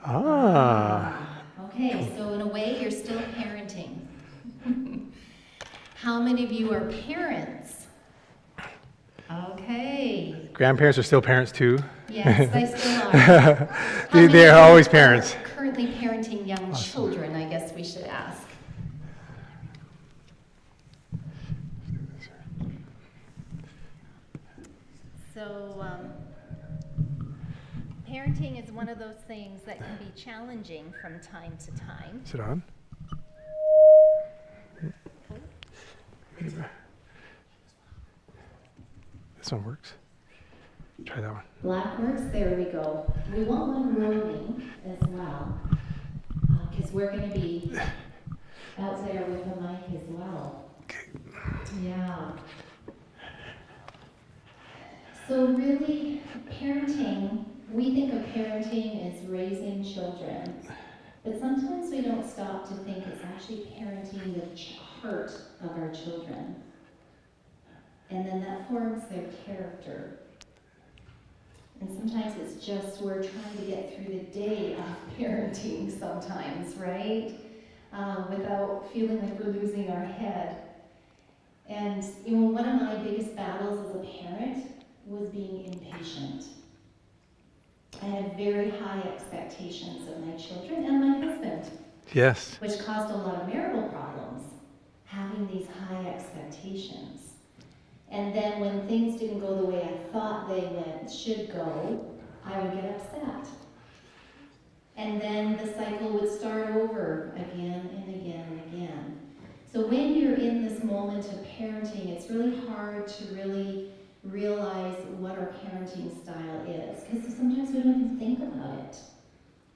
Okay, so in a way, you're still parenting. How many of you are parents? Okay. Grandparents are still parents too. Yes, they still are. They are always parents. Currently parenting young children, I guess we should ask. So, parenting is one of those things that can be challenging from time to time. Is it on? This one works. Try that one. Black works, there we go. We want one roaming as well, because we're going to be out there with the mic as well. Okay. Yeah. So really, parenting, we think of parenting as raising children, but sometimes we don't stop to think it's actually parenting the heart of our children. And then that forms their character. And sometimes it's just we're trying to get through the day of parenting sometimes, right? Without feeling like we're losing our head. And one of my biggest battles as a parent was being impatient. I had very high expectations of my children and my husband. Yes. Which caused a lot of marital problems, having these high expectations. And then when things didn't go the way I thought they should go, I would get upset. And then the cycle would start over again and again and again. So when you're in this moment of parenting, it's really hard to really realize what our parenting style is, because sometimes we don't even think about it.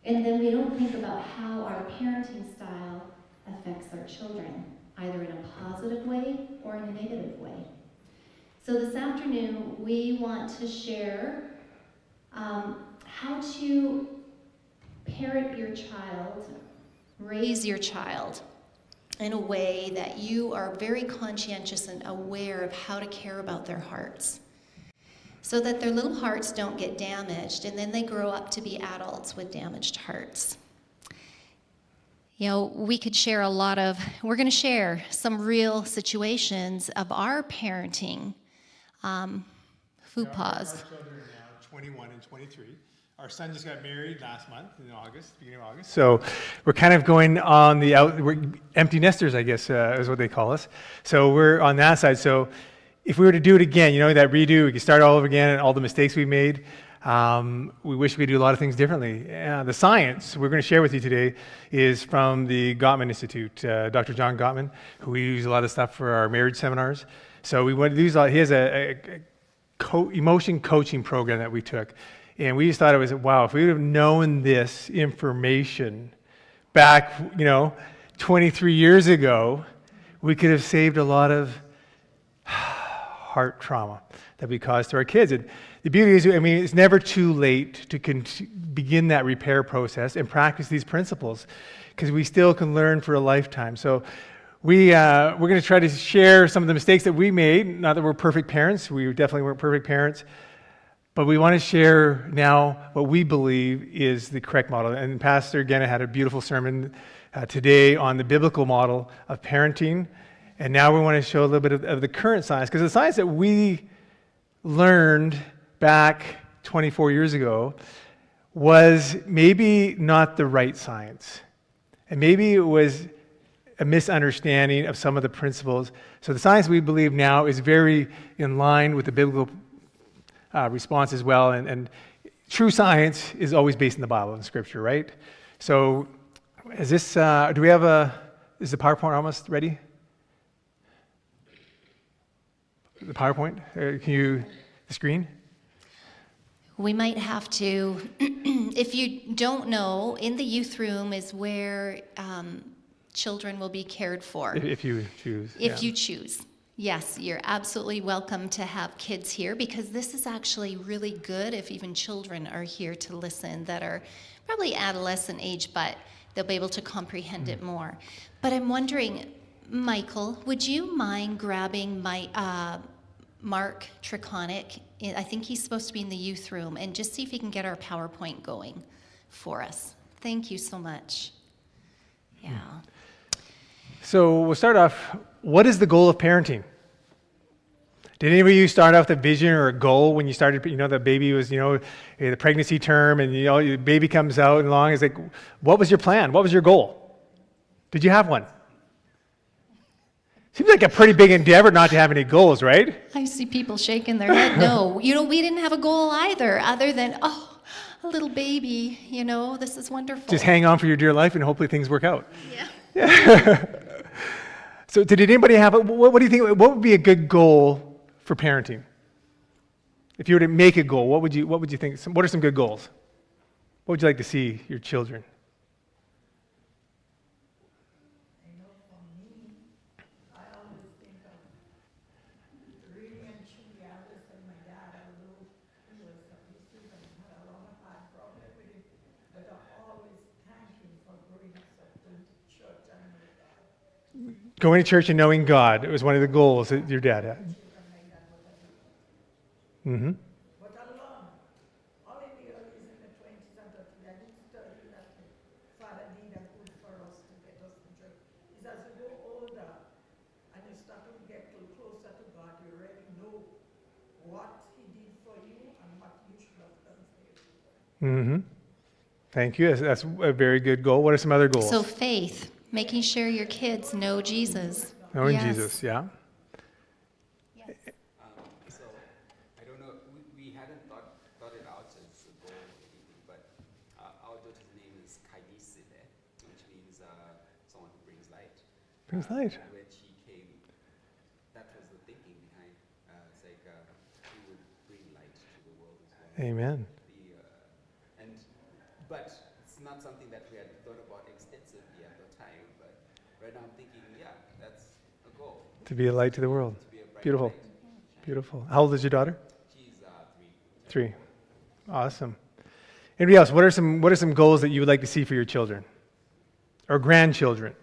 And then we don't think about how our parenting style affects our children, either in a positive way or in a negative way. So this afternoon, we want to share how to parent your child, raise your child in a way that you are very conscientious and aware of how to care about their hearts, so that their little hearts don't get damaged, and then they grow up to be adults with damaged hearts. We could share we're going to share some real situations of our parenting. Food pause. Our children are now 21 and 23. Our son just got married last month in August, beginning of August. So we're kind of going on we're empty nesters, I guess, is what they call us. So we're on that side. So if we were to do it again, that redo, we could start all over again and all the mistakes we made. We wish we could do a lot of things differently. The science we're going to share with you today is from the Gottman Institute, Dr. John Gottman, who we use a lot of stuff for our marriage seminars. So we went to use he has a emotion coaching program that we took. And we just thought it was, wow, if we would have known this information back, 23 years ago, we could have saved a lot of heart trauma that we caused to our kids. And the beauty is, it's never too late to begin that repair process and practice these principles, because we still can learn for a lifetime. So we're going to try to share some of the mistakes that we made. Not that we're perfect parents. We definitely weren't perfect parents. But we want to share now what we believe is the correct model. And Pastor Genna had a beautiful sermon today on the biblical model of parenting. And now we want to show a little bit of the current science, because the science that we learned back 24 years ago was maybe not the right science. And maybe it was a misunderstanding of some of the principles. So the science we believe now is very in line with the biblical response as well. And true science is always based in the Bible and Scripture, right? So is this, is the PowerPoint almost ready? The PowerPoint? The screen? We might have to, if you don't know, in the youth room is where children will be cared for. If you choose. If you choose. Yes, you're absolutely welcome to have kids here, because this is actually really good if even children are here to listen that are probably adolescent age, but they'll be able to comprehend it more. But I'm wondering, Michael, would you mind grabbing Mark Triconic? I think he's supposed to be in the youth room, and just see if he can get our PowerPoint going for us. Thank you so much. Yeah. So we'll start off, what is the goal of parenting? Did any of you start off with a vision or a goal when you started, the baby was, the pregnancy term and, the baby comes out along, it's like, what was your plan? What was your goal? Did you have one? Seems like a pretty big endeavor not to have any goals, right? I see people shaking their head. No, we didn't have a goal either, other than, a little baby, this is wonderful. Just hang on for your dear life and hopefully things work out. Yeah. So did anybody have, what do you think, what would be a good goal for parenting? If you were to make a goal, what would you think, what are some good goals? What would you like to see your children? I know for me, I always think of really and truly, I always tell my dad, although he was abusive and had a lot of hard problem with it, but I always thank him for growing us up going to church and with God. Going to church and knowing God, it was one of the goals that your dad had. Children like that, what I do. Mm-hmm. But alone, all in the early in the 20s and 30s, I didn't study that the Father did and good for us to get us to church. It's as you go older and you start to get closer to God, you already know what He did for you and what you should have done for your children. Mm-hmm. Thank you. That's a very good goal. What are some other goals? So faith, making sure your kids know Jesus. Knowing Yes. Jesus, yeah. Yes. So I don't know. We hadn't thought it out as a goal or anything, but our daughter's name is Kaidisile, which means someone who brings light. Brings light. When she came, that was the thinking behind. It's like we would bring light to the world as well. Amen. But it's not something that we had thought about extensively at the time. But right now I'm thinking, yeah, that's a goal. To be a light to the world. To be a bright Beautiful. light. Beautiful. How old is your daughter? She's 3. 3. Awesome. Anybody else? What are some goals that you would like to see for your children? Or grandchildren?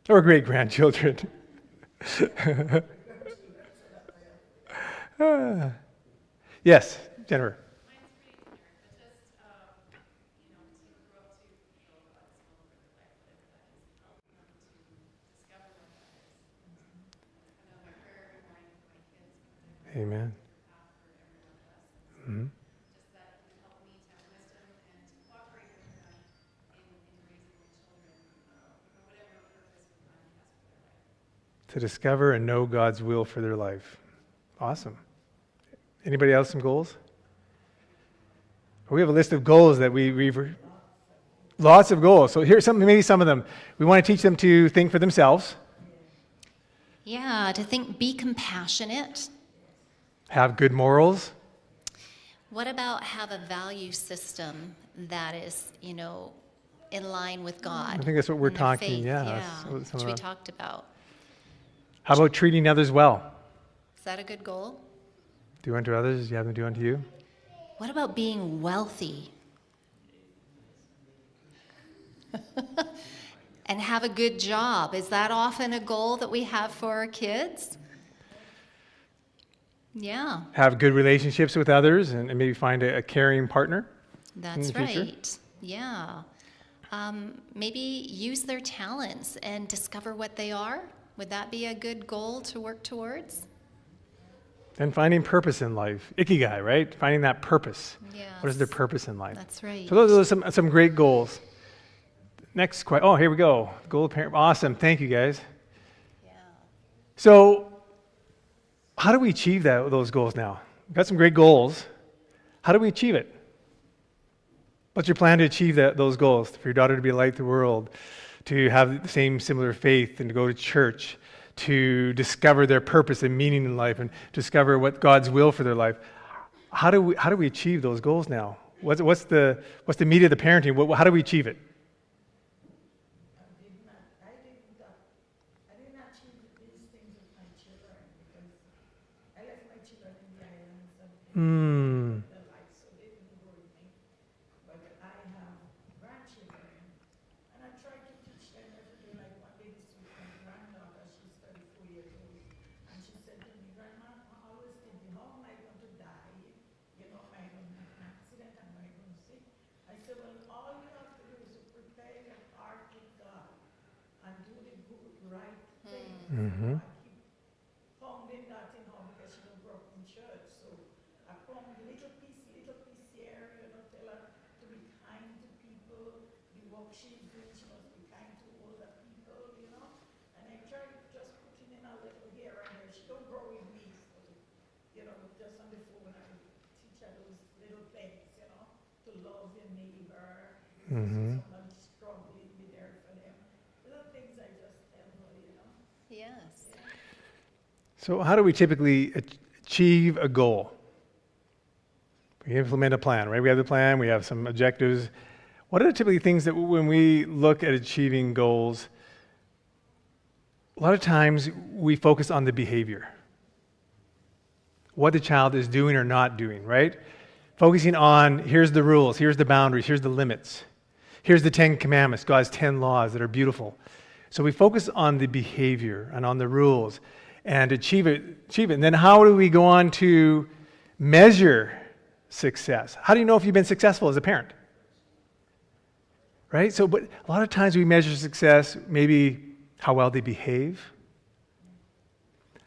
Or great-grandchildren? Yes, Jennifer. Amen. Mm-hmm. Just that it would help me to have wisdom and to cooperate with them in raising my children for whatever purpose God has for their life. To discover and know God's will for their life. Awesome. Anybody else some goals? We have a list of goals that we've lots of goals. So here's maybe some of them. We want to teach them to think for themselves, Yeah, to think, be compassionate. have good morals, What about have a value system that is, in line with God? I think that's what we're and their talking, faith, yeah, Yeah, that's what some which we of the- talked about. How about treating others well? Is that a good goal? Do unto others as you have them do unto you. What about being wealthy? And have a good job. Is that often a goal that we have for our kids? Yeah, Have good relationships with others and maybe find a caring partner. that's the future? right. Yeah. Maybe use their talents and discover what they are. Would that be a good goal to work towards? And finding purpose in life. Ikigai, right? Finding that purpose. Yes. What is their purpose in life? That's right. So those are some great goals. Next question. Oh, here we go. Goal of parent. Awesome. Thank you, guys. Yeah. So how do we achieve those goals now? We've got some great goals. How do we achieve it? What's your plan to achieve those goals? For your daughter to be a light to the world, to have the same similar faith and to go to church, to discover their purpose and meaning in life and discover what God's will for their life. How do we achieve those goals now? What's the meat of the parenting? How do we achieve it? I did not achieve these things with my children because I left my children in the islands and their life, so they didn't go with me. But I have grandchildren, and I try to teach them every day. Like one day this week, my granddaughter, she's 34 years old, and she said to me, "Grandma, I'm always thinking, how am I going to die? Am I going to have an accident? Am I going to sick?" Mm-hmm. pounding that in her because she don't grow up in church. So I pound little piece here, tell her to be kind to people, the work she's doing, she must be kind to older people. And I try just putting in a little here and there. She don't grow with me, so, just on the phone I teach her those little things, to love your neighbor, Mm-hmm. someone struggling, be there for them. Little things I just tell her. Yes. So how do we typically achieve a goal? We implement a plan, right? We have the plan, we have some objectives. What are the typically things that when we look at achieving goals, a lot of times we focus on the behavior. What the child is doing or not doing, right? Focusing on, here's the rules, here's the boundaries, here's the limits. Here's the 10 commandments, God's 10 laws that are beautiful. So we focus on the behavior and on the rules and achieve it. And then how do we go on to measure success? How do you know if you've been successful as a parent? Right? So, but a lot of times we measure success, maybe how well they behave,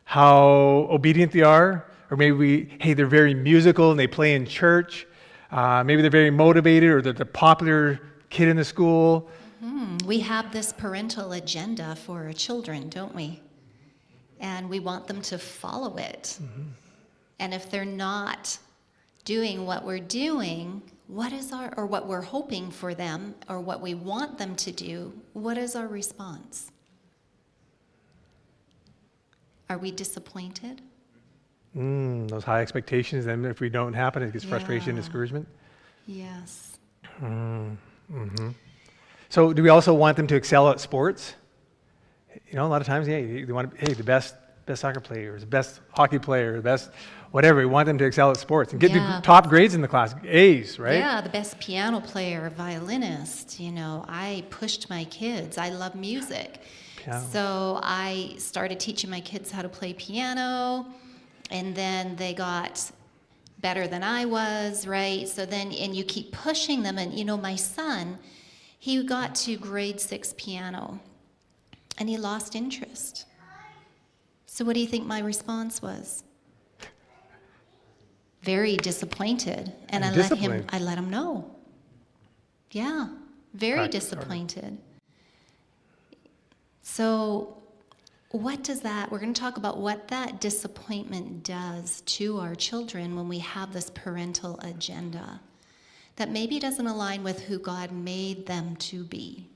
how obedient they are, or maybe they're very musical and they play in church. Maybe they're very motivated, or they're the popular kid in the school. We have this parental agenda for our children, don't we? And we want them to follow it. Mm-hmm. And if they're not doing what we're doing, what we're hoping for them, or what we want them to do, what is our response? Are we disappointed? Those high expectations, then if we don't happen, it gets frustration, Yeah. discouragement. Yes. Mm-hmm. So do we also want them to excel at sports? A lot of times, they want the best soccer player, the best hockey player, the best whatever. We want them to excel at sports and get Yeah. the top grades in the class, A's, right? Yeah, the best piano player, violinist. I pushed my kids. I love music. Piano. So I started teaching my kids how to play piano, and then they got better than I was, right? So then, and you keep pushing them. And my son, he got to grade 6 piano, and he lost interest. So what do you think my response was? Very disappointed. And I let him know. Yeah, very Practice harder. disappointed. So what does that, we're going to talk about what that disappointment does to our children when we have this parental agenda that maybe doesn't align with who God made them to be.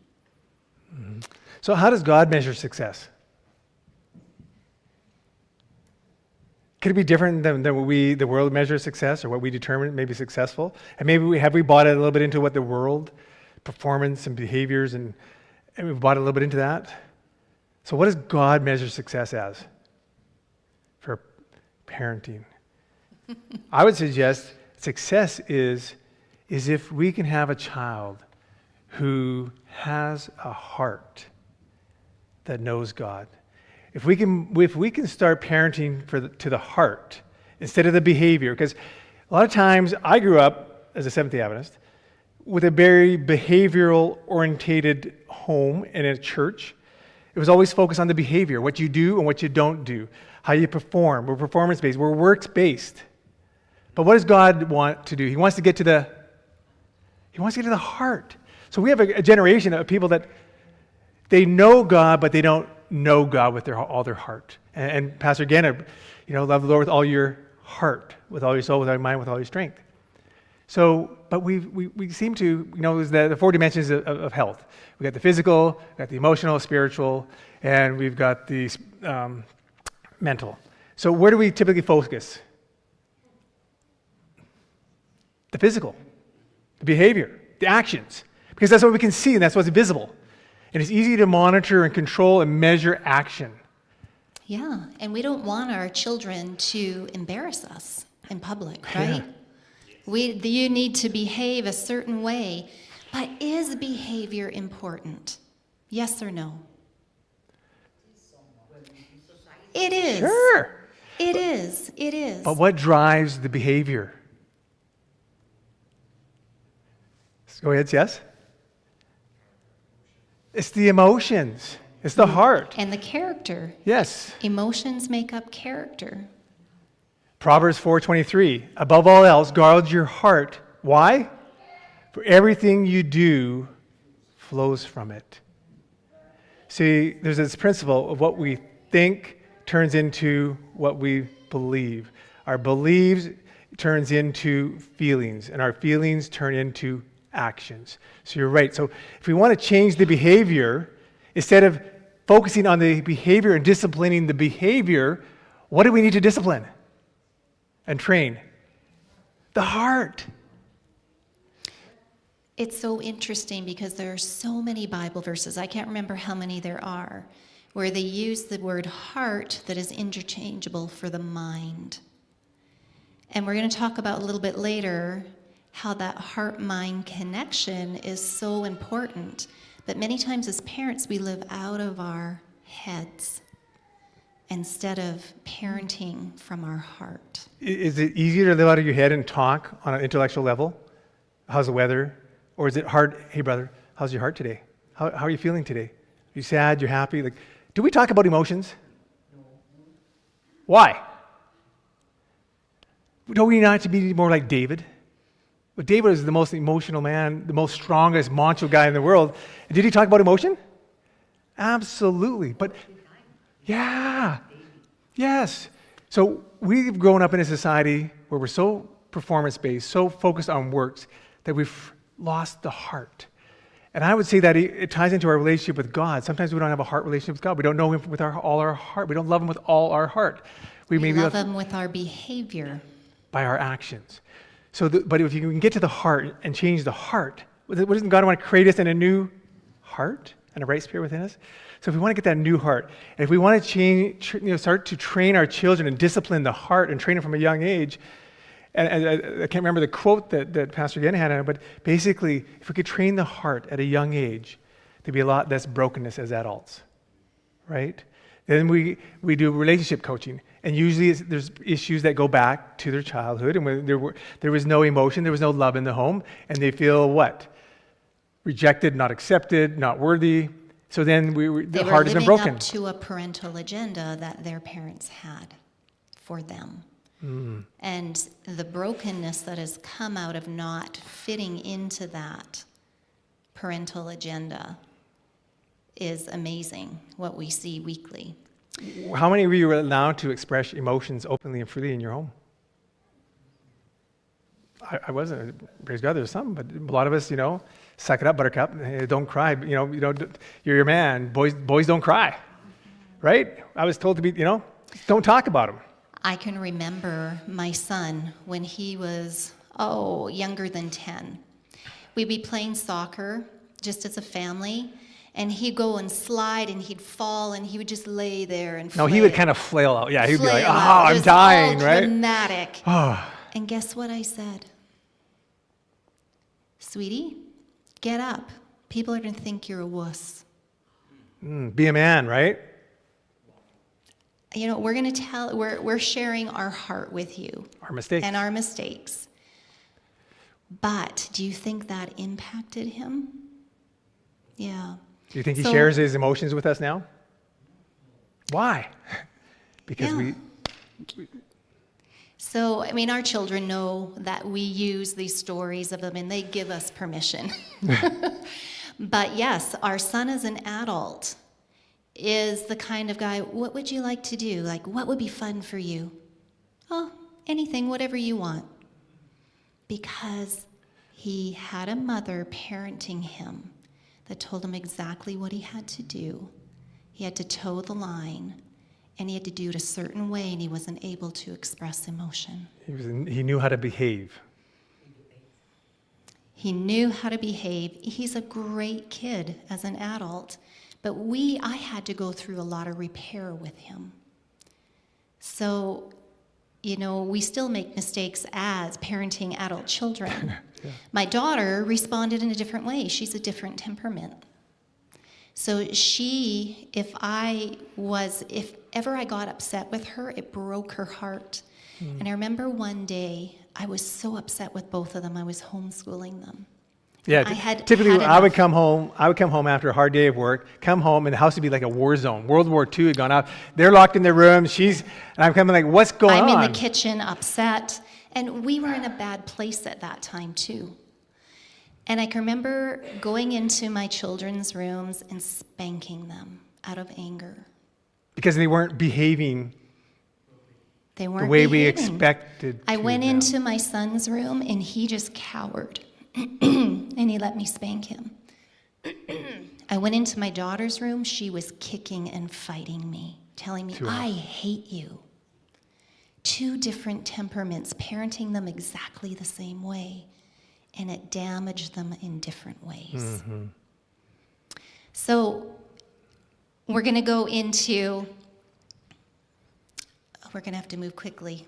Mm-hmm. So how does God measure success? Could it be different than what the world measures success, or what we determine may be successful? And maybe we bought it a little bit into what the world, performance and behaviors, and we've bought a little bit into that. So what does God measure success as for parenting? I would suggest success is if we can have a child who has a heart that knows God. If we can start parenting to the heart instead of the behavior, because a lot of times I grew up as a Seventh-day Adventist with a very behavioral orientated home and a church. It was always focused on the behavior, what you do and what you don't do, how you perform. We're performance-based. We're works-based. But what does God want to do? He wants to get to the heart. So we have a generation of people that they know God, but they don't know God with all their heart. And Pastor again, love the Lord with all your heart, with all your soul, with all your mind, with all your strength. So, but we seem to, there's the 4 dimensions of health. We've got the physical, we've got the emotional, spiritual, and we've got the mental. So where do we typically focus? The physical, the behavior, the actions, because that's what we can see and that's what's visible. And it's easy to monitor and control and measure action. Yeah, and we don't want our children to embarrass us in public, right? Yeah. You need to behave a certain way, but is behavior important? Yes or no? It is. Sure. It is. But what drives the behavior? Go ahead, yes? It's the emotions. It's the heart. And the character. Yes. Emotions make up character. Proverbs 4:23. Above all else, guard your heart. Why? For everything you do flows from it. See, there's this principle of what we think turns into what we believe. Our beliefs turns into feelings, and our feelings turn into actions. So you're right. So if we want to change the behavior, instead of focusing on the behavior and disciplining the behavior, what do we need to discipline and train? The heart. It's so interesting because there are so many Bible verses, I can't remember how many there are, where they use the word heart that is interchangeable for the mind. And we're going to talk about a little bit later how that heart-mind connection is so important. But many times as parents, we live out of our heads instead of parenting from our heart. Is it easier to live out of your head and talk on an intellectual level? How's the weather? Or is it hard? Hey, brother, how's your heart today? How are you feeling today? Are you sad? You're happy? Like, do we talk about emotions? Why? Don't we not to be more like David? But David was the most emotional man, the most strongest, macho guy in the world. And did he talk about emotion? Absolutely. But yeah, yes. So we've grown up in a society where we're so performance-based, so focused on works, that we've lost the heart. And I would say that it ties into our relationship with God. Sometimes we don't have a heart relationship with God. We don't know Him with all our heart. We don't love Him with all our heart. We love Him with our behavior. By our actions. But if you can get to the heart and change the heart, doesn't God want to create us in a new heart and a right spirit within us? So if we want to get that new heart, and if we want to start to train our children and discipline the heart and train them from a young age, and I can't remember the quote that Pastor Gannon had on it, but basically, if we could train the heart at a young age, there'd be a lot less brokenness as adults, right? Then we do relationship coaching, and usually there's issues that go back to their childhood, and when there was no emotion, there was no love in the home, and they feel what? Rejected, not accepted, not worthy. So then the heart has been broken. They were living up to a parental agenda that their parents had for them. And the brokenness that has come out of not fitting into that parental agenda is amazing, what we see weekly. How many of you are allowed to express emotions openly and freely in your home? I wasn't. Praise God, there's some, but a lot of us, suck it up, buttercup. Hey, don't cry. You're your man. Boys don't cry, right? I was told to be, don't talk about them. I can remember my son when he was, younger than 10. We'd be playing soccer just as a family, and he'd go and slide, and he'd fall, and he would just lay there and flail. No, he would kind of flail out. Yeah, he'd be like, out. I'm dying, all right? Dramatic. Oh. And guess what I said? Sweetie, get up. People are going to think you're a wuss. Be a man, right? We're going to we're sharing our heart with you. Our mistakes. And our mistakes. But do you think that impacted him? Yeah. Do you think he shares his emotions with us now? Why? Because So, our children know that we use these stories of them, and they give us permission. But yes, our son as an adult is the kind of guy, what would you like to do? Like, what would be fun for you? Oh, anything, whatever you want. Because he had a mother parenting him that told him exactly what he had to do. He had to toe the line, and he had to do it a certain way, and he wasn't able to express emotion. He knew how to behave. He knew how to behave. He's a great kid as an adult, but I had to go through a lot of repair with him. So, we still make mistakes as parenting adult children. Yeah. My daughter responded in a different way. She's a different temperament. So if ever I got upset with her, it broke her heart. And I remember one day, I was so upset with both of them. I was homeschooling them. Yeah, I had typically had I would enough. come home after a hard day of work, come home, and the house would be like a war zone. World War II had gone off. They're locked in their room. And I'm coming like, what's going I'm on? in the kitchen upset. And we were in a bad place at that time, too. And I can remember going into my children's rooms and spanking them out of anger. Because they weren't behaving They the weren't way we behaving. expected I to went them. into my son's room and he just cowered. And he let me spank him. I went into my daughter's room. She was kicking and fighting me, telling me, Too I hate you. Two different temperaments, parenting them exactly the same way. And it damaged them in different ways. So we're going to go into, we're going to have to move quickly.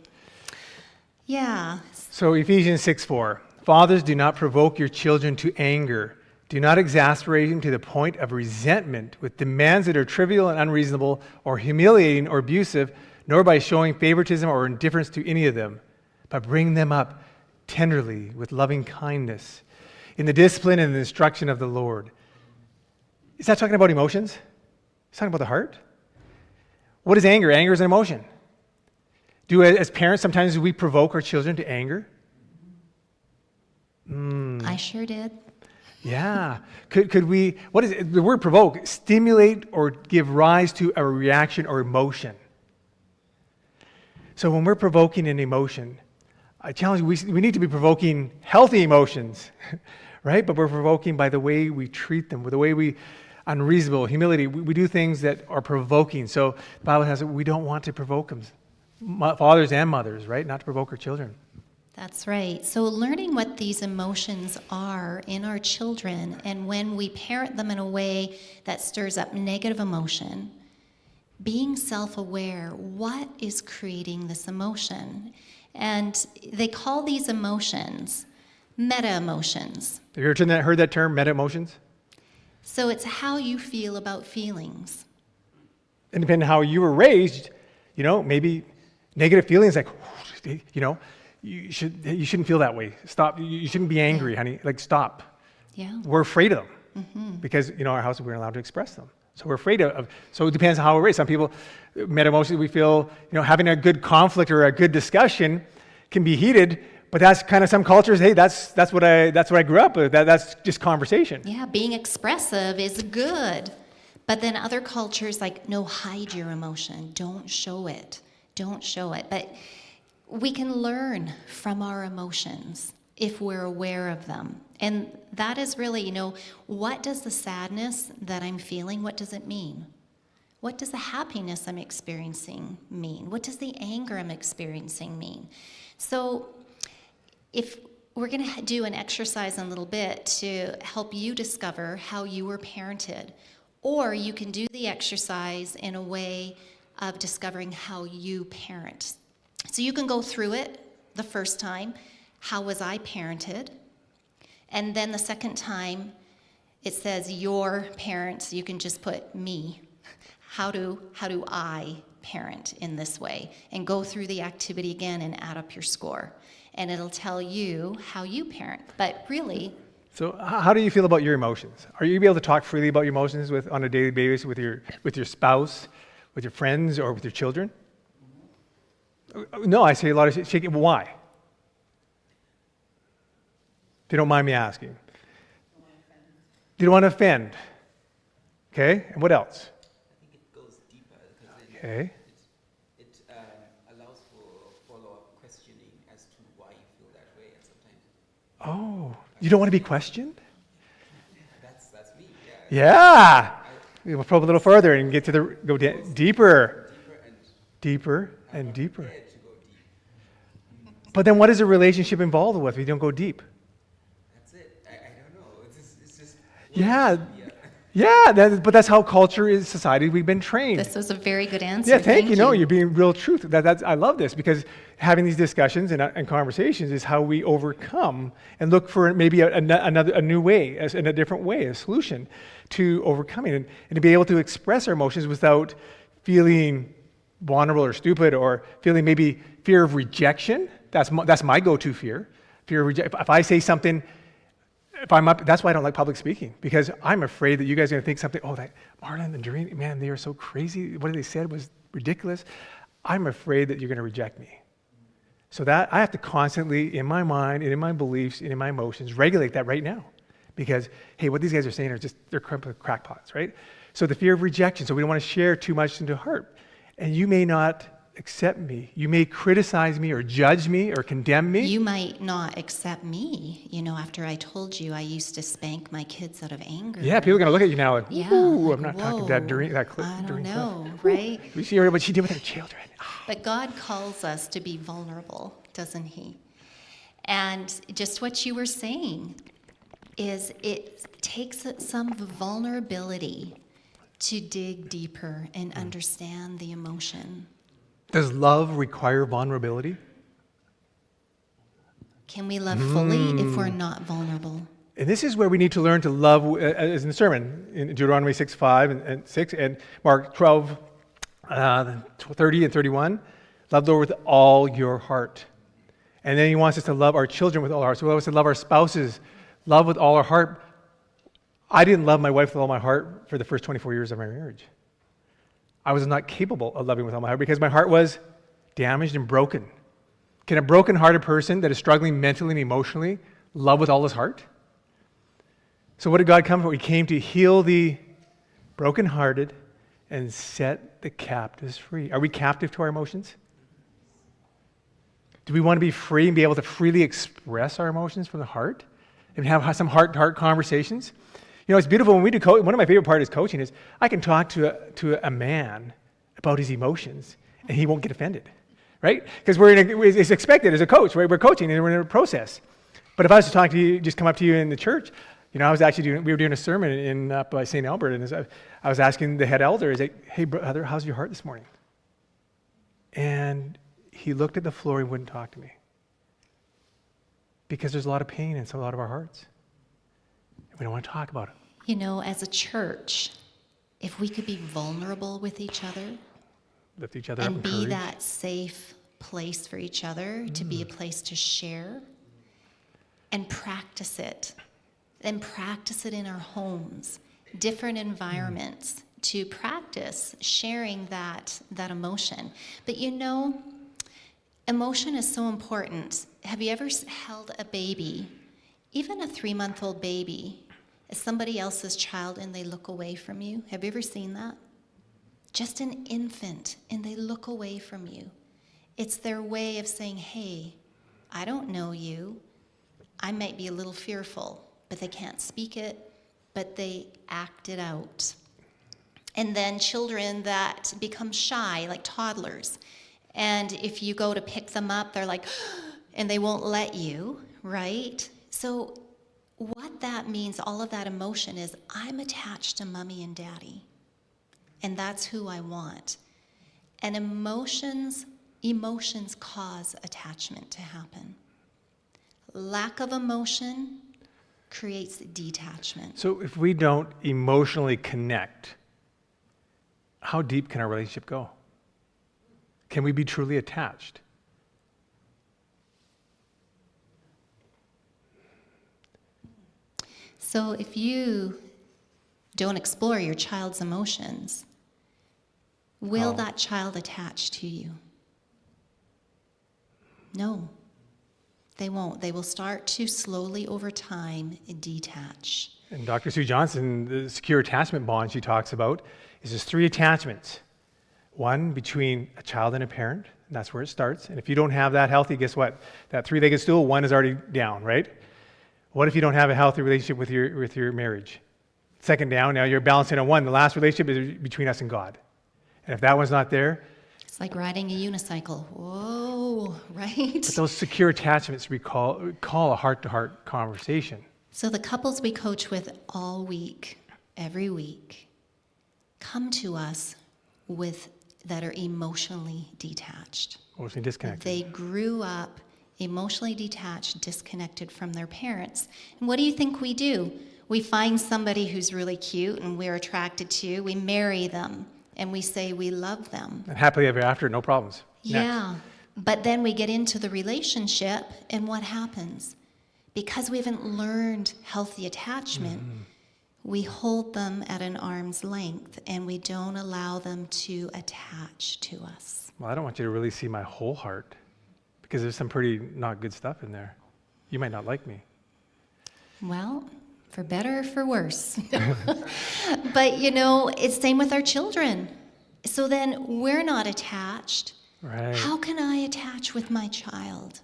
Yeah. So Ephesians 6:4, fathers, do not provoke your children to anger. Do not exasperate them to the point of resentment with demands that are trivial and unreasonable or humiliating or abusive, nor by showing favoritism or indifference to any of them, but bring them up tenderly with loving kindness in the discipline and the instruction of the Lord. Is that talking about emotions? It's talking about the heart? What is anger? Anger is an emotion. As parents, sometimes we provoke our children to anger? I sure did. Yeah. Could we, what is it? The word provoke, stimulate or give rise to a reaction or emotion. So when we're provoking an emotion, I challenge you, we need to be provoking healthy emotions, right? But we're provoking by the way we treat them, with the way we, unreasonable, humility, we do things that are provoking. So the Bible has it, we don't want to provoke them. Fathers and mothers, right? Not to provoke our children. That's right. So learning what these emotions are in our children, and when we parent them in a way that stirs up negative emotion, being self-aware, what is creating this emotion? And they call these emotions meta-emotions. Have you heard that term, meta-emotions? So it's how you feel about feelings. And depending on how you were raised, maybe negative feelings like, you shouldn't feel that way. Stop. You shouldn't be angry, honey. Like, stop. Yeah. We're afraid of them because, our house, we're allowed to express them. So we're afraid of, so it depends on how we're raised. Some people, meta-emotions, we feel, having a good conflict or a good discussion can be heated, but that's kind of some cultures, hey, that's what I grew up with. That's just conversation. Yeah, being expressive is good. But then other cultures like, no, hide your emotion. Don't show it. Don't show it. But we can learn from our emotions if we're aware of them. And that is really, what does the sadness that I'm feeling, what does it mean? What does the happiness I'm experiencing mean? What does the anger I'm experiencing mean? So if we're going to do an exercise in a little bit to help you discover how you were parented, or you can do the exercise in a way of discovering how you parent. So you can go through it the first time. How was I parented? And then the second time, it says your parents. You can just put me. How do I parent in this way? And go through the activity again and add up your score. And it'll tell you how you parent. But really, So how do you feel about your emotions? Are you able to talk freely about your emotions on a daily basis with your spouse, with your friends, or with your children? No, I say a lot of shaking. Why? If you don't mind me asking. You don't want to offend. Okay, and what else? I think it goes deeper because Okay. it allows for follow-up questioning as to why you feel that way, and sometimes Oh, you don't want to be questioned? that's me. Yeah. We'll probe a little further and get to go deeper, Deeper and deeper and deeper. prepared to go deep. But then what is a relationship involved with if you don't go deep? That's it. I don't know. It's just Yeah. Yeah, but that's how culture is, society, we've been trained. this was a very good answer. Yeah, thank you. No, you're being real truth. I love this because having these discussions and conversations is how we overcome and look for maybe a new way, in a different way, a solution to overcoming and to be able to express our emotions without feeling vulnerable or stupid or feeling maybe fear of rejection. That's my go-to fear. Fear of rejection. If I say something if I'm up, that's why I don't like public speaking, because I'm afraid that you guys are going to think something, oh, that Marlon and Doreen, man, they are so crazy. What they said was ridiculous. I'm afraid that you're going to reject me. So that I have to constantly, in my mind and in my beliefs and in my emotions, regulate that right now. Because, hey, what these guys are saying are just, they're crackpots, right? So the fear of rejection, so we don't want to share too much into heart. And you may not accept me. You may criticize me or judge me or condemn me. You might not accept me, after I told you I used to spank my kids out of anger. Yeah, people are going to look at you now and, Yeah, ooh, like, I'm not talking to that Doreen, that clip. I don't Doreen know, Cliff. right? We see what she did with her children. But God calls us to be vulnerable, doesn't he? And just what you were saying is it takes some vulnerability to dig deeper and understand the emotion. Does love require vulnerability? Can we love fully if we're not vulnerable? And this is where we need to learn to love, as in the sermon, in Deuteronomy 6:5 and 6, and Mark 12, 30 and 31. Love the Lord with all your heart. And then he wants us to love our children with all our heart. So he wants us to love our spouses, love with all our heart. I didn't love my wife with all my heart for the first 24 years of my marriage. I was not capable of loving with all my heart because my heart was damaged and broken. Can a broken-hearted person that is struggling mentally and emotionally love with all his heart? So what did God come for? He came to heal the brokenhearted and set the captives free. Are we captive to our emotions? Do we want to be free and be able to freely express our emotions from the heart and have some heart-to-heart conversations? It's beautiful when we do coaching. One of my favorite parts is coaching is I can talk to a man about his emotions and he won't get offended, right? Because it's expected as a coach, right? We're coaching and we're in a process. But if I was to talk to you, just come up to you in the church, we were doing a sermon up by St. Albert, and I was asking the head elder, hey brother, how's your heart this morning? And he looked at the floor and wouldn't talk to me. Because there's a lot of pain in a lot of our hearts. We don't want to talk about it. As a church, if we could be vulnerable with each other, Lift each other up and in be courage. that safe place for each other, to be a place to share, and practice it. And practice it in our homes, different environments, to practice sharing that emotion. But emotion is so important. Have you ever held a baby, even a 3-month-old baby, as somebody else's child and they look away from you? Have you ever seen that? Just an infant and they look away from you. It's their way of saying, hey, I don't know you. I might be a little fearful, but they can't speak it, but they act it out. And then children that become shy, like toddlers, and if you go to pick them up, they're like, and they won't let you, right? So what that means, all of that emotion is, I'm attached to mommy and daddy, and that's who I want. And emotions cause attachment to happen. Lack of emotion creates detachment. So if we don't emotionally connect, how deep can our relationship go? Can we be truly attached? So if you don't explore your child's emotions, will that child attach to you? No, they won't. They will start to slowly over time detach. And Dr. Sue Johnson, the secure attachment bond she talks about is there's 3 attachments. One between a child and a parent, and that's where it starts. And if you don't have that healthy, guess what? That 3-legged stool, 1 is already down, right? What if you don't have a healthy relationship with your marriage? Second down, now you're balancing on 1. The last relationship is between us and God. And if that one's not there, It's like riding a unicycle. Whoa, right? but those secure attachments we call a heart-to-heart conversation. So the couples we coach with all week, every week, come to us that are emotionally detached. Emotionally disconnected. They grew up emotionally detached, disconnected from their parents. And what do you think we do? We find somebody who's really cute and we're attracted to, we marry them, and we say we love them. And happily ever after, no problems. Yeah, but then we get into the relationship, and what happens? because we haven't learned healthy attachment, we hold them at an arm's length and we don't allow them to attach to us. Well, I don't want you to really see my whole heart because there's some pretty not good stuff in there. You might not like me. Well, for better or for worse. But you know, it's same with our children. So then we're not attached. Right. How can I attach with my child?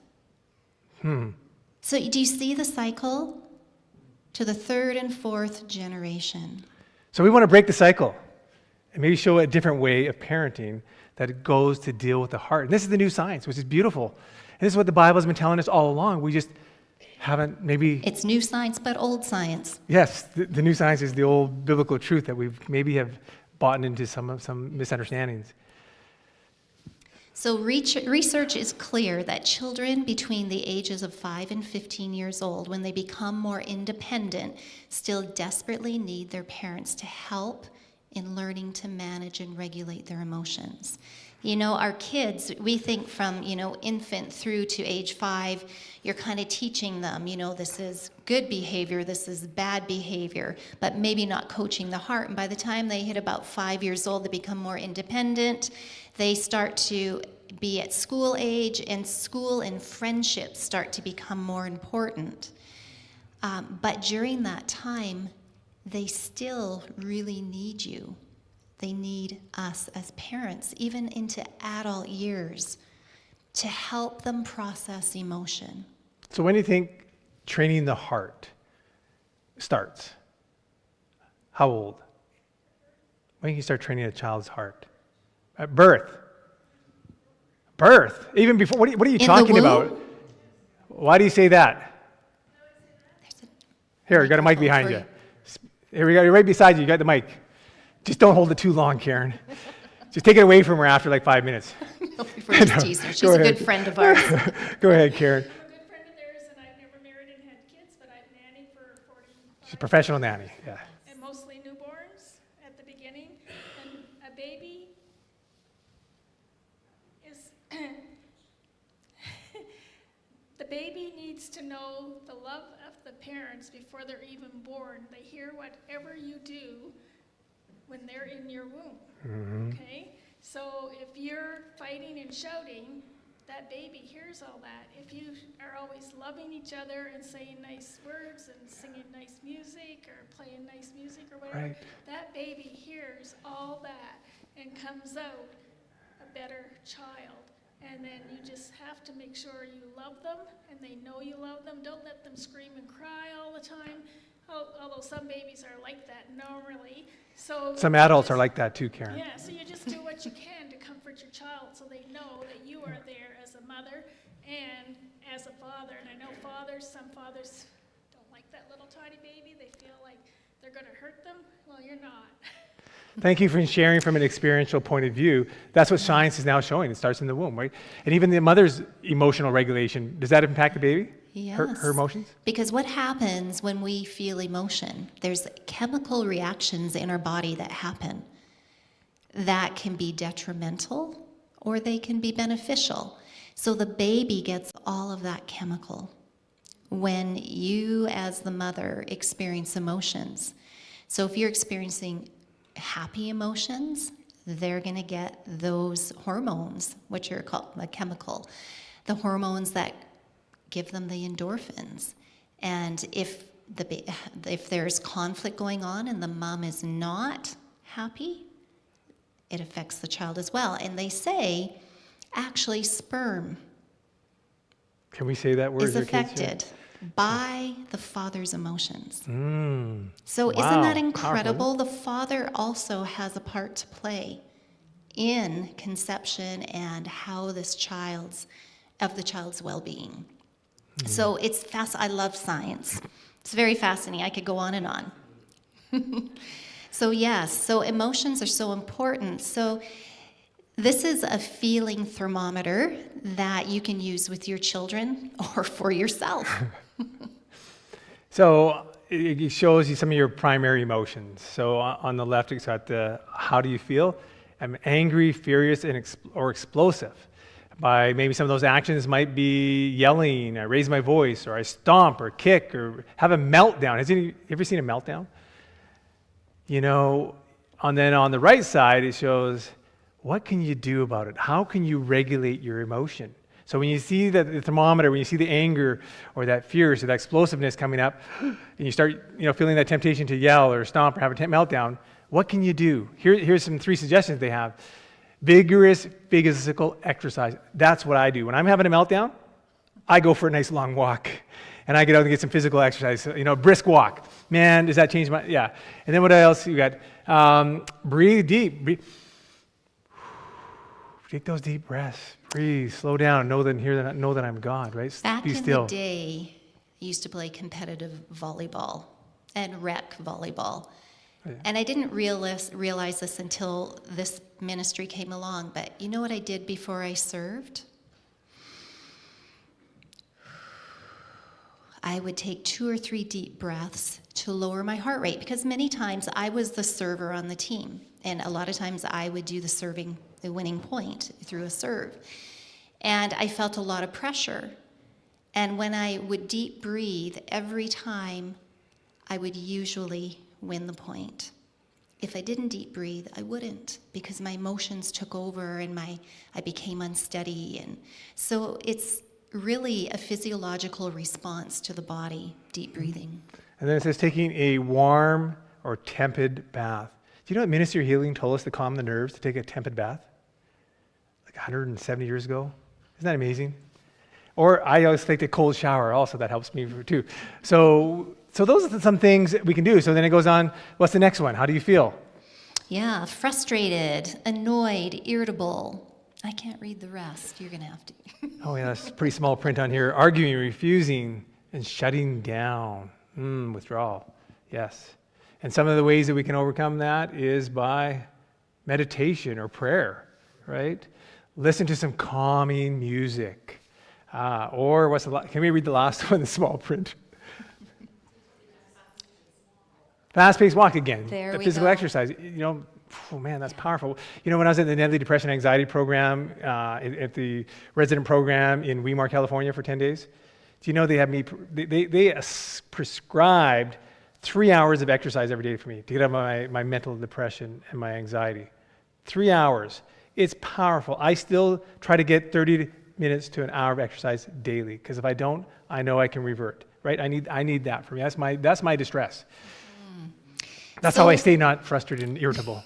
So do you see the cycle? To the third and fourth generation. So we want to break the cycle and maybe show a different way of parenting that it goes to deal with the heart. And this is the new science, which is beautiful. And this is what the Bible has been telling us all along. We just haven't maybe... It's new science, but old science. Yes, the new science is the old biblical truth that we've maybe have bought into some misunderstandings. So research is clear that children between the ages of 5 and 15 years old, when they become more independent, still desperately need their parents to help in learning to manage and regulate their emotions. You know, our kids, we think from, you know, infant through to age 5, you're kind of teaching them, you know, this is good behavior, this is bad behavior, but maybe not coaching the heart. And by the time they hit about 5 years old, they become more independent. They start to be at school age, and school and friendships start to become more important. But during that time, they still really need you. They need us as parents, even into adult years, to help them process emotion. So when do you think training the heart starts? How old? When can you start training a child's heart? At birth. Birth. Even before. What are you talking about? Why do you say that? Here, you got a mic behind you. Here we go. You're right beside you. You got the mic. Just don't hold it too long, Karen. Just take it away from her after like 5 minutes. We're just teasing her. She's a good friend of ours. Go ahead, Karen. I'm a good friend of theirs, and I've never married and had kids, but I've nannied for 40. She's a professional nanny. Yeah. And mostly newborns at the beginning. And a baby is, the baby needs to know the love of the parents before they're even born. They hear whatever you do when they're in your womb, okay? So if you're fighting and shouting, that baby hears all that. If you are always loving each other and saying nice words and singing nice music or playing nice music or whatever, Right. that baby hears all that and comes out a better child. And then you just have to make sure you love them and they know you love them. Don't let them scream and cry all the time. Although some babies are like that normally. So Some adults are like that too, Karen. yeah, so you just do what you can to comfort your child so they know that you are there as a mother and as a father. And I know some fathers don't like that little tiny baby. They feel like they're going to hurt them. Well, you're not. Thank you for sharing from an experiential point of view. That's what science is now showing. It starts in the womb, right? And even the mother's emotional regulation, does that impact the baby? Yes. Her emotions? Because what happens when we feel emotion? There's chemical reactions in our body that happen that can be detrimental or they can be beneficial. So the baby gets all of that chemical when you as the mother experience emotions. So if you're experiencing happy emotions, they're going to get those hormones, which are called a chemical, the hormones that give them the endorphins. And if there's conflict going on and the mom is not happy, it affects the child as well. And they say, actually, sperm Can we say that word? is to your kids here? affected by the father's emotions. So Wow, isn't that powerful. incredible? The father also has a part to play in conception and how the child's well-being. So it's I love science. It's very fascinating. I could go on and on. So yes, so emotions are so important. So this is a feeling thermometer that you can use with your children or for yourself. So it shows you some of your primary emotions. So on the left, it's got the how do you feel? I'm angry, furious, or explosive. By maybe some of those actions might be yelling, I raise my voice, or I stomp, or kick, or have a meltdown. Has any ever seen a meltdown? You know, and then on the right side, it shows what can you do about it? How can you regulate your emotion? So when you see the thermometer, when you see the anger or that fear or that explosiveness coming up, and you start feeling that temptation to yell or stomp or have a meltdown, what can you do? Here's some 3 suggestions they have. Vigorous physical exercise. That's what I do. When I'm having a meltdown, I go for a nice long walk. And I get out and get some physical exercise, brisk walk. Man, does that change my, yeah. And then what else you got? Breathe deep. Take those deep breaths. Breathe, slow down, know that I'm God, right? Back Be in still. the day, I used to play competitive volleyball and rec volleyball. Yeah. And I didn't realize this until this ministry came along. But you know what I did before I served? I would take 2 or 3 deep breaths to lower my heart rate, because many times I was the server on the team. And a lot of times I would do the winning point through a serve. And I felt a lot of pressure. And when I would deep breathe, every time I would usually win the point. If I didn't deep breathe, I wouldn't, because my emotions took over and I became unsteady. And so it's really a physiological response to the body, deep breathing. And then it says taking a warm or tepid bath. Do you know what Ministry of Healing told us to calm the nerves, to take a tepid bath? Like 170 years ago. Isn't that amazing? Or I always take a cold shower also. That helps me too. So those are some things that we can do. So then it goes on, what's the next one? How do you feel? Yeah, frustrated, annoyed, irritable. I can't read the rest. You're going to have to. Oh yeah, that's pretty small print on here. Arguing, refusing, and shutting down. Withdrawal. Yes. And some of the ways that we can overcome that is by meditation or prayer, right? Listen to some calming music. Or can we read the last one, the small print? Fast-paced walk again. There the we physical go. exercise. Oh man, that's powerful. When I was at the Deadly Depression Anxiety program, at the resident program in Weimar, California for 10 days, do you know they had me, they prescribed 3 hours of exercise every day for me to get out of my mental depression and my anxiety. 3 hours. It's powerful. I still try to get 30 minutes to an hour of exercise daily, because if I don't, I know I can revert, right? I need that for me. That's my distress. That's how I stay not frustrated and irritable.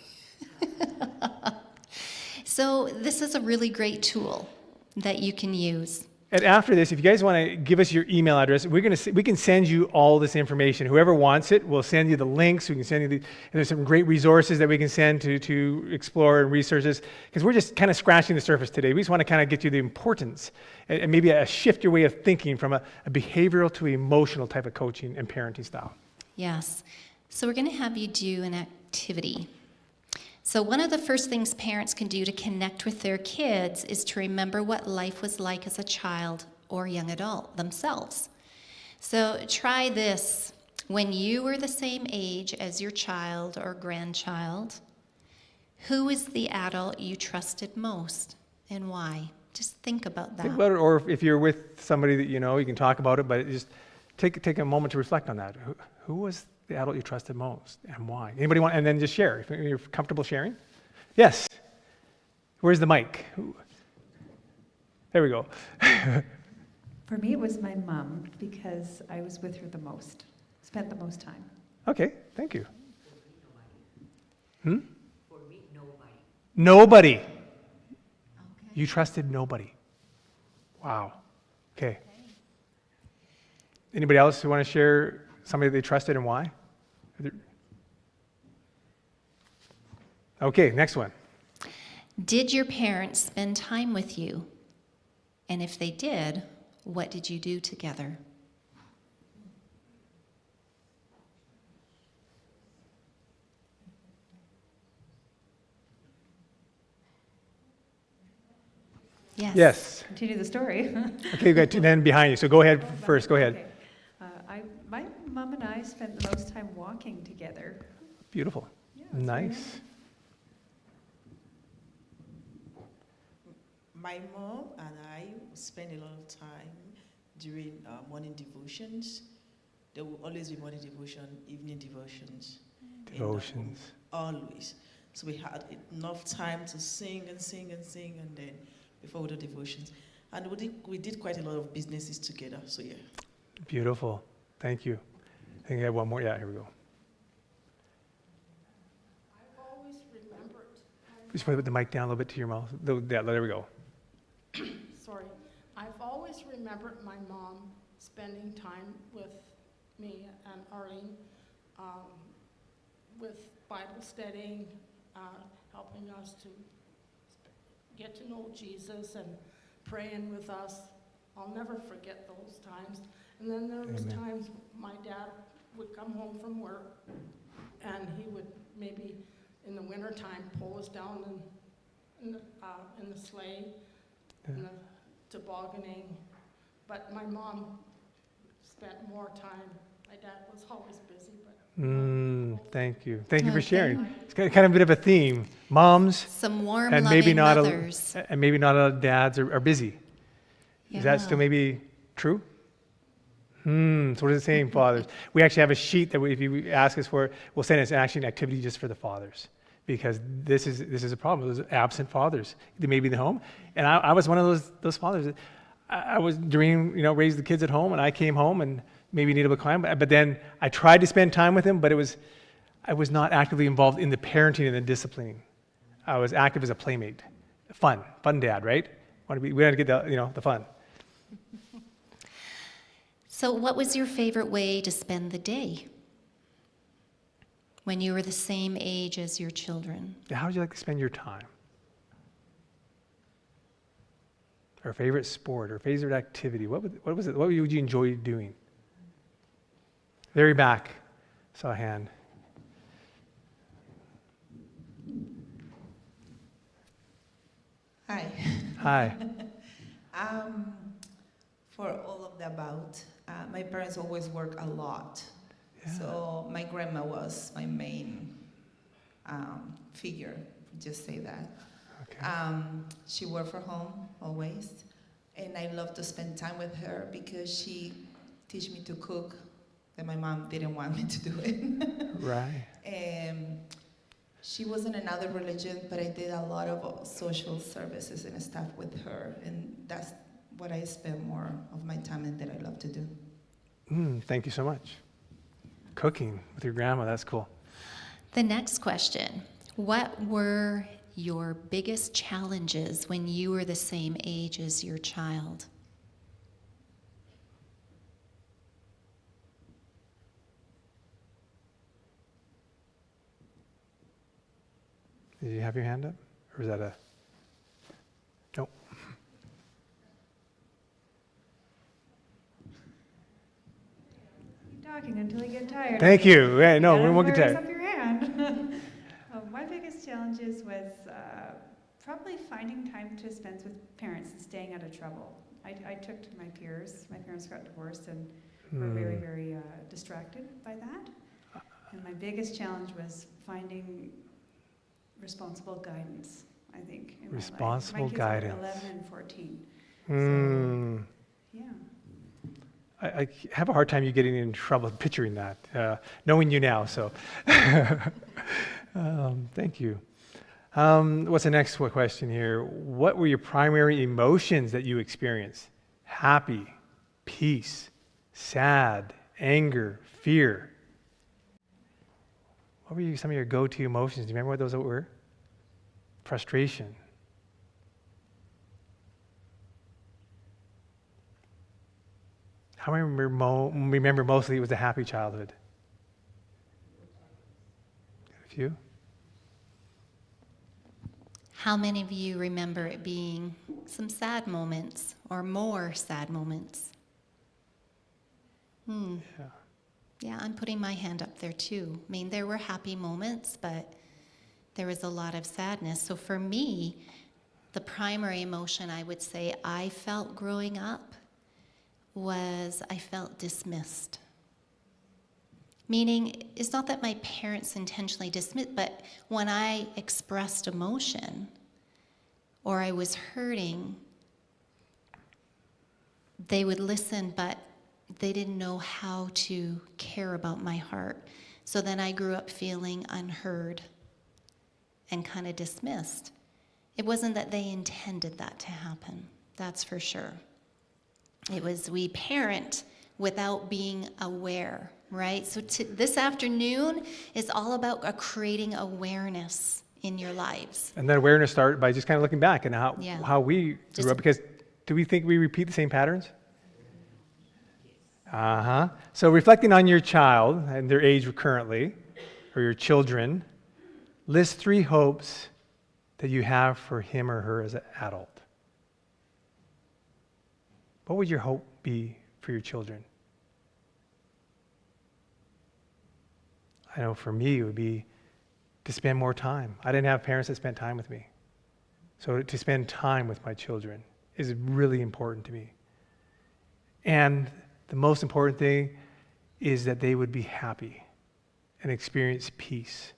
So this is a really great tool that you can use. And after this, if you guys want to give us your email address, we can send you all this information. Whoever wants it, we'll send you the links. We can send you and there's some great resources that we can send to explore and research this, because we're just kind of scratching the surface today. We just want to kind of get you the importance and maybe shift your way of thinking from a behavioral to emotional type of coaching and parenting style. Yes. So we're going to have you do an activity. So one of the first things parents can do to connect with their kids is to remember what life was like as a child or young adult themselves. So try this. When you were the same age as your child or grandchild, who is the adult you trusted most and why? Just think about that. Think about it, or if you're with somebody that you can talk about it, but just take a moment to reflect on that. Who was the adult you trusted most and why? Anybody want? And then just share if you're comfortable sharing. Yes. Where's the mic? There we go. For me, it was my mom, because I was with her the most, spent the most time. Okay, thank you. For me, nobody. Nobody. Okay. You trusted nobody. Wow. Okay. Anybody else who want to share somebody they trusted and why? Okay, next one. Did your parents spend time with you? And if they did, what did you do together? Yes. Yes. Continue the story. Okay, good. And then behind you. So go ahead first. Go ahead. Okay. My mom and I spent the most time walking together. Beautiful. Yeah, it was very Nice. My mom and I spend a lot of time during morning devotions. There will always be morning devotion, evening devotions. in the home, Devotions. always. So we had enough time to sing and sing and sing, and then before we do devotions. And we did quite a lot of businesses together, so yeah. Beautiful. Thank you. I think I have one more. Yeah, here we go. I've always remembered, Just put the mic down a little bit to your mouth. Yeah, there we go. sorry, I've always remembered my mom spending time with me and Arlene, with Bible studying, helping us to get to know Jesus and praying with us. I'll never forget those times. And then there was Amen. times my dad would come home from work and he would maybe in the wintertime pull us down in the sleigh, in the tobogganing. But my mom spent more time. My dad was always busy, but Thank you. Thank you for Okay. sharing. It's kind of a bit of a theme. Moms Some warm, and loving maybe not mothers. and maybe not all dads are busy. Is that still Yeah. maybe true? So what is it saying, fathers? We actually have a sheet that if you ask us for, we'll send us actually an activity just for the fathers, because this is a problem. There's absent fathers. They may be in the home, and I was one of those fathers. I was raised the kids at home, and I came home and maybe needed a climb, but then I tried to spend time with him, but I was not actively involved in the parenting and the disciplining. I was active as a playmate, fun dad, right? We want to get the fun. So what was your favorite way to spend the day when you were the same age as your children? How would you like to spend your time? Or favorite sport or favorite activity? What was it? What would you enjoy doing? Very back, saw a hand. Hi. Hi. For all of the above, my parents always work a lot. Yeah. So my grandma was my main figure, just say that. Okay. She worked from home always, and I love to spend time with her because she teach me to cook, and my mom didn't want me to do it. Right. She was in another religion, but I did a lot of social services and stuff with her, and that's what I spend more of my time and that I love to do. Thank you so much. Cooking with your grandma, that's cool. The next question, what were your biggest challenges when you were the same age as your child? Did you have your hand up? Or is that a... Nope. Keep talking until you get tired. Thank you. Yeah, no, we You won't get gotta tired. fire up your hand. My biggest challenges was probably finding time to spend with parents and staying out of trouble. I took to my peers. My parents got divorced and were very, very distracted by that. And my biggest challenge was finding responsible guidance, I think, in Responsible my life. My guidance. kids are 11 and 14. Hmm. Yeah. I have a hard time you getting in trouble picturing that, knowing you now, so. Thank you. What's the next question here? What were your primary emotions that you experienced? Happy, peace, sad, anger, fear. What were some of your go-to emotions? Do you remember what those were? Frustration. How I remember mostly it was a happy childhood. A few? How many of you remember it being some sad moments or more sad moments? Yeah. Yeah, I'm putting my hand up there too. I mean, there were happy moments, but there was a lot of sadness. So for me, the primary emotion I would say I felt growing up was I felt dismissed. Meaning, it's not that my parents intentionally dismissed, but when I expressed emotion or I was hurting, they would listen, but they didn't know how to care about my heart. So then I grew up feeling unheard and kind of dismissed. It wasn't that they intended that to happen, that's for sure. It was we parent without being aware, right? So this afternoon is all about creating awareness in your lives. And that awareness started by just kind of looking back and Yeah. how we grew up, because do we think we repeat the same patterns? Uh-huh. So reflecting on your child and their age currently, or your children, list 3 hopes that you have for him or her as an adult. What would your hope be for your children? I know for me it would be to spend more time. I didn't have parents that spent time with me. So to spend time with my children is really important to me. And the most important thing is that they would be happy and experience peace.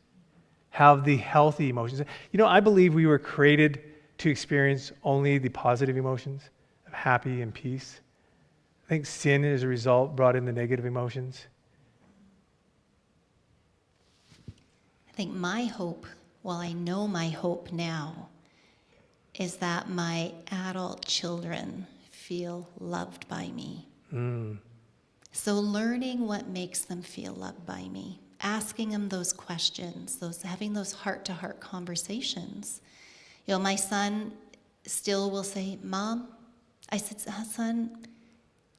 Have the healthy emotions. You know, I believe we were created to experience only the positive emotions of happy and peace. I think sin, as a result, brought in the negative emotions. I think my hope, well, I know my hope now, is that my adult children feel loved by me. So learning what makes them feel loved by me, asking them those questions, having those heart-to-heart conversations. You know, my son still will say, Mom, I said, son,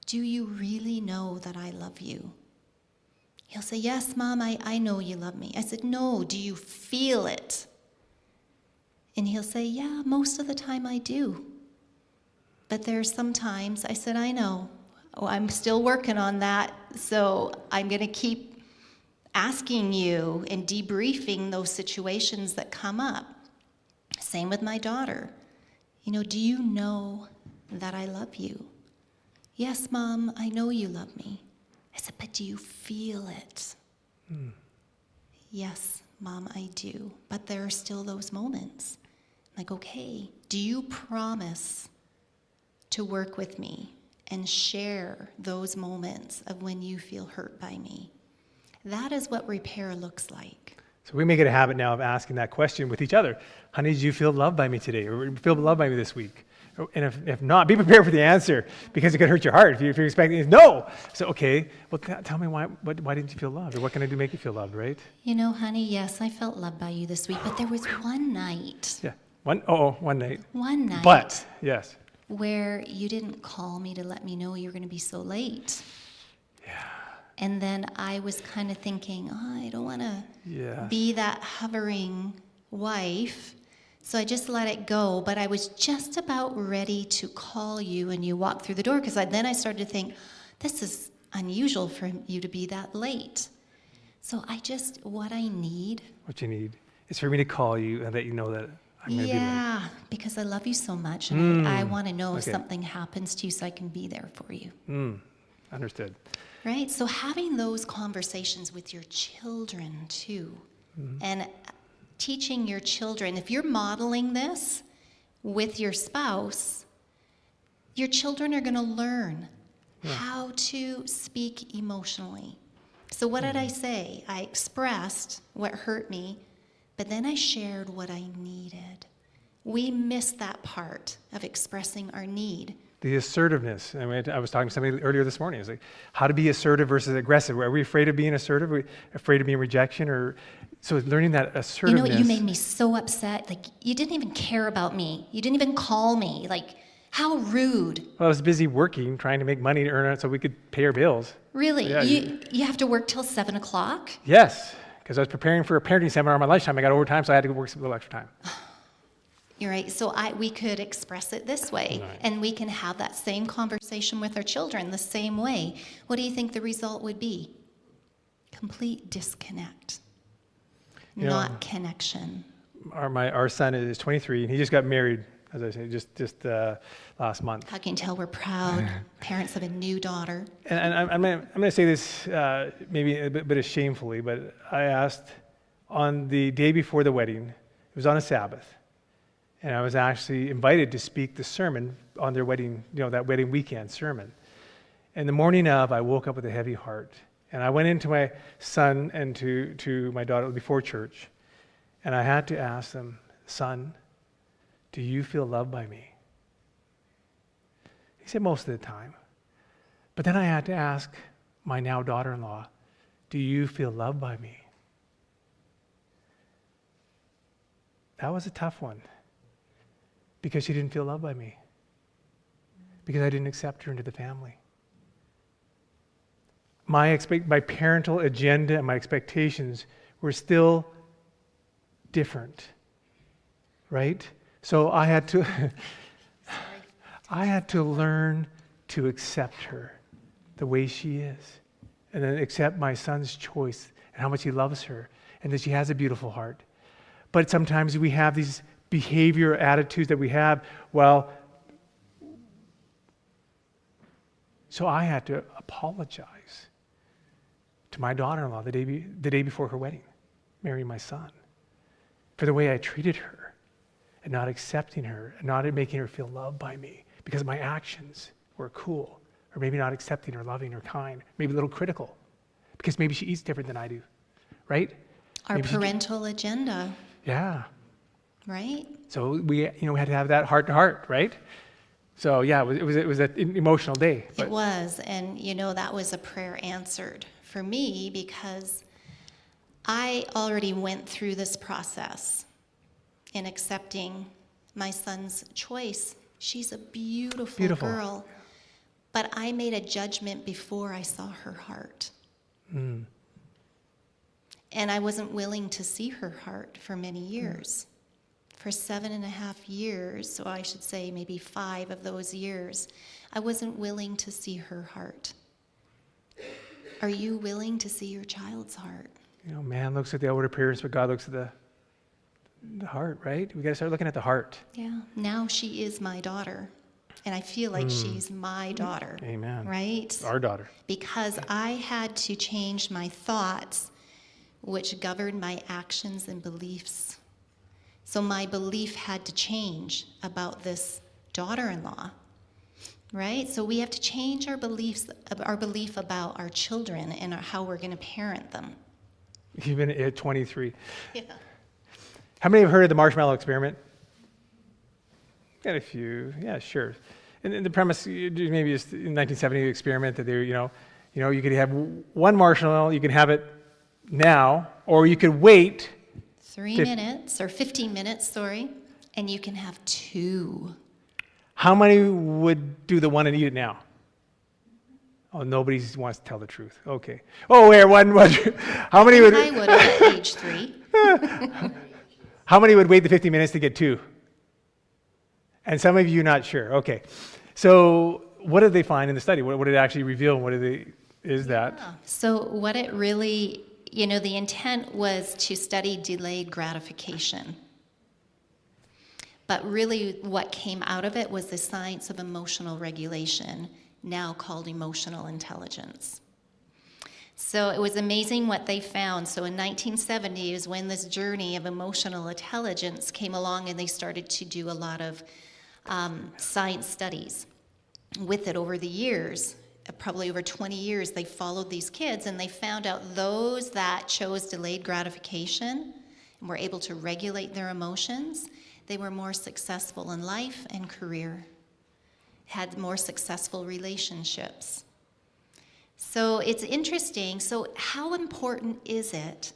do you really know that I love you? He'll say, yes, Mom, I know you love me. I said, no, do you feel it? And he'll say, yeah, most of the time I do. But there's some times, I said, I know. Oh, I'm still working on that, so I'm going to keep asking you and debriefing those situations that come up. Same with my daughter. You know, do you know that I love you? Yes, Mom, I know you love me. I said, but do you feel it? Yes, Mom, I do. But there are still those moments. Like, okay, do you promise to work with me and share those moments of when you feel hurt by me? That is what repair looks like. So we make it a habit now of asking that question with each other. Honey, did you feel loved by me today? Or feel loved by me this week? And if not, be prepared for the answer, because it could hurt your heart if you're expecting no. So, okay, well, tell me why didn't you feel loved? Or what can I do to make you feel loved, right? You know, honey, yes, I felt loved by you this week, but there was one night. Yeah, one night. One night. But, yes. Where you didn't call me to let me know you were going to be so late. Yeah. And then I was kind of thinking, I don't want to be that hovering wife. So I just let it go. But I was just about ready to call you, and you walked through the door, because then I started to think, this is unusual for you to be that late. So what I need. What you need is for me to call you and let you know that I'm going to be late. Yeah, because I love you so much, and I want to know if Okay. something happens to you so I can be there for you. Understood. Right? So having those conversations with your children too, and teaching your children, if you're modeling this with your spouse, your children are going to learn how to speak emotionally. So what did I say? I expressed what hurt me, but then I shared what I needed. We miss that part of expressing our need. The assertiveness. I mean, I was talking to somebody earlier this morning. It's like, how to be assertive versus aggressive. Are we afraid of being assertive? Are we afraid of being rejection? Or so learning that assertiveness. You know what? You made me so upset. Like, you didn't even care about me. You didn't even call me. Like, how rude. Well, I was busy working, trying to make money to earn it so we could pay our bills. Really? Yeah, you have to work till 7 o'clock? Yes, because I was preparing for a parenting seminar on my lunchtime. I got overtime, so I had to work a little extra time. You're right. So we could express it this way, Right. and we can have that same conversation with our children the same way. What do you think the result would be? Complete disconnect, You know, not connection. Our son is 23, and he just got married, as I say, just last month. How can you tell we're proud parents of a new daughter? And I'm going to say this maybe a bit shamefully, but I asked on the day before the wedding, it was on a Sabbath, And I was actually invited to speak the sermon on their wedding, that wedding weekend sermon. And the morning of, I woke up with a heavy heart. And I went into my son and to my daughter before church. And I had to ask them, son, do you feel loved by me? He said most of the time. But then I had to ask my now daughter-in-law, do you feel loved by me? That was a tough one. Because she didn't feel loved by me. Because I didn't accept her into the family. My parental agenda and my expectations were still different. Right? So I had to learn to accept her the way she is. And then accept my son's choice and how much he loves her and that she has a beautiful heart. But sometimes we have these behavior attitudes that we have, so I had to apologize to my daughter-in-law the day before her wedding, marrying my son, for the way I treated her and not accepting her and not making her feel loved by me because my actions were cool, or maybe not accepting her, loving her, kind, maybe a little critical because maybe she eats different than I do, right? Our Maybe parental agenda, yeah. right? So we had to have that heart to heart, right? So yeah, it was an emotional day. It was, and that was a prayer answered for me because I already went through this process in accepting my son's choice. She's a beautiful girl, but I made a judgment before I saw her heart. Mm. And I wasn't willing to see her heart for many years. For 7.5 years, so I should say maybe 5 of those years, I wasn't willing to see her heart. Are you willing to see your child's heart? Man looks at the outward appearance, but God looks at the heart, right? We got to start looking at the heart. Yeah. Now she is my daughter, and I feel like she's my daughter. Amen. Right? Our daughter. Because I had to change my thoughts, which governed my actions and beliefs. So my belief had to change about this daughter-in-law, right? So we have to change our belief about our children and how we're going to parent them. Even at 23. Yeah. How many have heard of the marshmallow experiment? Got a few. Yeah, sure. And the premise, maybe it's in 1970 experiment that they, you could have one marshmallow, you can have it now, or you could wait 3 minutes, or 15 minutes, and you can have 2. How many would do the one and eat it now? Oh, nobody wants to tell the truth. Okay. Oh, where one? How many would? I would have at age 3. How many would wait the 15 minutes to get 2? And some of you not sure. Okay. So what did they find in the study? What did it actually reveal? So what it really, the intent was to study delayed gratification. But really what came out of it was the science of emotional regulation, now called emotional intelligence. So it was amazing what they found. So in 1970 is when this journey of emotional intelligence came along, and they started to do a lot of science studies with it over the years. Probably over 20 years, they followed these kids, and they found out those that chose delayed gratification and were able to regulate their emotions, they were more successful in life and career, had more successful relationships. So it's interesting. So how important is it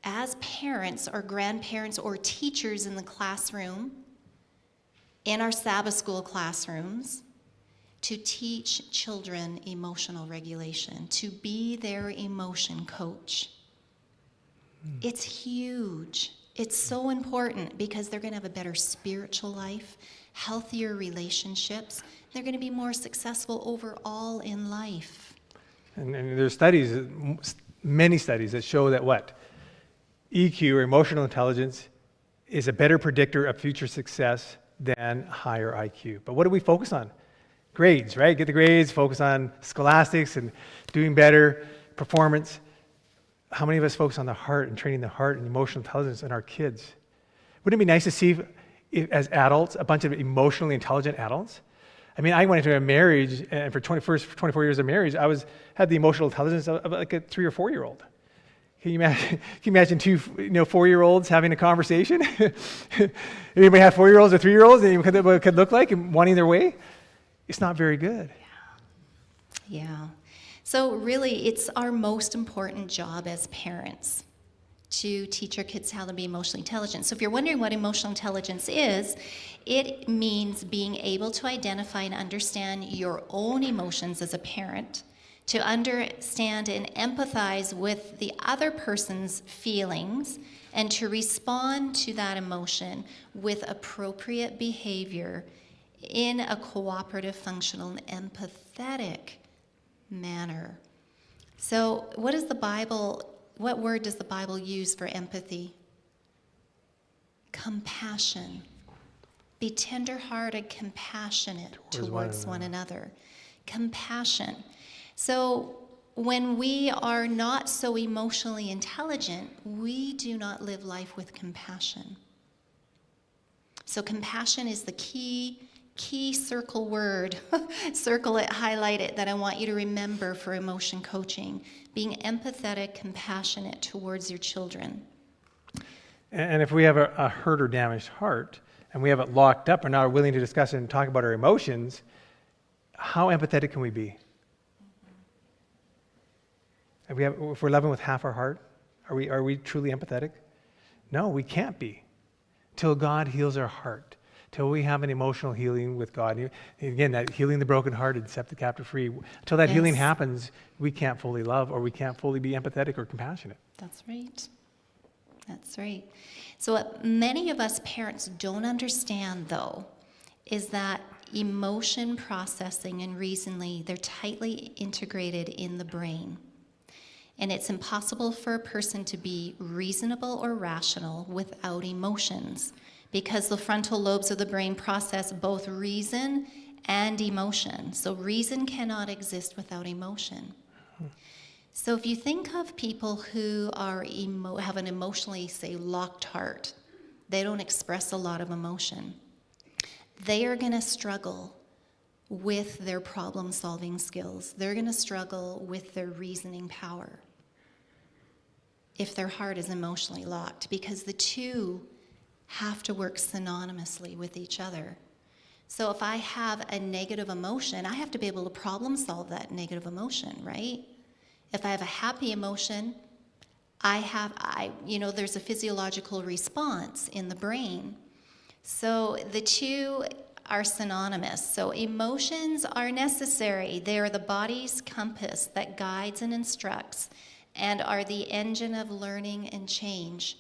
as parents or grandparents or teachers in the classroom, in our Sabbath school classrooms, to teach children emotional regulation, to be their emotion coach? It's huge. It's so important because they're going to have a better spiritual life, healthier relationships. They're going to be more successful overall in life. And there's studies, many studies that show that what? EQ, or emotional intelligence, is a better predictor of future success than higher IQ. But what do we focus on? Grades, right? Get the grades, focus on scholastics and doing better, performance. How many of us focus on the heart and training the heart and emotional intelligence in our kids? Wouldn't it be nice to see as adults, a bunch of emotionally intelligent adults. I mean, I went into a marriage, and for 24 years of marriage, had the emotional intelligence of like a 3 or 4 year old. Can you imagine two 4-year-olds having a conversation? Anybody have 4-year-olds or 3-year-olds, and what it could look like and wanting their way? It's not very good. Yeah. So really, it's our most important job as parents to teach our kids how to be emotionally intelligent. So if you're wondering what emotional intelligence is, it means being able to identify and understand your own emotions as a parent, to understand and empathize with the other person's feelings, and to respond to that emotion with appropriate behavior in a cooperative, functional, and empathetic manner. So what word does the Bible use for empathy? Compassion. Be tender-hearted, compassionate towards one another. Compassion. So when we are not so emotionally intelligent, we do not live life with compassion. So compassion is the key circle word, circle it, highlight it, that I want you to remember for emotion coaching. Being empathetic, compassionate towards your children. And if we have a hurt or damaged heart, and we have it locked up and not willing to discuss it and talk about our emotions, how empathetic can we be? If we're loving with half our heart, are we truly empathetic? No, we can't be. Till God heals our heart. Till we have an emotional healing with God. And again, that healing the brokenhearted, set the captive free. Until that healing happens, we can't fully love, or we can't fully be empathetic or compassionate. That's right. That's right. So what many of us parents don't understand, though, is that emotion processing and reasoning, they're tightly integrated in the brain. And it's impossible for a person to be reasonable or rational without emotions, because the frontal lobes of the brain process both reason and emotion. So reason cannot exist without emotion. So if you think of people who have an emotionally, say, locked heart, they don't express a lot of emotion, they are going to struggle with their problem-solving skills. They're going to struggle with their reasoning power if their heart is emotionally locked, because the two have to work synonymously with each other. So if I have a negative emotion, I have to be able to problem solve that negative emotion, right? If I have a happy emotion, there's a physiological response in the brain. So the two are synonymous. So emotions are necessary. They are the body's compass that guides and instructs, and are the engine of learning and change.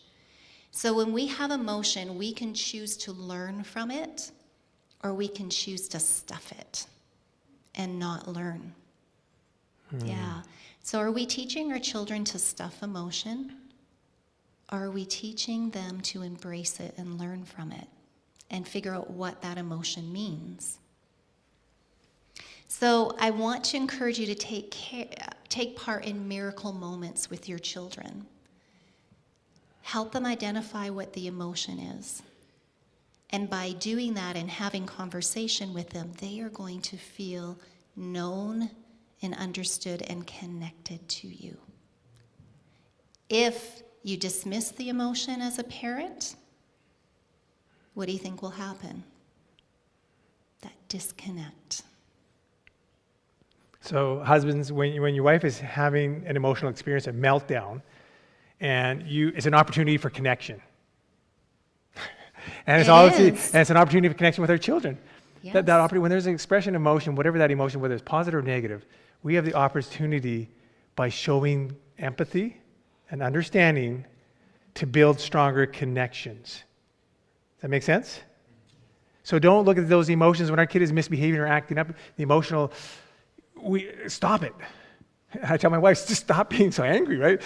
So when we have emotion, we can choose to learn from it, or we can choose to stuff it and not learn. Yeah. So are we teaching our children to stuff emotion, or are we teaching them to embrace it and learn from it and figure out what that emotion means? So I want to encourage you to take part in miracle moments with your children. Help them identify what the emotion is. And by doing that and having conversation with them, they are going to feel known and understood and connected to you. If you dismiss the emotion as a parent, what do you think will happen? That disconnect. So husbands, when your wife is having an emotional experience, a meltdown, and it's an opportunity for connection. And it's an opportunity for connection with our children. Yes. That opportunity, when there's an expression of emotion, whatever that emotion, whether it's positive or negative, we have the opportunity, by showing empathy and understanding, to build stronger connections. Does that make sense? So don't look at those emotions when our kid is misbehaving or acting up, the emotional, stop it. I tell my wife, just stop being so angry, right?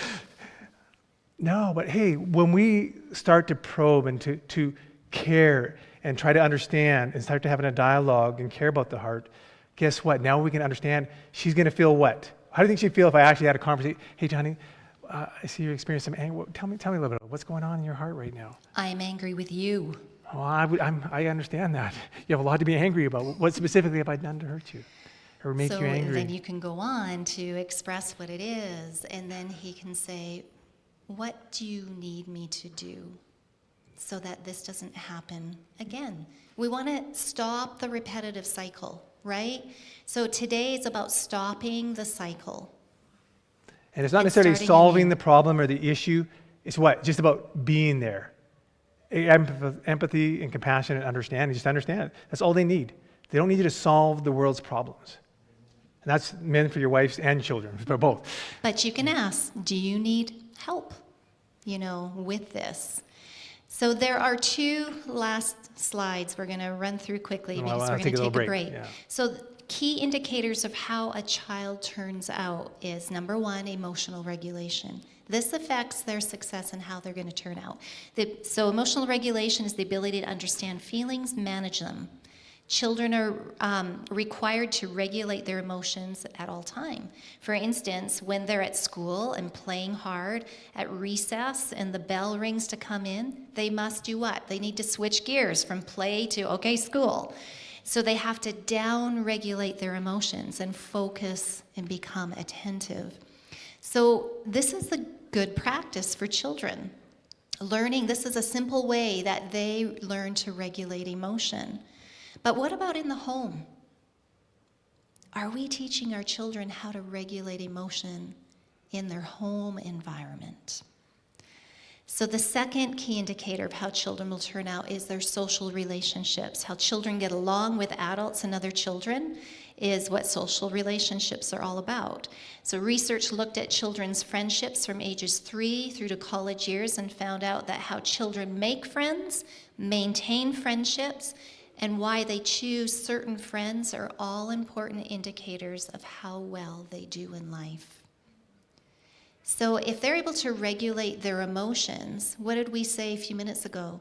No, but hey, when we start to probe and to care and try to understand and start to have a dialogue and care about the heart, guess what? Now we can understand she's going to feel what? How do you think she'd feel if I actually had a conversation? Hey, Johnny, I see you experience some anger. Tell me a little bit. What's going on in your heart right now? I am angry with you. Well, I understand that. You have a lot to be angry about. What specifically have I done to hurt you or make So you angry? then you can go on to express what it is, and then he can say, what do you need me to do so that this doesn't happen again? We want to stop the repetitive cycle, right? So today is about stopping the cycle. And it's not and necessarily starting solving anew. the problem or the issue. It's what? Just about being there. Empathy and compassion and understanding. Just understand. That's all they need. They don't need you to solve the world's problems. And that's meant for your wives and children, for both. But you can ask, do you need help, with this? So there are two last slides we're going to run through quickly Well, because I'll we're going to take a take a little break, break. yeah. So key indicators of how a child turns out is, number one, emotional regulation. This affects their success and how they're going to turn out. So emotional regulation is the ability to understand feelings, manage them. Children are required to regulate their emotions at all time. For instance, when they're at school and playing hard at recess and the bell rings to come in, they must do what? They need to switch gears from play to, okay, school. So they have to down-regulate their emotions and focus and become attentive. So this is the good practice for children. Learning, this is a simple way that they learn to regulate emotion. But what about in the home? Are we teaching our children how to regulate emotion in their home environment? So the second key indicator of how children will turn out is their social relationships. How children get along with adults and other children is what social relationships are all about. So research looked at children's friendships from ages 3 through to college years and found out that how children make friends, maintain friendships, and why they choose certain friends are all important indicators of how well they do in life. So if they're able to regulate their emotions, what did we say a few minutes ago?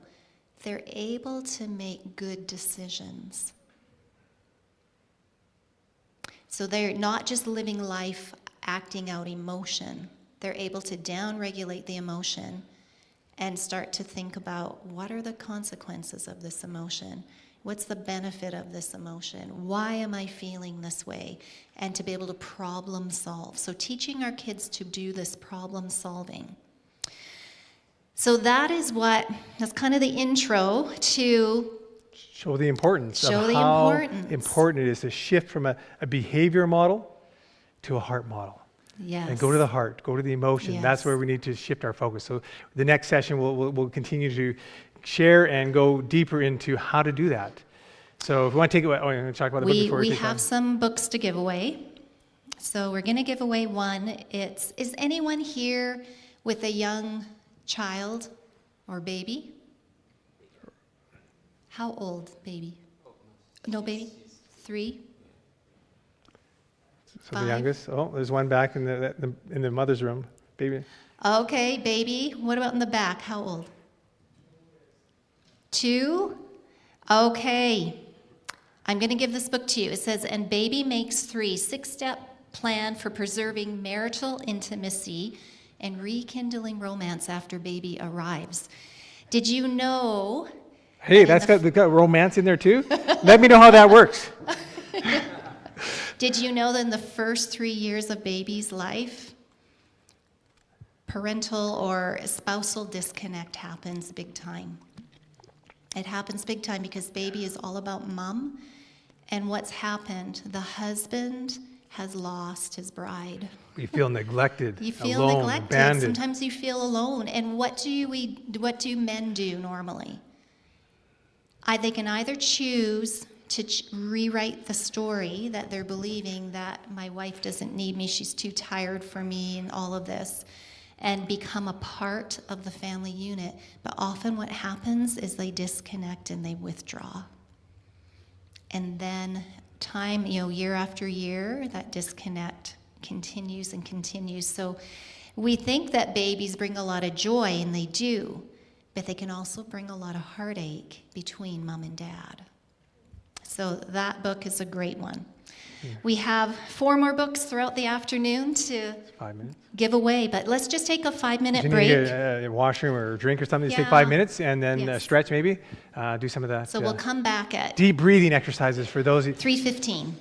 They're able to make good decisions. So they're not just living life acting out emotion. They're able to down-regulate the emotion and start to think about what are the consequences of this emotion? What's the benefit of this emotion? Why am I feeling this way? And to be able to problem solve. So teaching our kids to do this problem solving. So that's kind of the intro to Show the importance Show of the how importance. important it is to shift from a behavior model to a heart model. yes. And go to the heart, go to the emotion. That's Yes. where we need to shift our focus. So the next session, we'll continue to share and go deeper into how to do that. So if you want to take it, I'm going to talk about the book before We take have on. some books to give away. So we're going to give away one. Is anyone here with a young child or baby? How old, baby? No, baby? 3? So the 5? youngest. Oh, there's one back in the mother's room. Baby. Okay, baby. What about in the back? How old? 2? Okay. I'm going to give this book to you. It says, And Baby Makes 3, 6-step plan for preserving marital intimacy and rekindling romance after baby arrives. Did you know? Hey, that's got romance in there too? Let me know how that works. Did you know that in the first 3 years of baby's life, parental or spousal disconnect happens big time? It happens big time because baby is all about mom. And what's happened? The husband has lost his bride. You feel neglected, You feel alone, neglected. abandoned. Sometimes you feel alone. And what do men do normally? They can either choose to rewrite the story that they're believing that my wife doesn't need me, she's too tired for me, and all of this, and become a part of the family unit. But often what happens is they disconnect and they withdraw. And then time, year after year, that disconnect continues and continues. So we think that babies bring a lot of joy, and they do, but they can also bring a lot of heartache between mom and dad. So that book is a great one. We have 4 more books throughout the afternoon to 5 minutes. give away, but let's just take a 5-minute If you break. need a washroom or a drink or something, just take Yeah. 5 minutes and then Yes. stretch maybe. Do some of that So we'll come back at deep breathing exercises for those. 3:15.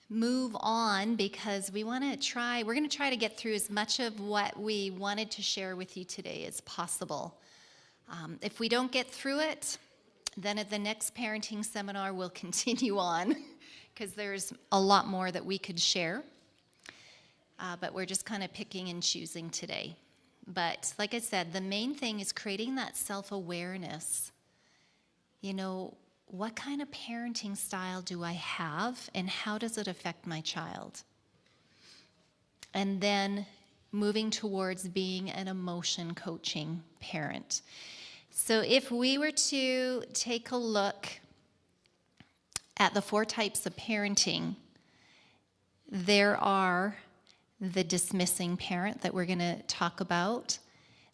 move on because we're going to try to get through as much of what we wanted to share with you today as possible. If we don't get through it, then at the next parenting seminar, we'll continue on because there's a lot more that we could share. But we're just kind of picking and choosing today. But like I said, the main thing is creating that self-awareness. You know, what kind of parenting style do I have, and how does it affect my child? And then moving towards being an emotion coaching parent. So if we were to take a look at the 4 types of parenting, there are the dismissing parent that we're going to talk about,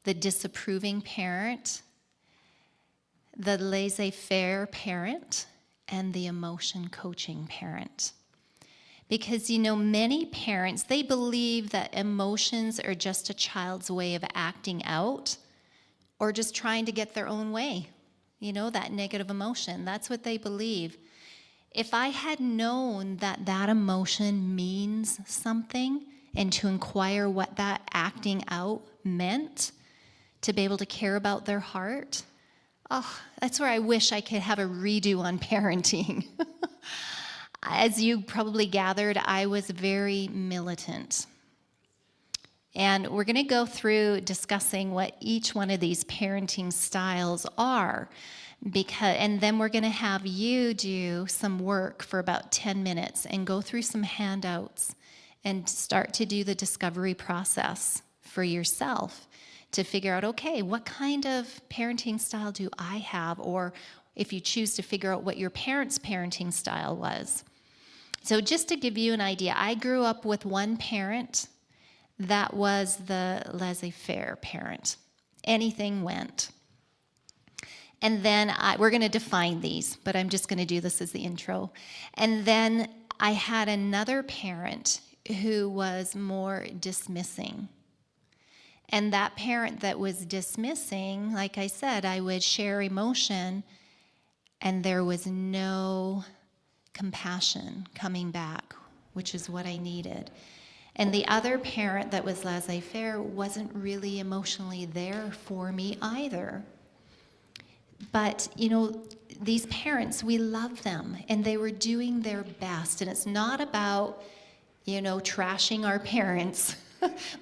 the disapproving parent, the laissez-faire parent, and the emotion coaching parent. Because, you know, many parents, they believe that emotions are just a child's way of acting out or just trying to get their own way. You know, that negative emotion, that's what they believe. If I had known that that emotion means something, and to inquire what that acting out meant, to be able to care about their heart, oh, that's where I wish I could have a redo on parenting. As you probably gathered, I was very militant. And we're going to go through discussing what each one of these parenting styles are. And then we're going to have you do some work for about 10 minutes and go through some handouts and start to do the discovery process for yourself to figure out, okay, what kind of parenting style do I have? Or if you choose to figure out what your parents' parenting style was. So just to give you an idea, I grew up with one parent that was the laissez-faire parent. Anything went. And then we're going to define these, but I'm just going to do this as the intro. And then I had another parent who was more dismissing. And that parent that was dismissing, like I said, I would share emotion, and there was no compassion coming back, which is what I needed. And the other parent that was laissez-faire wasn't really emotionally there for me either. But, you know, these parents, we love them, and they were doing their best. And it's not about, you know, trashing our parents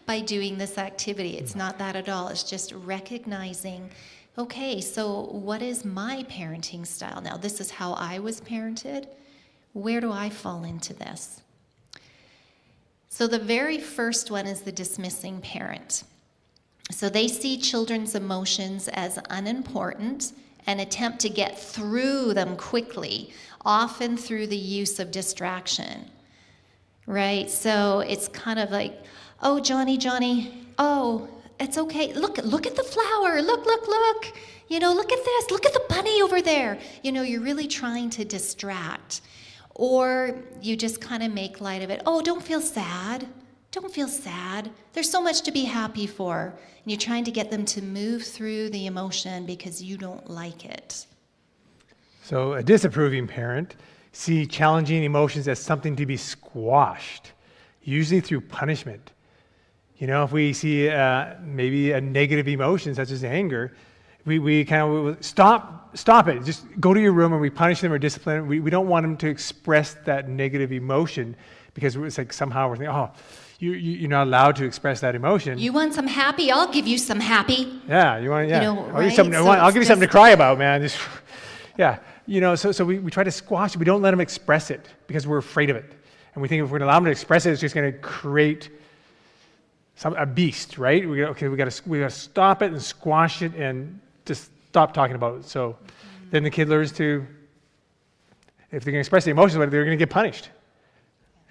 by doing this activity. It's not that at all. It's just recognizing, okay, so what is my parenting style? Now, this is how I was parented. Where do I fall into this? So the very first one is the dismissing parent. So they see children's emotions as unimportant and attempt to get through them quickly, often through the use of distraction. Right? So it's kind of like, oh, Johnny, oh, it's okay. Look at the flower. Look. You know, look at this. Look at the bunny over there. You know, you're really trying to distract. Or you just kind of make light of it. Oh, don't feel sad. Don't feel sad. There's so much to be happy for. And you're trying to get them to move through the emotion because you don't like it. So a disapproving parent see challenging emotions as something to be squashed, usually through punishment. You know, if we see maybe a negative emotion such as anger, we kind of stop it. Just go to your room, and we punish them or discipline them. We don't want them to express that negative emotion because it's like somehow we're thinking, oh, you're not allowed to express that emotion. You want some happy? I'll give you some happy. Yeah, you want, yeah. You know, I'll give you something to cry about, man. Just, yeah, you know. So we try to squash it. We don't let them express it because we're afraid of it, and we think if we're going to allow them to express it, it's just going to create a beast, right? We got to stop it and squash it and just stop talking about it. So then the kid learns to, if they're going to express the emotions, they're going to get punished.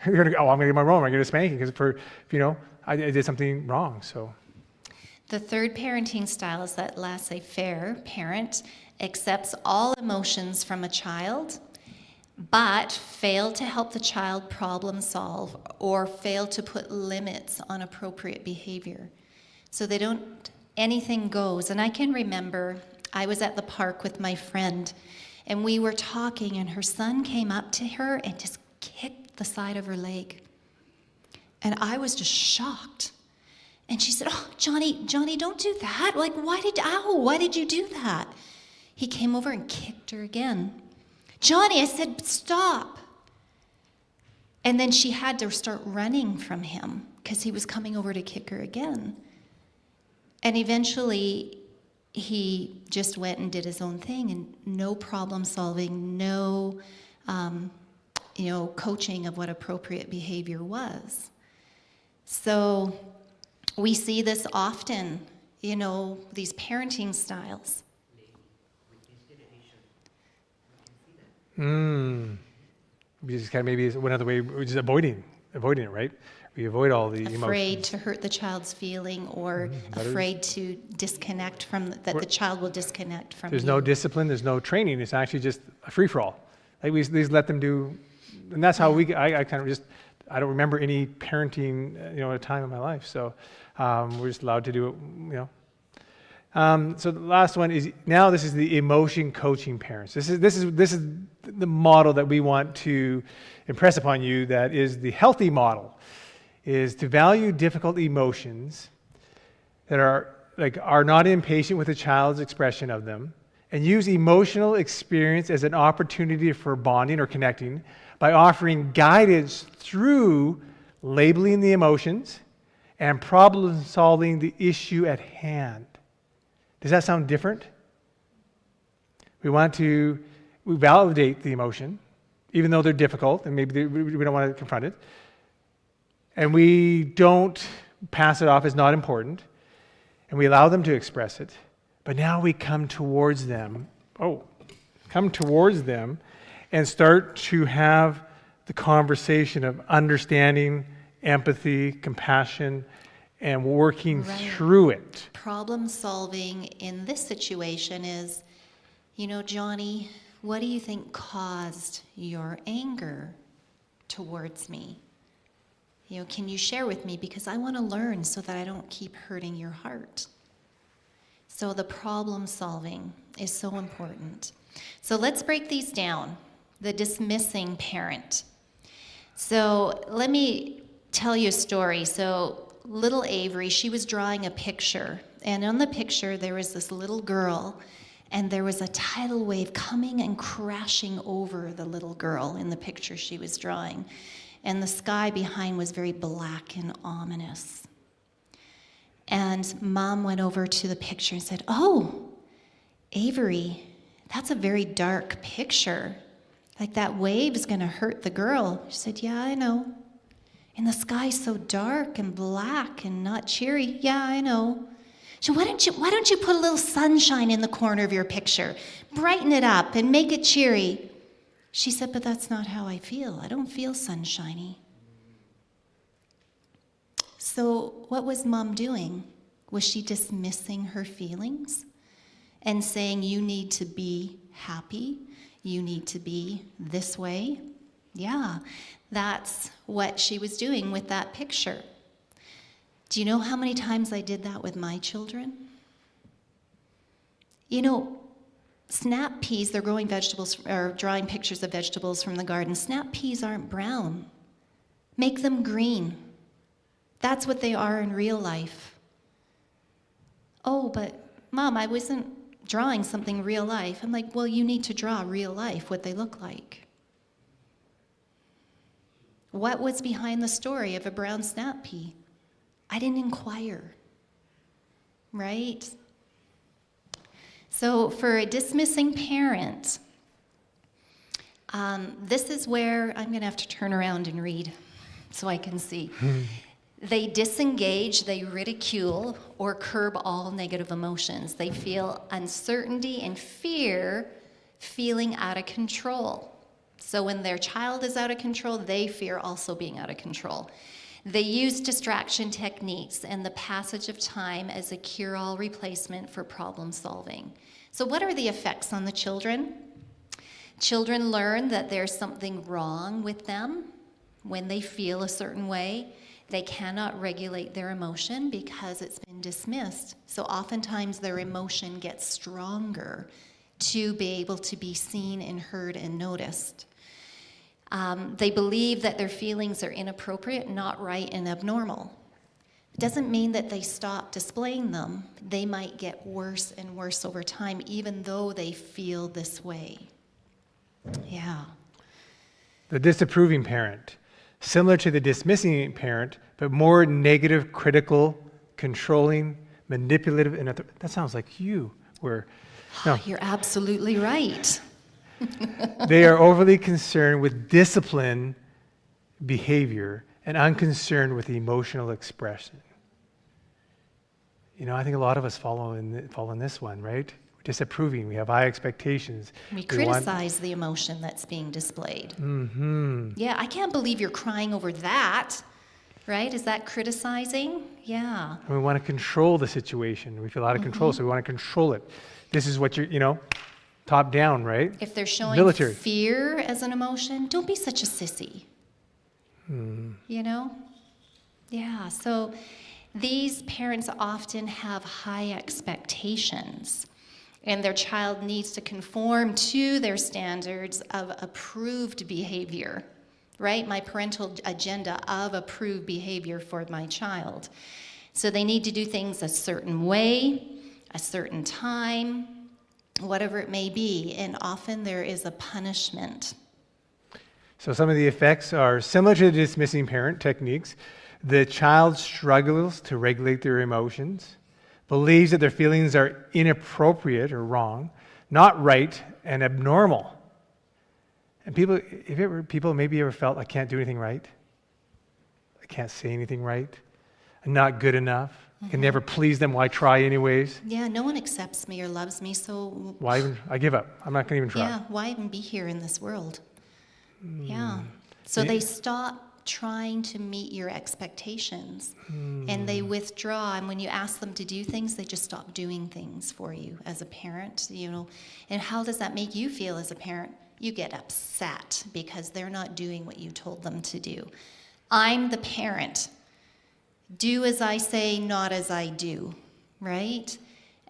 You're going to go, oh, I'm going to get my wrong. I'm going to get a spanking because I did something wrong. So the third parenting style is that laissez-faire parent accepts all emotions from a child, but fail to help the child problem solve or fail to put limits on appropriate behavior. So they don't, anything goes. And I can remember I was at the park with my friend, and we were talking, and her son came up to her and just kicked the side of her leg. And I was just shocked. And she said, "Oh, Johnny, don't do that. Like, why did you do that?" He came over and kicked her again. "Johnny," I said, "stop." And then she had to start running from him because he was coming over to kick her again. And eventually, he just went and did his own thing, and no problem solving, no, coaching of what appropriate behavior was. So we see this often, these parenting styles. We just kind of maybe one other way, we're just avoiding it, right? We avoid all the emotions. Afraid to hurt the child's feeling, or afraid to disconnect from, that the child will disconnect from There's you. no discipline, there's no training, it's actually just a free-for-all. Like we just let them do, and that's how I kind of just, I don't remember any parenting, at a time in my life, so we're just allowed to do it, So the last one is, now this is the emotion coaching parents. This is the model that we want to impress upon you, that is the healthy model, is to value difficult emotions that are not impatient with the child's expression of them, and use emotional experience as an opportunity for bonding or connecting by offering guidance through labeling the emotions and problem solving the issue at hand. Does that sound different? We validate the emotion, even though they're difficult, and maybe we don't want to confront it. And we don't pass it off as not important, and we allow them to express it. But now we come towards them and start to have the conversation of understanding, empathy, compassion, and working through it. Problem solving in this situation is, Johnny, what do you think caused your anger towards me? Can you share with me? Because I want to learn so that I don't keep hurting your heart. So the problem solving is so important. So let's break these down. The dismissing parent. So let me tell you a story. So little Avery, she was drawing a picture. And on the picture, there was this little girl, and there was a tidal wave coming and crashing over the little girl in the picture she was drawing. And the sky behind was very black and ominous. And Mom went over to the picture and said, "Oh, Avery, that's a very dark picture. Like that wave is going to hurt the girl." She said, "Yeah, I know. And the sky's so dark and black and not cheery." "Yeah, I know." So why don't you put a little sunshine in the corner of your picture? Brighten it up and make it cheery. She said, "But that's not how I feel. I don't feel sunshiny." So what was Mom doing? Was she dismissing her feelings and saying, "You need to be happy. You need to be this way"? Yeah, that's what she was doing with that picture. Do you know how many times I did that with my children? Snap peas, they're growing vegetables, or drawing pictures of vegetables from the garden. Snap peas aren't brown. Make them green. That's what they are in real life. "Oh, but Mom, I wasn't drawing something real life." I'm like, "Well, you need to draw real life, what they look like." What was behind the story of a brown snap pea? I didn't inquire, right? So for a dismissing parent, this is where I'm going to have to turn around and read so I can see. They disengage, they ridicule, or curb all negative emotions. They feel uncertainty and fear, feeling out of control. So when their child is out of control, they fear also being out of control. They use distraction techniques and the passage of time as a cure-all replacement for problem solving. So what are the effects on the children? Children learn that there's something wrong with them when they feel a certain way. They cannot regulate their emotion because it's been dismissed. So oftentimes their emotion gets stronger to be able to be seen and heard and noticed. They believe that their feelings are inappropriate, not right, and abnormal. It doesn't mean that they stop displaying them. They might get worse and worse over time, even though they feel this way. Yeah. The disapproving parent, similar to the dismissing parent, but more negative, critical, controlling, manipulative, and that sounds like you were. No. You're absolutely right. They are overly concerned with discipline behavior and unconcerned with emotional expression. You know, I think a lot of us fall in this one, right? We're disapproving. We have high expectations. We criticize the emotion that's being displayed. Mm-hmm. Yeah, I can't believe you're crying over that, right? Is that criticizing? Yeah. And we want to control the situation. We feel out of control, so we want to control it. This is what you're, top down, right? If they're showing Military. fear as an emotion, don't be such a sissy. Yeah, so these parents often have high expectations, and their child needs to conform to their standards of approved behavior, right? My parental agenda of approved behavior for my child. So they need to do things a certain way, a certain time, whatever it may be, and often there is a punishment. So some of the effects are similar to the dismissing parent techniques. The child struggles to regulate their emotions, believes that their feelings are inappropriate or wrong, not right, and abnormal. And people maybe ever felt, I can't do anything right, I can't say anything right, I'm not good enough, I can never please them, why try anyways? Yeah, no one accepts me or loves me, so Why even, I give up, I'm not going to even try. yeah, why even be here in this world? Yeah. So they stop trying to meet your expectations and they withdraw. And when you ask them to do things, they just stop doing things for you as a parent, And how does that make you feel as a parent? You get upset because they're not doing what you told them to do. I'm the parent. Do as I say, not as I do, right?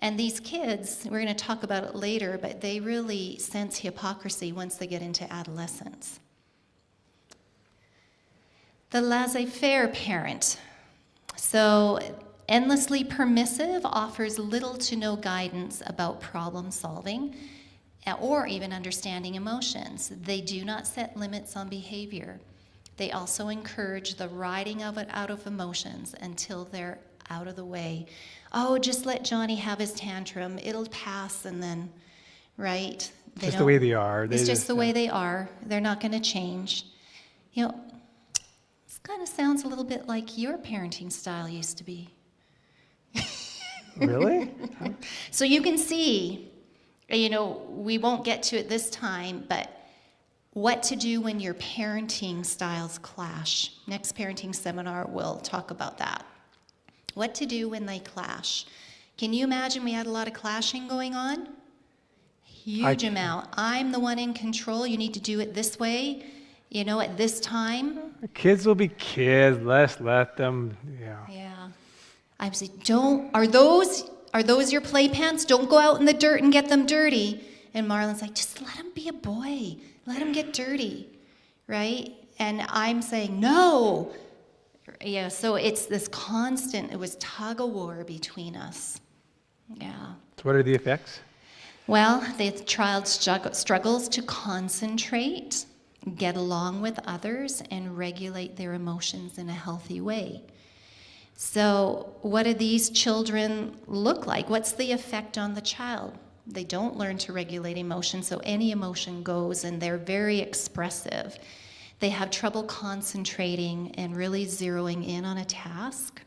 And these kids, we're going to talk about it later, but they really sense hypocrisy once they get into adolescence. The laissez-faire parent. So endlessly permissive, offers little to no guidance about problem solving or even understanding emotions. They do not set limits on behavior. They also encourage the riding of it out of emotions until they're out of the way. Oh, just let Johnny have his tantrum. It'll pass and then, right? Just the way they are. It's just the way they are. They're not going to change. This kind of sounds a little bit like your parenting style used to be. Really? So you can see, we won't get to it this time, but what to do when your parenting styles clash. Next parenting seminar, we'll talk about that. What to do when they clash. Can you imagine we had a lot of clashing going on? Huge amount. I'm the one in control. You need to do it this way, at this time. Kids will be kids. Let's let them, Yeah. I'm saying, are those your playpants? Don't go out in the dirt and get them dirty. And Marlon's like, just let him be a boy. Let him get dirty, right? And I'm saying, no. Yeah, so it's this constant, it was tug of war between us. Yeah. So what are the effects? Well, the child struggles to concentrate, get along with others, and regulate their emotions in a healthy way. So what do these children look like? What's the effect on the child? They don't learn to regulate emotion, so any emotion goes, and they're very expressive. They have trouble concentrating and really zeroing in on a task.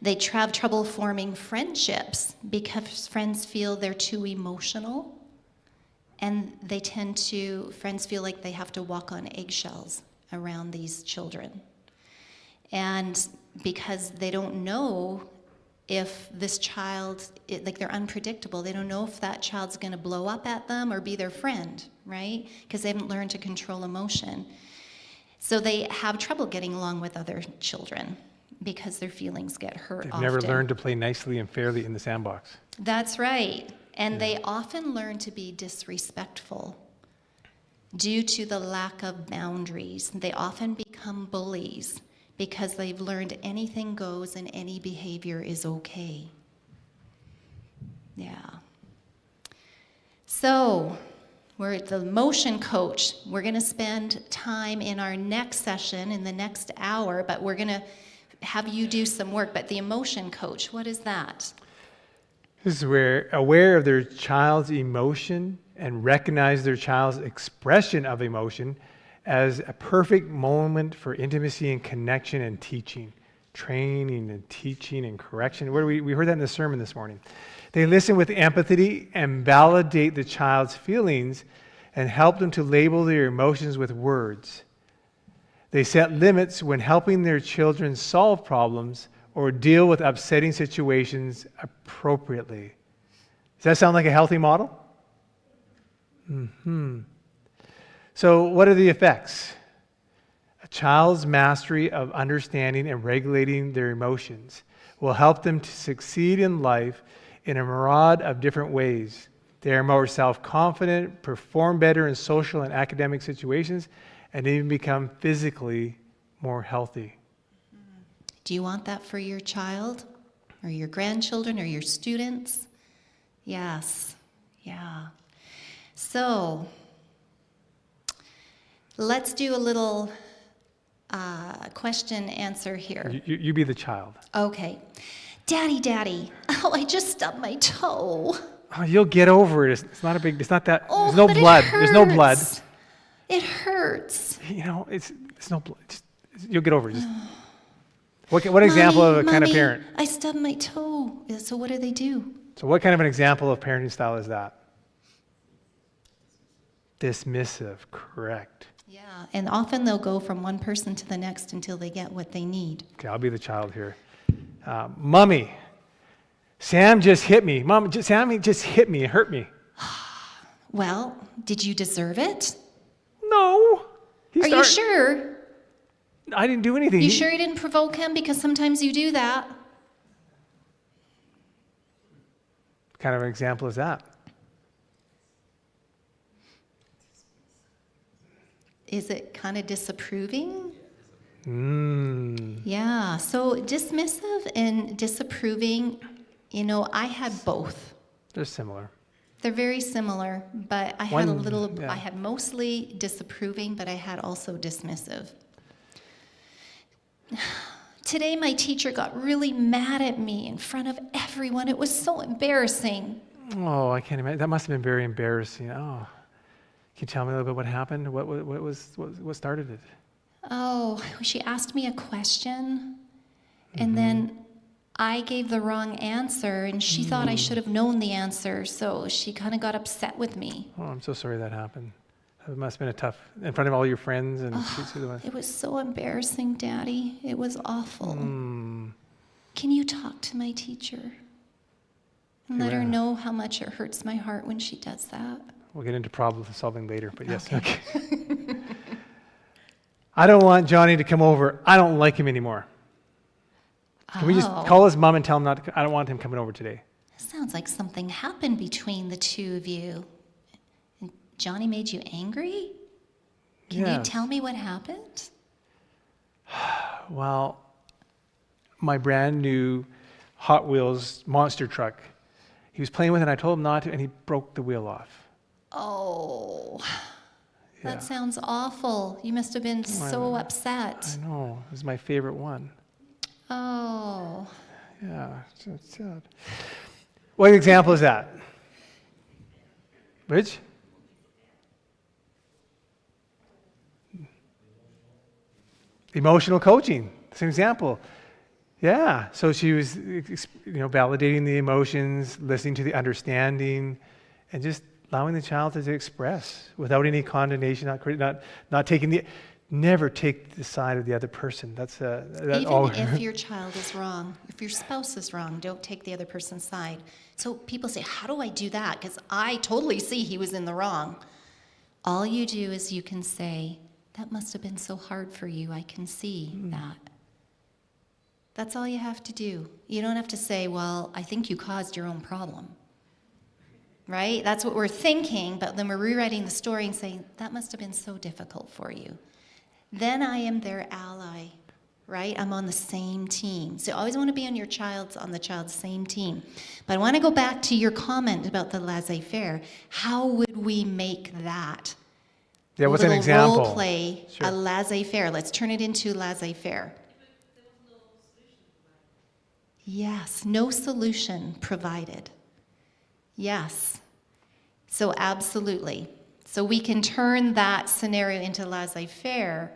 They have trouble forming friendships because friends feel they're too emotional, and friends feel like they have to walk on eggshells around these children. And because they don't know if this child, they're unpredictable. They don't know if that child's going to blow up at them or be their friend, right? Because they haven't learned to control emotion. So they have trouble getting along with other children because their feelings get hurt often. They've never learned to play nicely and fairly in the sandbox. That's right. And they often learn to be disrespectful. due to the lack of boundaries. They often become bullies because they've learned anything goes and any behavior is okay. Yeah. So, we're at the motion coach. We're going to spend time in our next session, in the next hour, but we're going to have you do some work. But the emotion coach, what is that? This is where aware of their child's emotion and recognize their child's expression of emotion as a perfect moment for intimacy and connection and teaching. Training and teaching and correction. We heard that in the sermon this morning. They listen with empathy and validate the child's feelings and help them to label their emotions with words. They set limits when helping their children solve problems or deal with upsetting situations appropriately. Does that sound like a healthy model? So what are the effects? A child's mastery of understanding and regulating their emotions will help them to succeed in life in a myriad of different ways. They are more self-confident, perform better in social and academic situations, and even become physically more healthy. Do you want that for your child or your grandchildren or your students? Yes. Yeah. So, let's do a little question answer here. You be the child. Okay. Daddy, oh, I just stubbed my toe. Oh, you'll get over it. It's not a big, it's not that, Oh, there's no but blood. it There's no blood. hurts. It hurts. You know, it's no blood. You'll get over it. What example of a kind of Mommy, parent? I stubbed my toe. So what do they do? So what kind of an example of parenting style is that? Dismissive, correct. Yeah, and often they'll go from one person to the next until they get what they need. Okay, I'll be the child here. Mommy, Sam just hit me. Sammy just hit me, it hurt me. Well, did you deserve it? No. Are you sure? I didn't do anything. You sure you didn't provoke him? Because sometimes you do that. What kind of an example is that? Is it kind of disapproving? Mm. Yeah, so dismissive and disapproving, you know, I had both. They're similar. They're very similar, but I had Yeah. I had mostly disapproving, but I had also dismissive. Today my teacher got really mad at me in front of everyone. It was so embarrassing. Oh, I can't imagine. That must have been very embarrassing. Oh, can you tell me a little bit what happened? What started it? Oh, she asked me a question, and then I gave the wrong answer, and she thought I should have known the answer, so she kind of got upset with me. Oh, I'm so sorry that happened. It must have been a tough, in front of all your friends and It was so embarrassing, Daddy. It was awful. Can you talk to my teacher and let her know how much it hurts my heart when she does that? We'll get into problem solving later, but yes, okay. Okay. I don't want Johnny to come over. I don't like him anymore. Can we just call his mom and tell him not to? I don't want him coming over today. Sounds like something happened between the two of you. And Johnny made you angry? Can you tell me what happened? Well, my brand new Hot Wheels monster truck, he was playing with it and I told him not to and he broke the wheel off. Oh, Yeah. that sounds awful. You must have been so upset. I know, it was my favorite one. Oh. Yeah, it's sad. What example is that? Which? Emotional coaching. That's an example. Yeah. So she was, validating the emotions, listening to the understanding, and just allowing the child to express without any condemnation, not taking the. Never take the side of the other person. That's Even if your child is wrong, if your spouse is wrong, don't take the other person's side. So people say, how do I do that? Because I totally see he was in the wrong. All you do is you can say, that must have been so hard for you. I can see that. That's all you have to do. You don't have to say, well, I think you caused your own problem. right? That's what we're thinking, but then we're rewriting the story and saying, that must have been so difficult for you. Then I am their ally, right? I'm on the same team. So you always want to be on the child's same team. But I want to go back to your comment about the laissez-faire. How would we make that? Yeah, what's an example? Role play, Sure. a laissez-faire. Let's turn it into laissez-faire. Yes, no solution provided. Yes. So absolutely. So we can turn that scenario into laissez-faire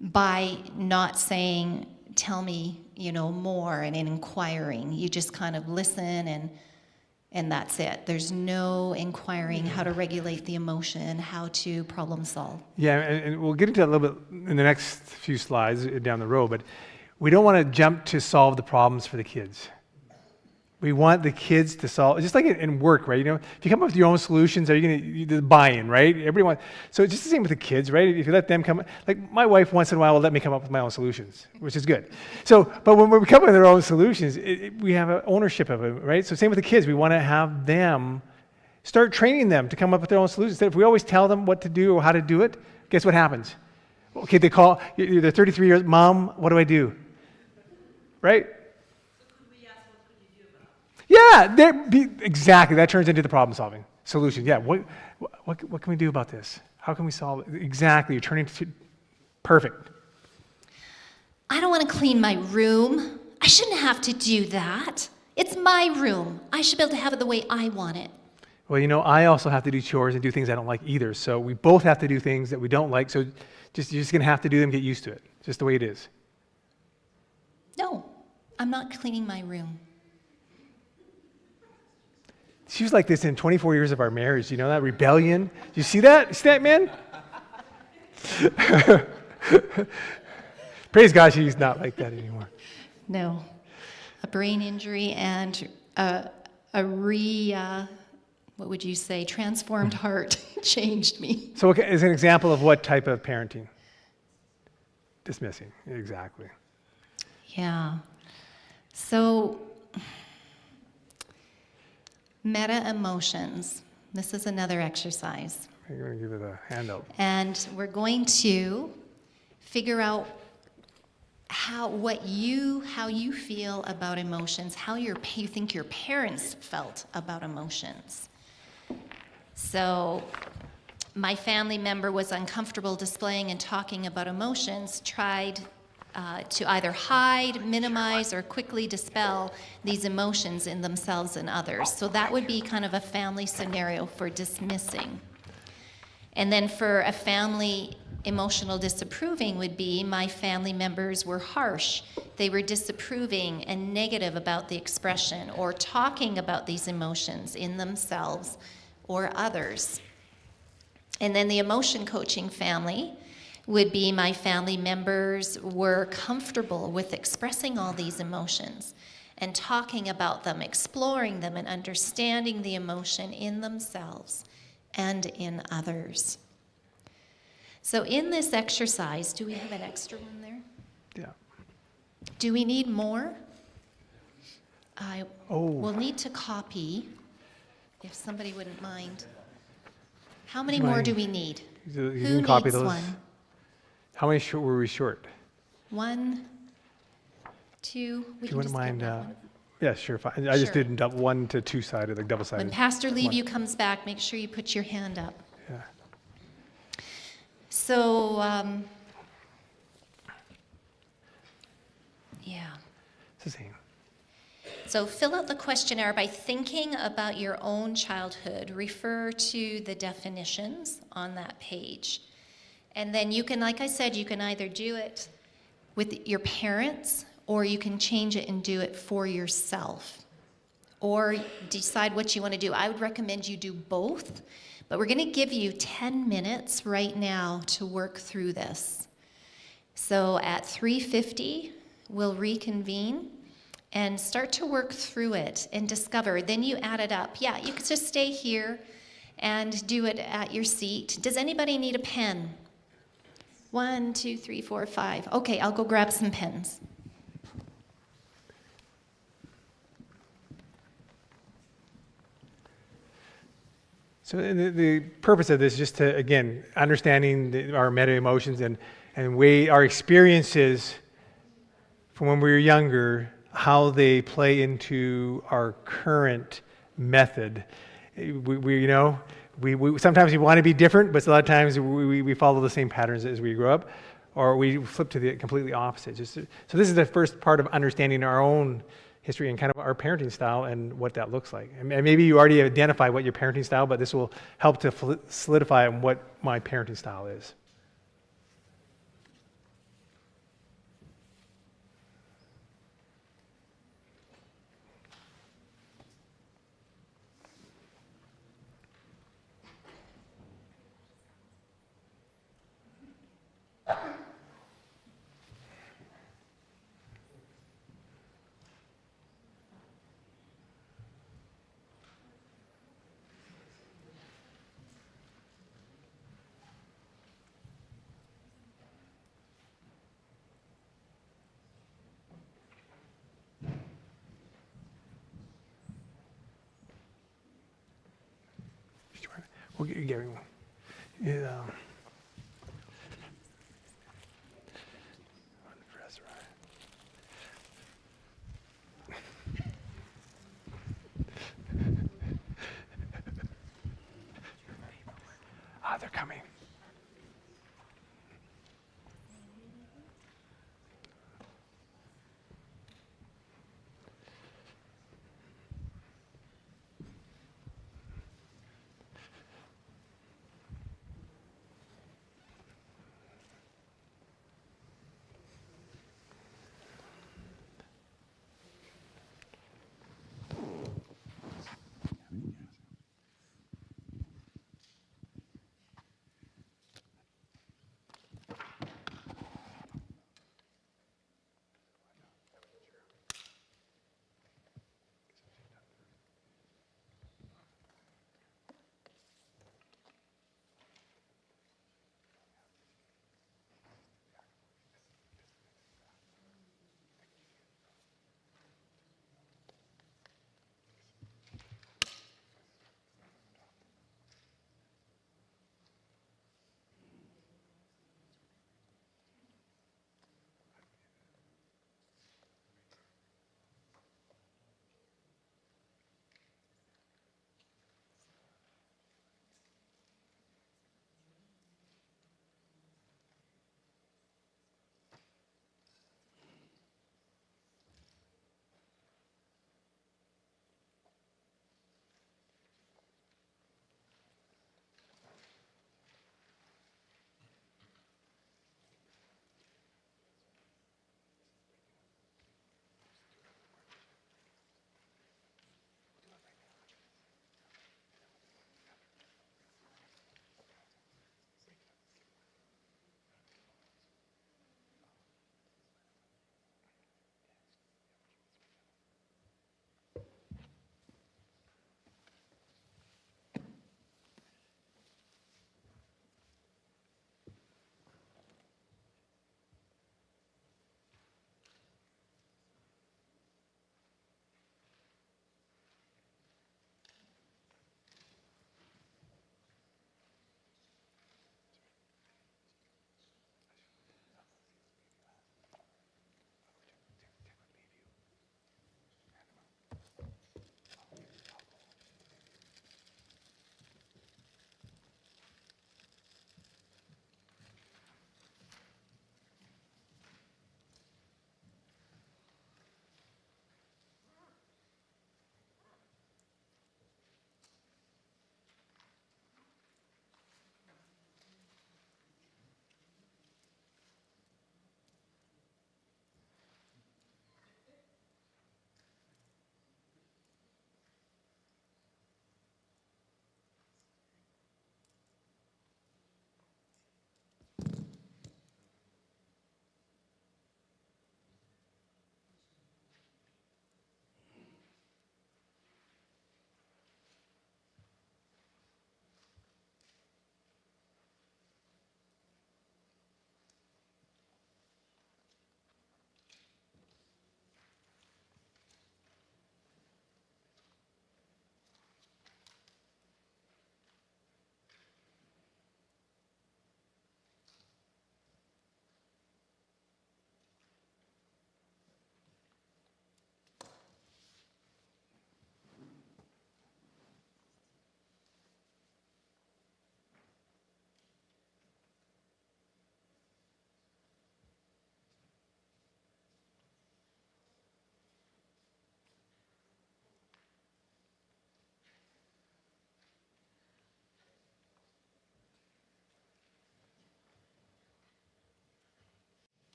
by not saying, tell me, more and in inquiring. You just kind of listen and that's it. There's no inquiring how to regulate the emotion, how to problem solve. Yeah, and we'll get into that a little bit in the next few slides down the road, but we don't want to jump to solve the problems for the kids. We want the kids to solve, just like in work, right? If you come up with your own solutions, are you going to buy-in, right? Everyone. So it's just the same with the kids, right? If you let them come, like my wife once in a while will let me come up with my own solutions, which is good. So, but when we come up with our own solutions, we have an ownership of it, right? So same with the kids. We want to have them start training them to come up with their own solutions. If we always tell them what to do or how to do it, guess what happens? Okay, they're 33 years, Mom, what do I do? Right? Yeah, exactly. That turns into the problem-solving solution. Yeah, what can we do about this? How can we solve it? Exactly. You're turning to perfect. I don't want to clean my room. I shouldn't have to do that. It's my room. I should be able to have it the way I want it. Well, I also have to do chores and do things I don't like either. So we both have to do things that we don't like. So you're just going to have to do them, get used to it. Just the way it is. No, I'm not cleaning my room. She was like this in 24 years of our marriage. You know that rebellion? You see that? You see that, man? Praise God, she's not like that anymore. No, a brain injury and what would you say, transformed heart changed me. So as an example of what type of parenting? Dismissing, exactly. Yeah. So, meta emotions. This is another exercise. I'm going to give it a handout. And we're going to figure out how you feel about emotions, how you think your parents felt about emotions. So, my family member was uncomfortable displaying and talking about emotions, tried to either hide, minimize, or quickly dispel these emotions in themselves and others. So that would be kind of a family scenario for dismissing. And then for a family emotional disapproving would be my family members were harsh. They were disapproving and negative about the expression or talking about these emotions in themselves or others. And then the emotion coaching family would be my family members were comfortable with expressing all these emotions and talking about them, exploring them, and understanding the emotion in themselves and in others. So in this exercise, do we have an extra one there? Yeah. Do we need more? Oh. We'll need to copy, if somebody wouldn't mind. How many Would you more mind? do we need? You Who can copy needs those. one? How many were we short? 1, 2. We If you can wouldn't just mind, get that one. yeah, sure. Fine. I just Sure. did 1 to 2 sided, like double sided. When Pastor Levy comes back, make sure you put your hand up. Yeah. So, yeah. It's the same. So fill out the questionnaire by thinking about your own childhood. Refer to the definitions on that page. And then you can, like I said, you can either do it with your parents or you can change it and do it for yourself. Or decide what you want to do. I would recommend you do both, but we're going to give you 10 minutes right now to work through this. So at 3:50, we'll reconvene and start to work through it and discover. Then you add it up. Yeah, you could just stay here and do it at your seat. Does anybody need a pen? 1, 2, 3, 4, 5. Okay, I'll go grab some pens. So the purpose of this is just to, again, understanding our meta emotions and weigh our experiences from when we were younger, how they play into our current method. We sometimes we want to be different, but a lot of times we follow the same patterns as we grow up, or we flip to the completely opposite. So this is the first part of understanding our own history and kind of our parenting style and what that looks like. And maybe you already identify what your parenting style, but this will help to solidify what my parenting style is. We'll get Gary one. Yeah. They're coming.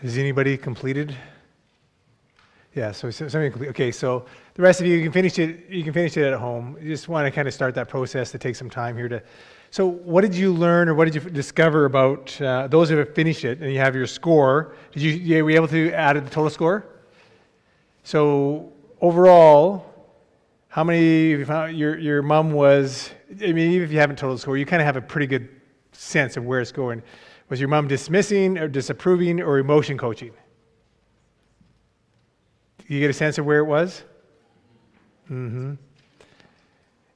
Is anybody completed? Yeah, so somebody complete. Okay, so the rest of you can finish it. You can finish it at home. You just want to kind of start that process to take some time here to. So, what did you learn, or what did you discover about those who have finished it and you have your score? Were you able to add the total score? So overall, how many? Your mom was. I mean, even if you haven't total score, you kind of have a pretty good sense of where it's going. Was your mom dismissing or disapproving or emotion coaching? You get a sense of where it was? Mm-hmm.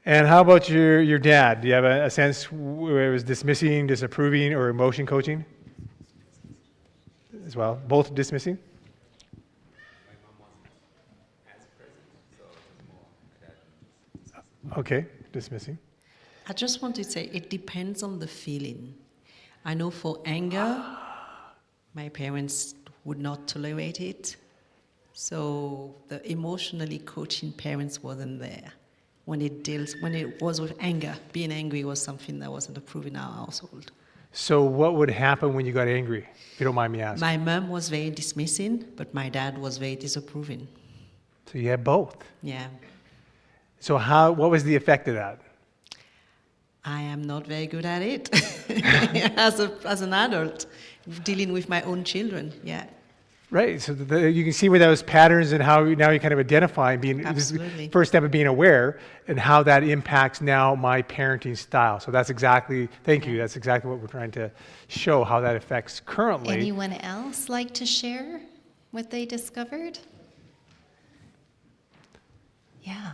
And how about your dad? Do you have a sense where it was dismissing, disapproving, or emotion coaching? As well? Both dismissing? My mom wasn't as present, so it was more that. Okay, dismissing. I just want to say it depends on the feeling. I know for anger, my parents would not tolerate it. So the emotionally coaching parents wasn't there when it was with anger. Being angry was something that wasn't approved in our household. So what would happen when you got angry, if you don't mind me asking? My mom was very dismissing, but my dad was very disapproving. So you had both. Yeah. So what was the effect of that? I am not very good at it as an adult, dealing with my own children. Yeah. Right. So you can see where those patterns and how now you kind of identify this is the Absolutely. first step of being aware and how that impacts now my parenting style. So that's exactly, thank you. That's exactly what we're trying to show, how that affects currently. Anyone else like to share what they discovered? Yeah.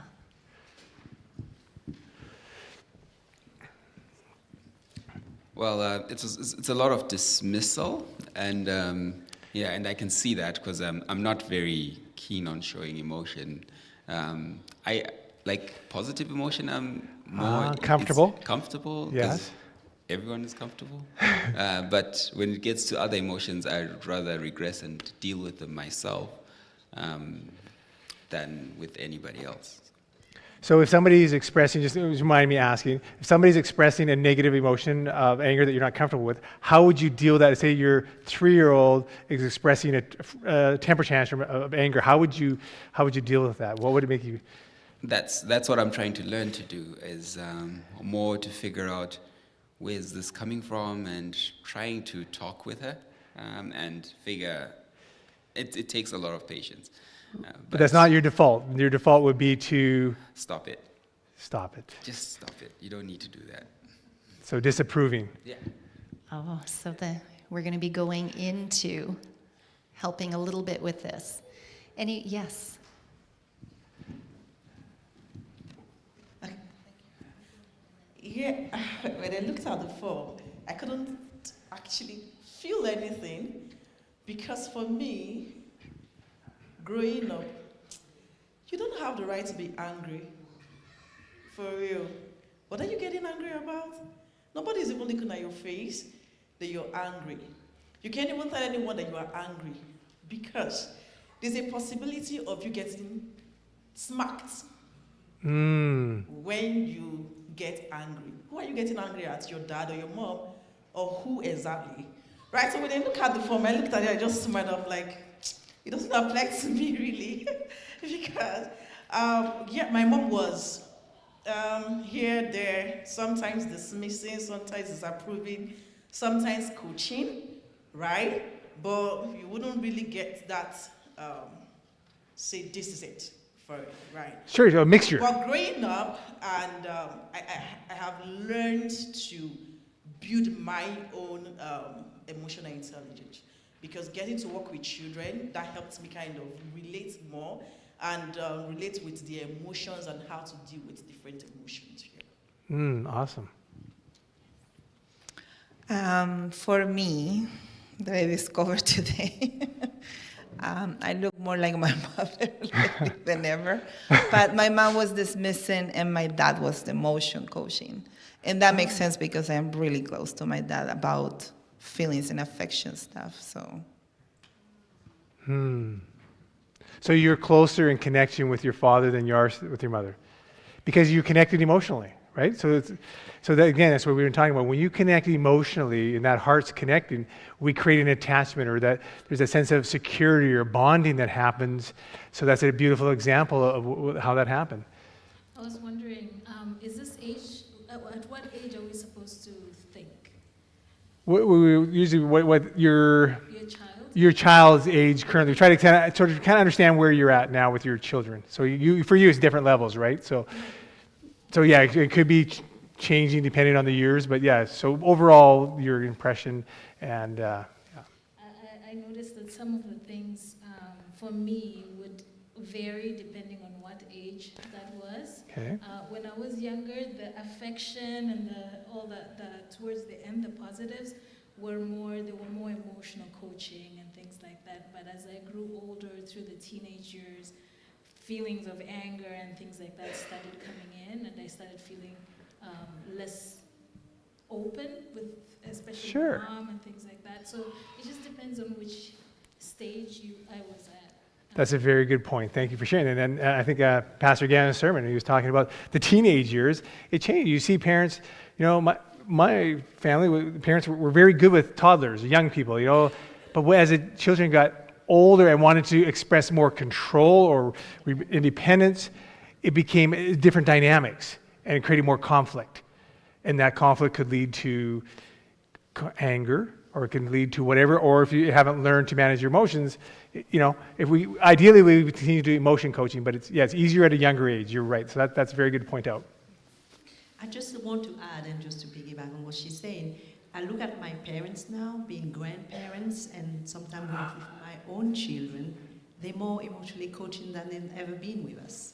Well, it's a lot of dismissal, and and I can see that because I'm not very keen on showing emotion. I like positive emotion. I'm more comfortable. Comfortable. 'Cause Yes. everyone is comfortable. But when it gets to other emotions, I'd rather regress and deal with them myself than with anybody else. So if somebody's expressing, just remind me asking, if somebody's expressing a negative emotion of anger that you're not comfortable with, how would you deal with that? Say your 3-year-old is expressing a temper tantrum of anger. How would you deal with that? What would it make you? That's what I'm trying to learn to do, is more to figure out where's this coming from and trying to talk with her and figure. It takes a lot of patience. But that's not your default. Your default would be to Stop it. stop it. Just stop it. You don't need to do that. So disapproving. Yeah. Oh, so we're going to be going into helping a little bit with this. Yes. Yeah, when I looked at the form, I couldn't actually feel anything because for me, growing up, you don't have the right to be angry. For real. What are you getting angry about? Nobody's even looking at your face that you're angry. You can't even tell anyone that you are angry because there's a possibility of you getting smacked when you get angry. Who are you getting angry at? Your dad or your mom? Or who exactly? Right, so when I look at the form, I looked at it, I just smiled up like, it doesn't apply to me really. Because, my mom was here, there, sometimes dismissing, sometimes disapproving, sometimes coaching, right? But you wouldn't really get that, say this is it for it, right? Sure, a mixture. But growing up, and I have learned to build my own emotional intelligence. Because getting to work with children, that helps me kind of relate more and relate with the emotions and how to deal with different emotions here. Awesome. For me, that I discovered today, I look more like my mother than ever. But my mom was dismissing and my dad was the emotion coaching. And that makes sense because I'm really close to my dad about feelings and affection stuff, so. So you're closer in connection with your father than you are with your mother, because you connected emotionally, right? So that again, that's what we've been talking about. When you connect emotionally and that heart's connecting, we create an attachment, or that there's a sense of security or bonding that happens. So that's a beautiful example of how that happened. I was wondering, is this age, at what age are we supposed to think? Usually what Your child? your child's age currently. We try to kind of understand where you're at now with your children. So for you, it's different levels, right? So yeah, it could be changing depending on the years, but yeah. So overall, your impression and yeah. I noticed that some of the things for me would vary depending on what age that was. Okay. When I was younger, the affection and all the towards the end, the positives were more emotional coaching and things like that. But as I grew older through the teenage years, feelings of anger and things like that started coming in, and I started feeling less open with, especially Sure. my mom and things like that. So it just depends on which stage I was at. That's a very good point. Thank you for sharing. And then I think Pastor Gannon's sermon, he was talking about the teenage years. It changed. You see parents, my family, parents were very good with toddlers, young people, but as the children got older and wanted to express more control or independence, it became different dynamics and it created more conflict. And that conflict could lead to anger, or it can lead to whatever, or if you haven't learned to manage your emotions, ideally we would continue to do emotion coaching, but it's easier at a younger age. You're right. So that's a very good point out. I just want to add, and just to piggyback on what she's saying, I look at my parents now, being grandparents, and sometimes with my own children, they're more emotionally coaching than they've ever been with us.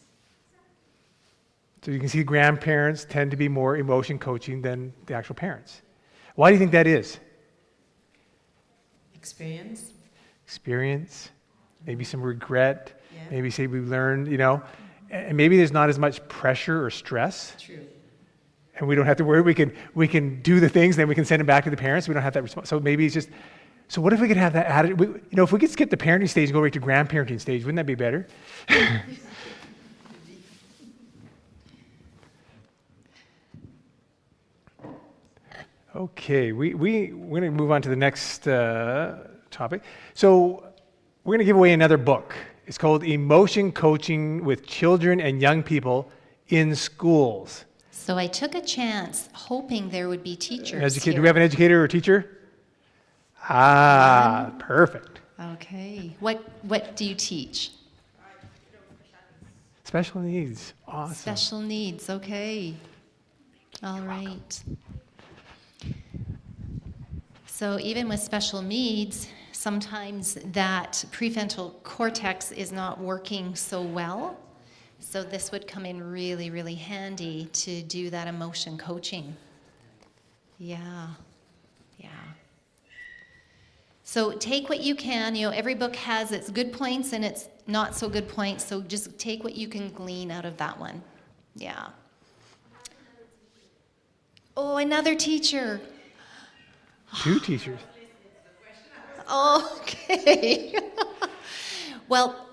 So you can see grandparents tend to be more emotion coaching than the actual parents. Why do you think that is? Experience, maybe some regret, Yeah. maybe say we learned, and maybe there's not as much pressure or stress. True. And we don't have to worry. We can do the things, then we can send them back to the parents. We don't have that response. So maybe it's just. So what if we could have that attitude? If we could skip the parenting stage and go right to grandparenting stage, wouldn't that be better? Okay, we're going to move on to the next topic. So we're going to give away another book. It's called Emotion Coaching with Children and Young People in Schools. So I took a chance, hoping there would be teachers Do here. we have an educator or teacher? Perfect. Okay. What do you teach? Special needs. Awesome. Special needs. Okay. All right. So even with special needs, sometimes that prefrontal cortex is not working so well. So this would come in really, really handy to do that emotion coaching. Yeah. So take what you can. Every book has its good points and its not so good points. So just take what you can glean out of that one. Yeah. Oh, another teacher. 2 teachers. Okay. Well,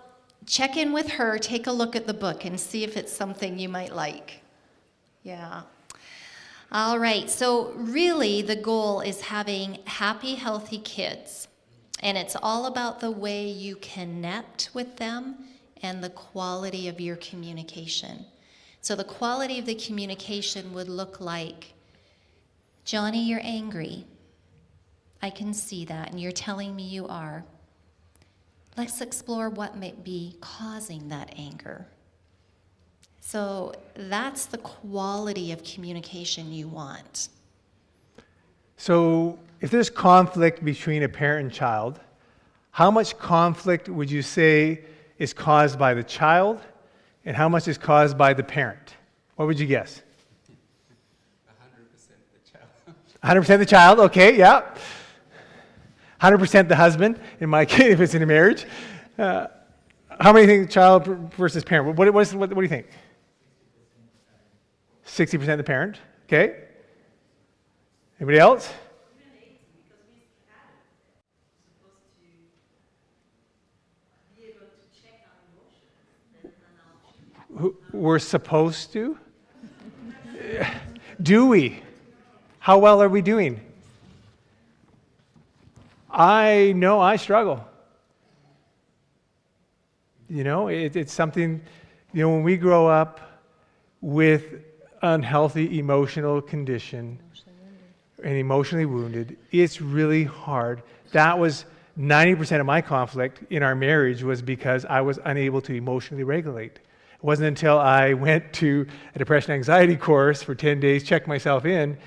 check in with her, take a look at the book, and see if it's something you might like. Yeah. All right. So really, the goal is having happy, healthy kids. And it's all about the way you connect with them and the quality of your communication. So the quality of the communication would look like, Johnny, you're angry. I can see that, and you're telling me you are. Let's explore what may be causing that anger. So that's the quality of communication you want. So if there's conflict between a parent and child, how much conflict would you say is caused by the child, and how much is caused by the parent? What would you guess? 100% the child. 100% the child, okay, yeah. 100% the husband, in my case, if it's in a marriage. How many think child versus parent? What do you think? 60% the parent, okay. Anybody else? We're supposed to? Do we? How well are we doing? I know I struggle. You know, it's something, you know, when we grow up with unhealthy emotional condition and emotionally wounded, it's really hard. That was 90% of my conflict in our marriage was because I was unable to emotionally regulate. It wasn't until I went to a depression anxiety course for 10 days, checked myself in,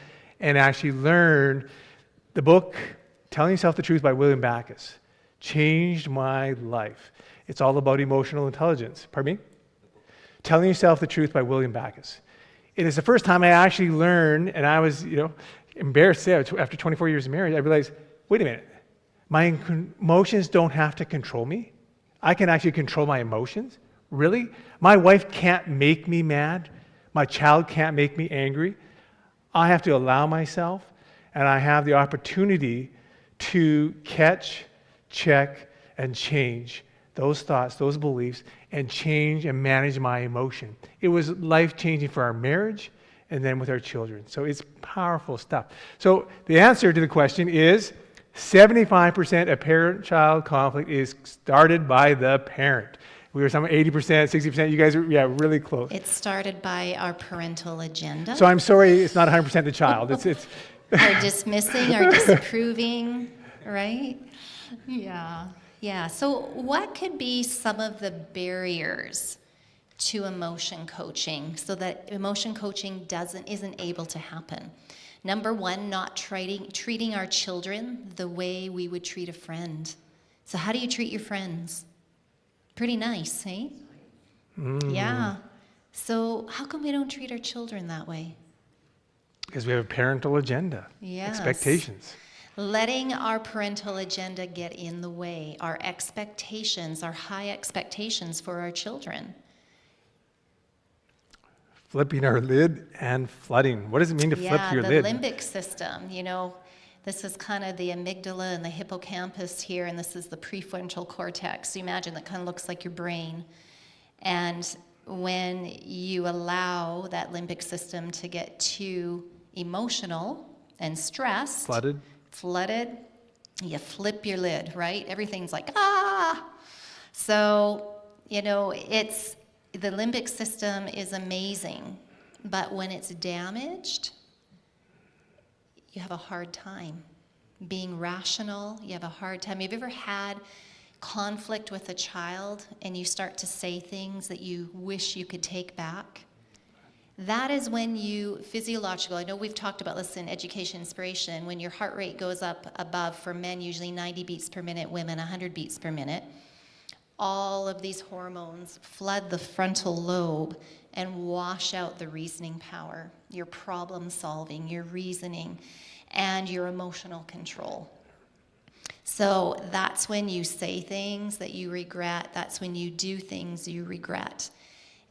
and actually learned the book, Telling Yourself the Truth by William Backus, changed my life. It's all about emotional intelligence. Pardon me? Telling Yourself the Truth by William Backus. It is the first time I actually learned, and I was, you know, embarrassed to say, after 24 years of marriage, I realized, wait a minute, my emotions don't have to control me. I can actually control my emotions. Really? My wife can't make me mad. My child can't make me angry. I have to allow myself, and I have the opportunity to catch, check, and change those thoughts, those beliefs, and change and manage my emotion. It was life-changing for our marriage and then with our children. So it's powerful stuff. So the answer to the question is 75% of parent-child conflict is started by the parent. We were some 80%, 60%. You guys are, really close. It's started by our parental agenda. So I'm sorry, it's not 100% the child. It's Or dismissing or disapproving, right? Yeah. So what could be some of the barriers to emotion coaching so that emotion coaching isn't able to happen? Number one, not treating our children the way we would treat a friend. So how do you treat your friends? Pretty nice, eh? Yeah. So how come we don't treat our children that way? Because we have a parental agenda. Yes. Expectations. Letting our parental agenda get in the way, our expectations, our high expectations for our children. Flipping our lid and flooding. What does it mean to flip your lid? Yeah, the limbic system, you know, this is kind of the amygdala and the hippocampus here, and this is the prefrontal cortex. So you imagine that kind of looks like your brain. And when you allow that limbic system to get too emotional and stressed, flooded, you flip your lid, right? Everything's like, ah! So, you know, the limbic system is amazing, but when it's damaged, you have a hard time. Being rational, you have a hard time. Have you ever had conflict with a child and you start to say things that you wish you could take back? That is when physiological, I know we've talked about this in education inspiration, when your heart rate goes up above, for men usually 90 beats per minute, women 100 beats per minute. All of these hormones flood the frontal lobe and wash out the reasoning power, your problem solving, your reasoning, and your emotional control. So that's when you say things that you regret. That's when you do things you regret.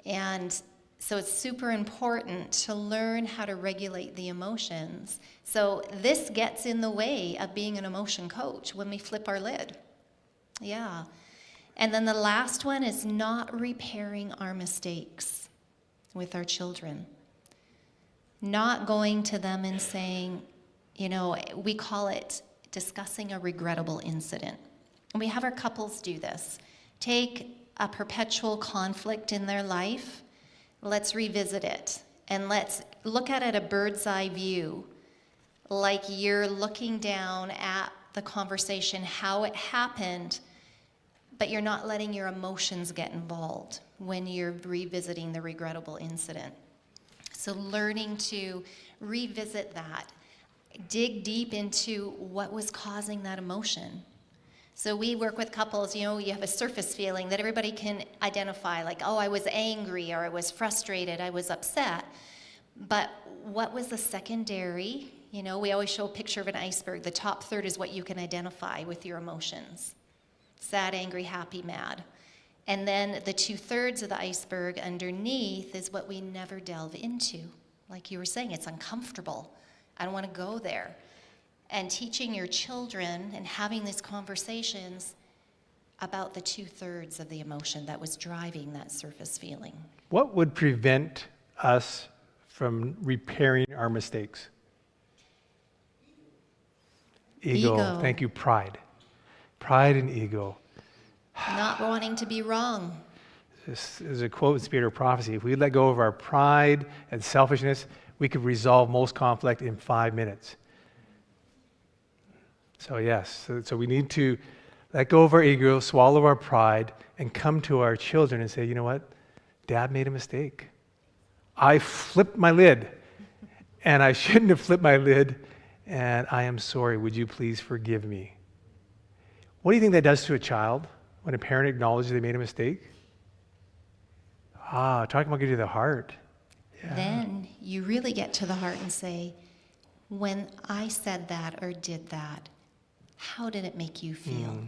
And so it's super important to learn how to regulate the emotions. So this gets in the way of being an emotion coach when we flip our lid. Yeah. And then the last one is not repairing our mistakes with our children. Not going to them and saying, you know, we call it discussing a regrettable incident. And we have our couples do this. Take a perpetual conflict in their life, let's revisit it, and let's look at it a bird's eye view, like you're looking down at the conversation, how it happened, but you're not letting your emotions get involved when you're revisiting the regrettable incident. So learning to revisit that, dig deep into what was causing that emotion. So we work with couples, you know, you have a surface feeling that everybody can identify, like, oh, I was angry, or I was frustrated, I was upset. But what was the secondary? You know, we always show a picture of an iceberg. The top third is what you can identify with your emotions. Sad, angry, happy, mad. And then the 2/3 of the iceberg underneath is what we never delve into. Like you were saying, it's uncomfortable. I don't want to go there. And teaching your children and having these conversations about the 2/3 of the emotion that was driving that surface feeling. What would prevent us from repairing our mistakes? Ego. Thank you, pride. Pride and ego. Not wanting to be wrong. This is a quote in Spirit of Prophecy. If we let go of our pride and selfishness, we could resolve most conflict in 5 minutes. So yes, so we need to let go of our ego, swallow our pride, and come to our children and say, you know what? Dad made a mistake. I flipped my lid, and I shouldn't have flipped my lid, and I am sorry. Would you please forgive me? What do you think that does to a child when a parent acknowledges they made a mistake? Talking about getting to the heart. Yeah. Then you really get to the heart and say, when I said that or did that, how did it make you feel?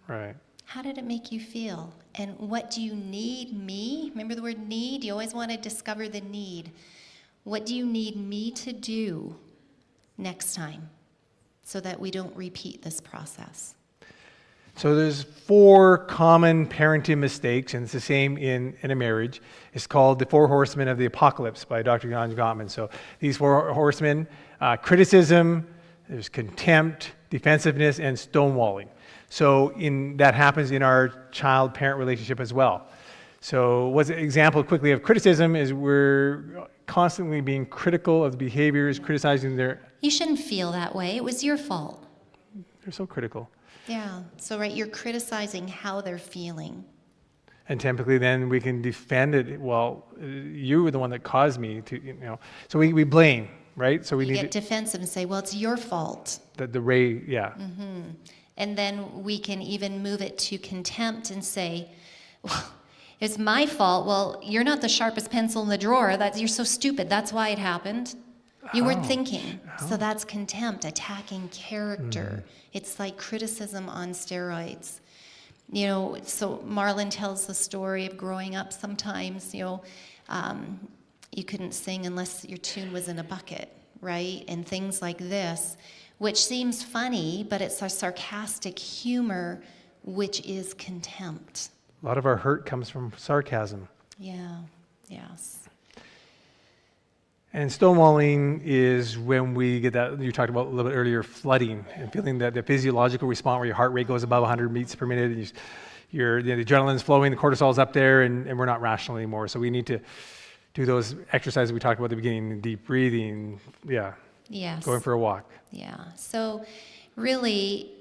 Right. How did it make you feel? And what do you need me? Remember the word need? You always want to discover the need. What do you need me to do next time so that we don't repeat this process? So there's 4 common parenting mistakes, and it's the same in a marriage. It's called the 4 Horsemen of the Apocalypse by Dr. John Gottman. So these 4 horsemen, criticism, there's contempt, defensiveness, and stonewalling. So that happens in our child-parent relationship as well. So what's an example quickly of criticism is we're constantly being critical of the behaviors, criticizing their... You shouldn't feel that way. It was your fault. They're so critical. Yeah. So, right, you're criticizing how they're feeling. And typically then we can defend it. Well, you were the one that caused me to, So we blame, right? So we You need get defensive and say, well, it's your fault. Yeah. And then we can even move it to contempt and say, well, it's my fault. Well, you're not the sharpest pencil in the drawer. You're so stupid. That's why it happened. You weren't thinking. So that's contempt, attacking character. It's like criticism on steroids. So Marlon tells the story of growing up sometimes, you couldn't sing unless your tune was in a bucket, right? And things like this, which seems funny, but it's a sarcastic humor, which is contempt. A lot of our hurt comes from sarcasm. Yeah, yes. And stonewalling is when we get that, you talked about a little bit earlier, flooding, and feeling that the physiological response where your heart rate goes above 100 beats per minute, and the adrenaline's flowing, the cortisol's up there, and we're not rational anymore. So we need to do those exercises we talked about at the beginning, deep breathing, Yes. going for a walk. Yeah. So really,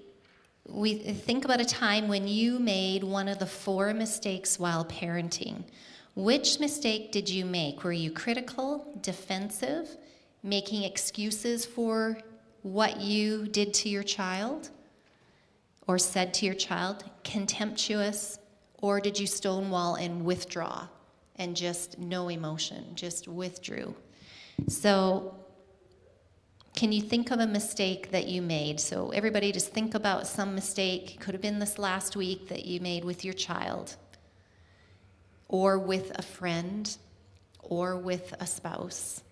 we think about a time when you made one of the 4 mistakes while parenting. Which mistake did you make? Were you critical, defensive, making excuses for what you did to your child or said to your child, contemptuous, or did you stonewall and withdraw and just no emotion, just withdrew? So can you think of a mistake that you made? So everybody just think about some mistake. It could have been this last week that you made with your child, or with a friend, or with a spouse,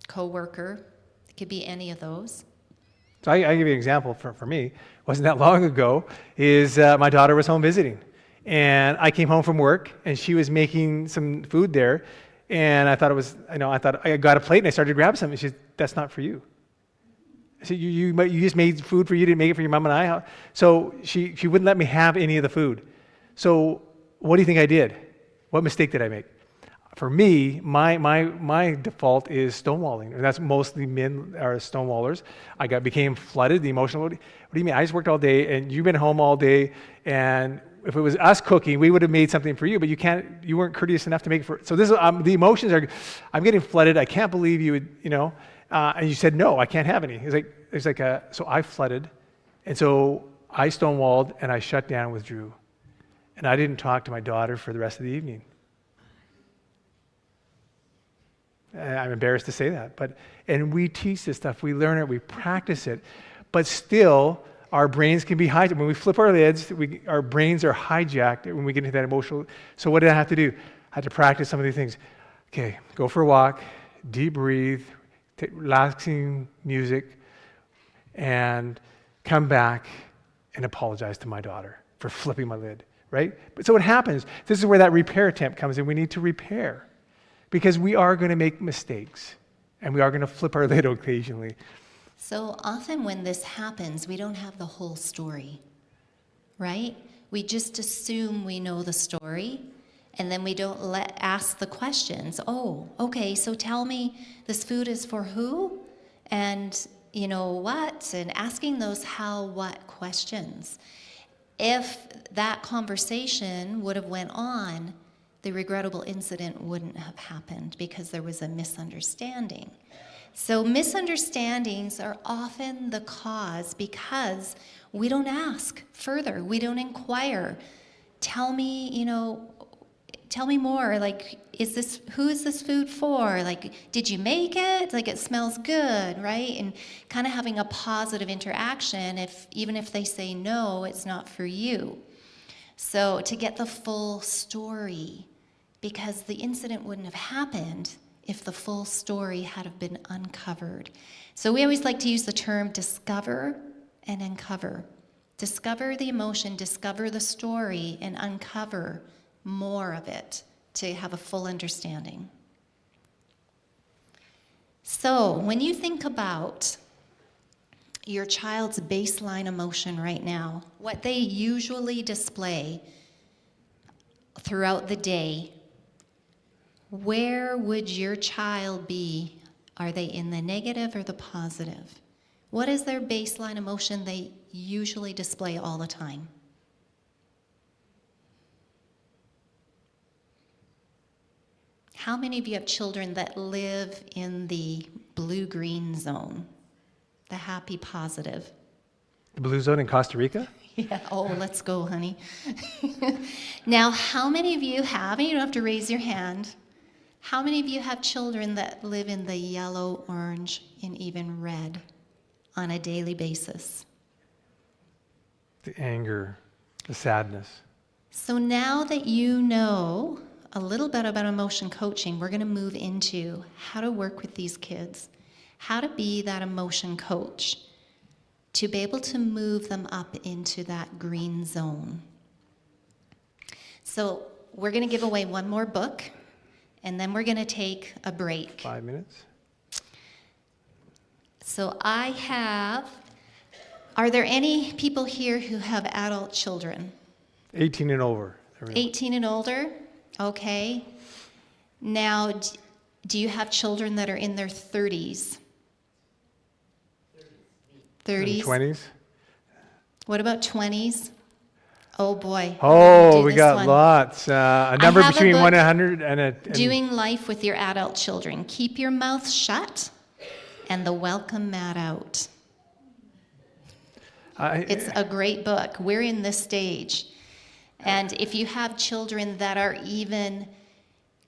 coworker. It could be any of those. So I give you an example for me. It wasn't that long ago. Is my daughter was home visiting, and I came home from work, and she was making some food there, and I thought I got a plate, and I started to grab some, and she said, "That's not for you." I said, "You just made food for you, didn't make it for your mom and I." So she wouldn't let me have any of the food. So what do you think I did? What mistake did I make? For me, my default is stonewalling. And that's mostly men are stonewallers. Became flooded, the emotional. What do you mean? I just worked all day, and you've been home all day, and if it was us cooking, we would have made something for you, but you weren't courteous enough to make it for. So this is the emotions are. I'm getting flooded. I can't believe you would, and you said no, I can't have any. So I flooded, and so I stonewalled and I shut down, withdrew. And I didn't talk to my daughter for the rest of the evening. I'm embarrassed to say that, and we teach this stuff, we learn it, we practice it, but still, our brains can be hijacked. When we flip our lids, our brains are hijacked when we get into that emotional. So what did I have to do? I had to practice some of these things. Okay, go for a walk, deep breathe, relaxing music, and come back and apologize to my daughter for flipping my lid. Right? But so what happens, this is where that repair attempt comes in. We need to repair. because we are going to make mistakes and we are going to flip our lid occasionally. So often when this happens, we don't have the whole story, right? We just assume we know the story, and then we don't ask the questions. Oh, okay, so tell me, this food is for who? And you know what? And asking those how, what questions. If that conversation would have went on, the regrettable incident wouldn't have happened because there was a misunderstanding. So misunderstandings are often the cause because we don't ask further. We don't inquire. Tell me, tell me more. Like, who is this food for? Like, did you make it? Like, it smells good, right? And kind of having a positive interaction, even if they say no, it's not for you. So to get the full story, because the incident wouldn't have happened if the full story had have been uncovered. So we always like to use the term discover and uncover. Discover the emotion, discover the story, and uncover more of it to have a full understanding. So when you think about your child's baseline emotion right now, what they usually display throughout the day, where would your child be? Are they in the negative or the positive? What is their baseline emotion they usually display all the time? How many of you have children that live in the blue-green zone, the happy positive? The blue zone in Costa Rica? Yeah, oh, let's go, honey. Now, how many of you have, and you don't have to raise your hand, how many of you have children that live in the yellow, orange, and even red on a daily basis? The anger, the sadness. So now that you know a little bit about emotion coaching, we're going to move into how to work with these kids, how to be that emotion coach, to be able to move them up into that green zone. So we're going to give away one more book, and then we're going to take a break. 5 minutes. So are there any people here who have adult children? 18 and over. 18 and older? Okay. Now, do you have children that are in their 30s? 30s? 20s. What about 20s? Oh boy. Oh, Do we this got one. lots. A number have a between book, 1 and 100 and a... Doing life with your adult children. Keep your mouth shut and the welcome mat out. It's a great book. We're in this stage. And if you have children that are even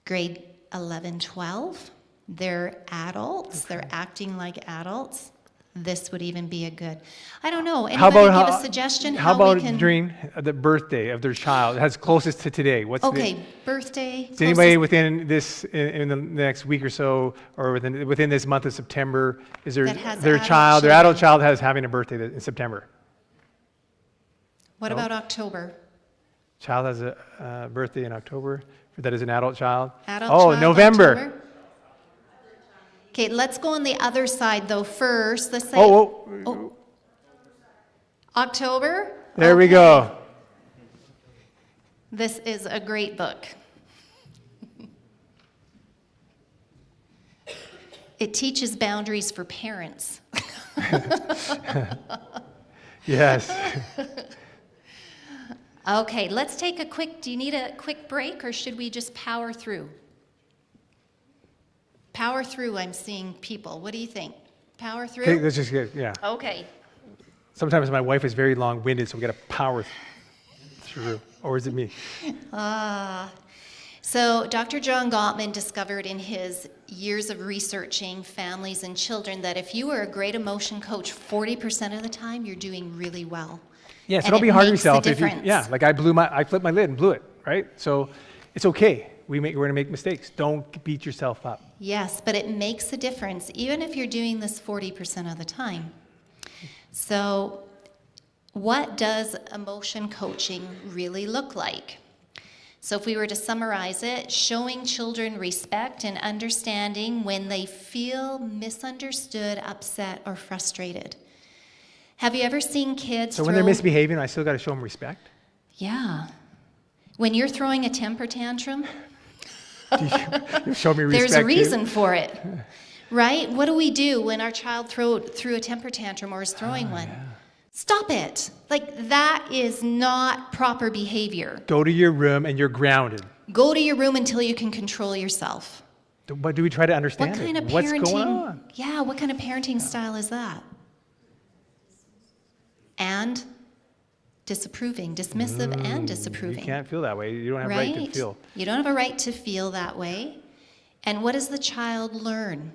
grade 11, 12, they're adults, they're acting like adults, this would even be a good. I don't know. Anybody give a suggestion? How about we can, during the birthday of their child? That's closest to today. Birthday. Is anybody within this, in the next week or so, or within this month of September, is their adult child having a birthday in September? What about October? Child has a birthday in October. That is an adult child. November. October. Okay, let's go on the other side though first. Let's say October. There we go. This is a great book. It teaches boundaries for parents. Yes. Okay, let's take do you need a quick break or should we just power through? Power through, I'm seeing people. What do you think? Power through? Okay, let's just yeah. Okay. Sometimes my wife is very long-winded, so we got to power through. Or is it me? So Dr. John Gottman discovered in his years of researching families and children that if you were a great emotion coach 40% of the time, you're doing really well. Yeah, so And don't be it hard on makes a yourself. difference. Like I flipped my lid and blew it, right? So it's okay. We're going to make mistakes. Don't beat yourself up. Yes, but it makes a difference, even if you're doing this 40% of the time. So what does emotion coaching really look like? So if we were to summarize it, showing children respect and understanding when they feel misunderstood, upset, or frustrated. Have you ever seen kids So when they're misbehaving, I still got to show them respect? Yeah. When you're throwing a temper tantrum, You show me respect. there's a too? reason for it, right? What do we do when our child threw a temper tantrum or is throwing one? Yeah. Stop it. Like, that is not proper behavior. Go to your room and you're grounded. Go to your room until you can control yourself. But do we try to understand What kind of What's parenting? going on? Yeah, what kind of parenting style is that? And disapproving, dismissive and disapproving. You can't feel that way. You don't have a right to feel. You don't have a right to feel that way. And what does the child learn?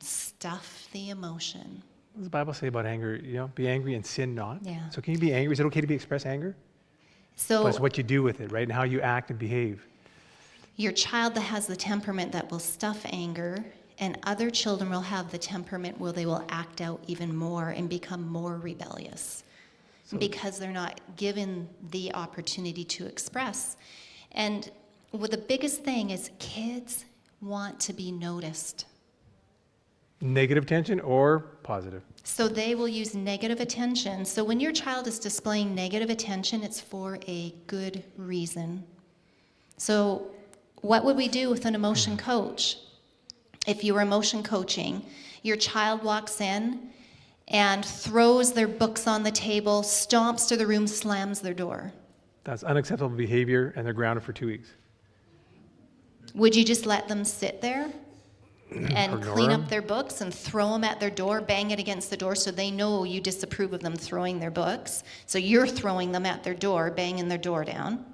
Stuff the emotion. What does the Bible say about anger? Be angry and sin not. Yeah. So can you be angry? Is it okay to express anger? So But it's what you do with it, right? And how you act and behave. your child that has the temperament that will stuff anger, and other children will have the temperament where they will act out even more and become more rebellious because they're not given the opportunity to express. And the biggest thing is kids want to be noticed. Negative tension or positive? So they will use negative attention. So when your child is displaying negative attention, it's for a good reason. So what would we do with an emotion coach? If you were emotion coaching, your child walks in and throws their books on the table, stomps to the room, slams their door. That's unacceptable behavior, and they're grounded for 2 weeks. Would you just let them sit there and Ignore clean them? up their books and throw them at their door, bang it against the door so they know you disapprove of them throwing their books? So you're throwing them at their door, banging their door down.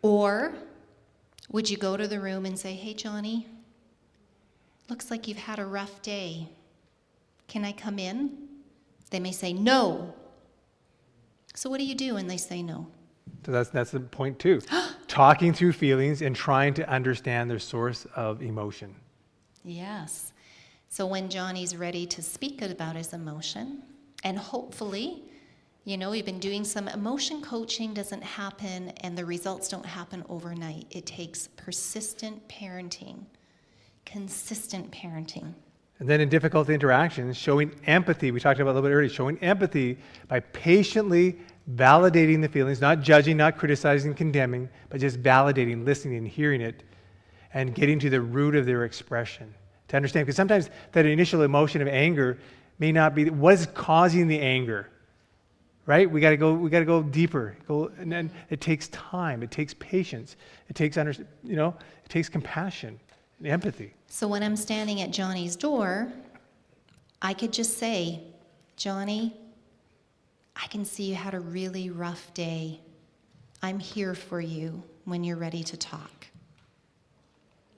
Or would you go to the room and say, hey, Johnny, looks like you've had a rough day. Can I come in? They may say, no. So what do you do when they say no? So that's the point too. Talking through feelings and trying to understand their source of emotion. Yes. So when Johnny's ready to speak about his emotion, and hopefully, we've been doing some emotion coaching, doesn't happen, and the results don't happen overnight. It takes persistent parenting, consistent parenting. And then in difficult interactions, showing empathy. We talked about a little bit earlier, showing empathy by patiently validating the feelings, not judging, not criticizing, condemning, but just validating, listening, and hearing it, and getting to the root of their expression to understand. Because sometimes that initial emotion of anger may not be what is causing the anger, right? We got to go deeper. And then it takes time. It takes patience. It takes it takes compassion and empathy. So when I'm standing at Johnny's door, I could just say, Johnny, I can see you had a really rough day. I'm here for you when you're ready to talk.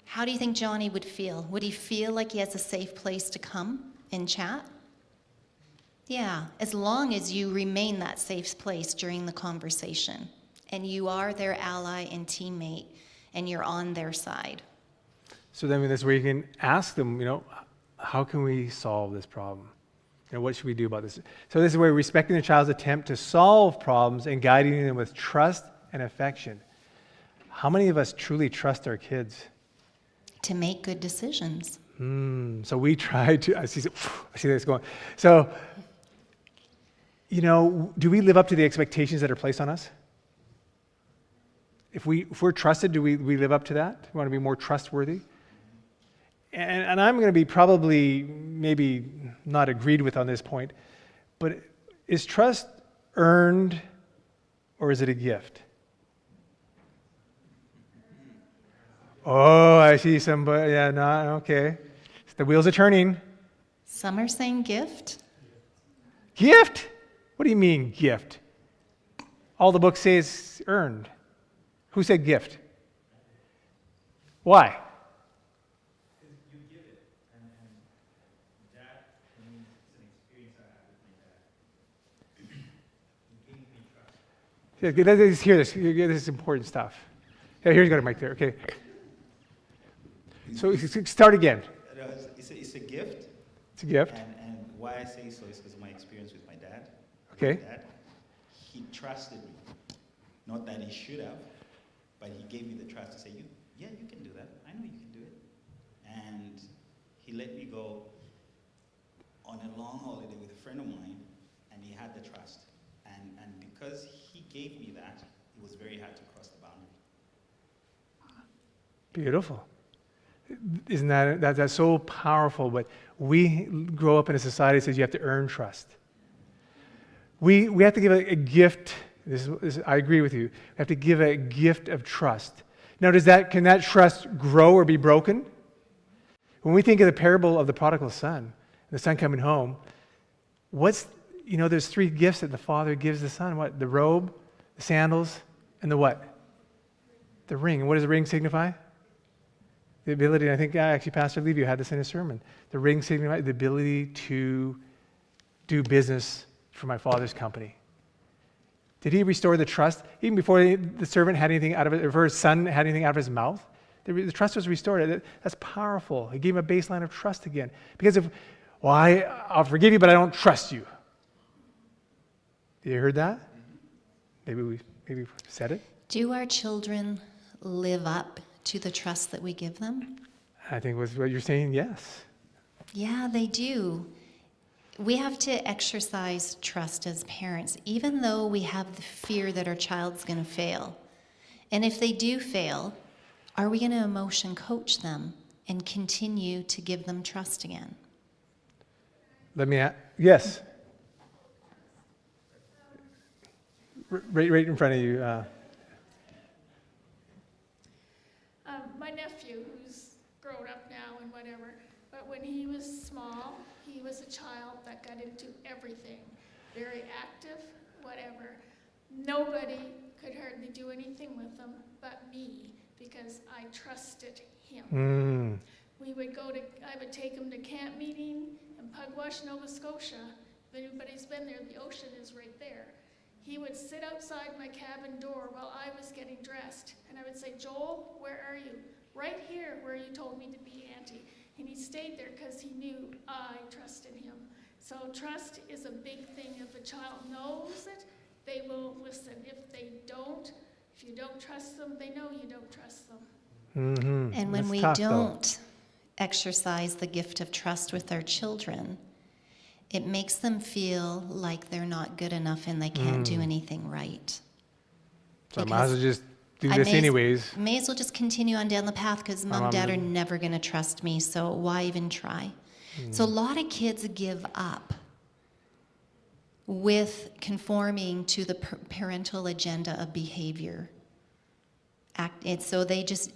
How do you think Johnny would feel? Would he feel like he has a safe place to come and chat? Yeah, as long as you remain that safe place during the conversation and you are their ally and teammate and you're on their side. So then this is where you can ask them, how can we solve this problem? What should we do about this? So this is where respecting the child's attempt to solve problems and guiding them with trust and affection. How many of us truly trust our kids? To make good decisions. So we try to, I see this going. So, do we live up to the expectations that are placed on us? If we're trusted, do we live up to that? We want to be more trustworthy? And I'm going to be probably maybe not agreed with on this point, but is trust earned or is it a gift? Oh, I see somebody. Yeah, no, okay. The wheels are turning. Some are saying gift. Gift? What do you mean, gift? All the book says earned. Who said gift? Why? Let's hear this. This is important stuff. Here's got a mic there. Okay. So start again. It's a gift. It's a gift. And why I say so is because of my experience with my dad. Okay. My dad, he trusted me. Not that he should have. but he gave me the trust to say, you can do that. I know you can do it. And he let me go on a long holiday with a friend of mine, and he had the trust. And because he gave me that, it was very hard to cross the boundary. Beautiful. Isn't that's so powerful? But we grow up in a society that says you have to earn trust. We have to give a gift. I agree with you. We have to give a gift of trust. Now, can that trust grow or be broken? When we think of the parable of the prodigal son, the son coming home, there's 3 gifts that the father gives the son. What? The robe, the sandals, and the what? The ring. And what does the ring signify? The ability, and I think actually Pastor Levy had this in his sermon. The ring signifies the ability to do business for my father's company. Did he restore the trust even before the servant had anything out of it, or before his son had anything out of his mouth? The trust was restored. That's powerful. He gave him a baseline of trust again. Because I'll forgive you, but I don't trust you. You heard that? Maybe we said it. Do our children live up to the trust that we give them? I think with what you're saying, yes. Yeah, they do. We have to exercise trust as parents, even though we have the fear that our child's going to fail. And if they do fail, are we going to emotion coach them and continue to give them trust again? Yes. Right in front of you. My nephew, who's grown up now and whatever, but when he was small, he was a child that got into everything. Very active, whatever. Nobody could hardly do anything with him but me, because I trusted him. I would take him to camp meeting in Pugwash, Nova Scotia. If anybody's been there, the ocean is right there. He would sit outside my cabin door while I was getting dressed, and I would say, Joel, where are you? Right here, where you told me to be, Auntie. And he stayed there because he knew I trusted him. So trust is a big thing. If a child knows it, they will listen. If they don't, if you don't trust them, they know you don't trust them. Mm-hmm. And when we don't exercise the gift of trust with our children, it makes them feel like they're not good enough and they can't do anything right. So I might as well just do this anyways. May as well just continue on down the path because mom and dad are never going to trust me, so why even try? So a lot of kids give up with conforming to the parental agenda of behavior. So they just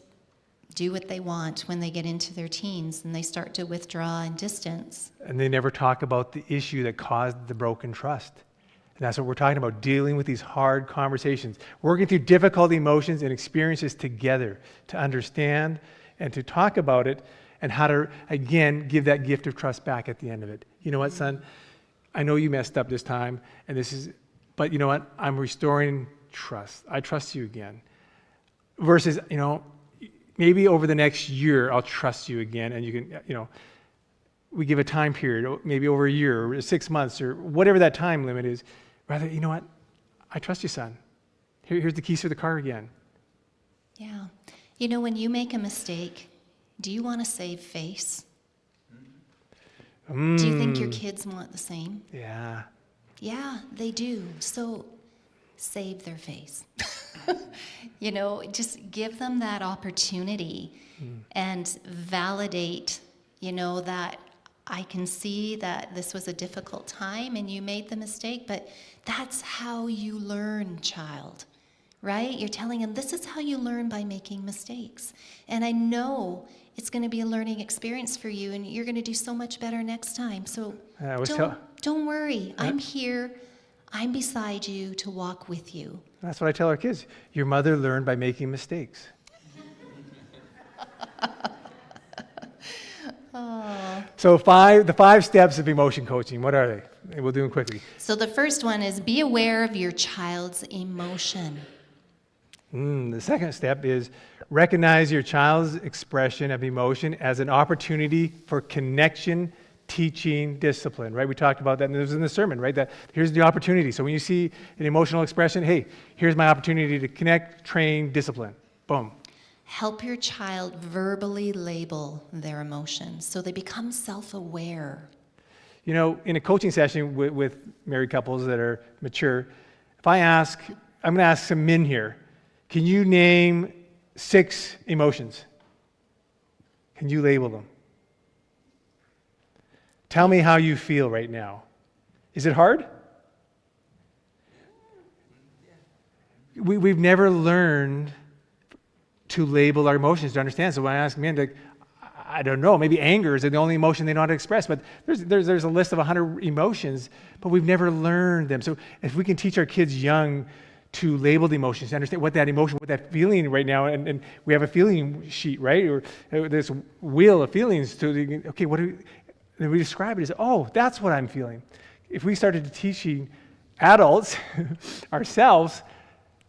do what they want when they get into their teens, and they start to withdraw and distance. And they never talk about the issue that caused the broken trust. And that's what we're talking about, dealing with these hard conversations, working through difficult emotions and experiences together to understand and to talk about it, and how to, again, give that gift of trust back at the end of it. You know what, son? I know you messed up this time, but you know what? I'm restoring trust. I trust you again. Versus, maybe over the next year, I'll trust you again, and you can, we give a time period, maybe over a year, or 6 months, or whatever that time limit is. Rather, you know what? I trust you, son. Here's the keys to the car again. Yeah. When you make a mistake, do you want to save face? Do you think your kids want the same? Yeah. Yeah, they do. So save their face. Just give them that opportunity and validate, that I can see that this was a difficult time and you made the mistake, but that's how you learn, child, right? You're telling them this is how you learn, by making mistakes. And I know it's going to be a learning experience for you, and you're going to do so much better next time. So don't worry. I'm here. I'm beside you to walk with you. That's what I tell our kids. Your mother learned by making mistakes. So the 5 steps of emotion coaching, what are they? We'll do them quickly. So the first one is be aware of your child's emotion. The second step is recognize your child's expression of emotion as an opportunity for connection, teaching, discipline, right? We talked about that, and it was in the sermon, right? That here's the opportunity. So when you see an emotional expression, hey, here's my opportunity to connect, train, discipline. Boom. Help your child verbally label their emotions so they become self-aware. You know, in a coaching session with married couples that are mature, if I'm going to ask some men here, can you name 6 emotions? Can you label them? Tell me how you feel right now. Is it hard? We've never learned to label our emotions, to understand. So when I ask men, like, I don't know, maybe anger is the only emotion they know how to express, but there's a list of 100 emotions, but we've never learned them. So if we can teach our kids young to label the emotions, to understand what that emotion, what that feeling right now, and we have a feeling sheet, right? Or this wheel of feelings to, okay, and we describe it as, oh, that's what I'm feeling. If we started teaching adults, ourselves,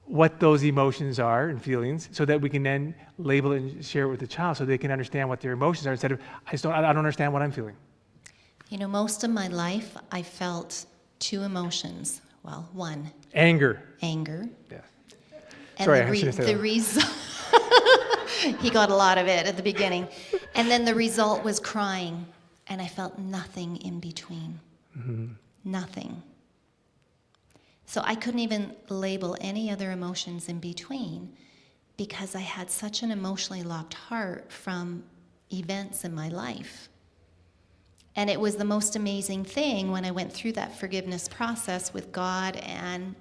what those emotions are and feelings, so that we can then label it and share it with the child so they can understand what their emotions are instead of, I don't understand what I'm feeling. You know, most of my life, I felt 2 emotions. Well, 1. Anger. Anger. Yeah. And Sorry, I shouldn't have said the that. result, he got a lot of it at the beginning. And then the result was crying, and I felt nothing in between. Mm-hmm. Nothing. So I couldn't even label any other emotions in between because I had such an emotionally locked heart from events in my life. And it was the most amazing thing when I went through that forgiveness process with God and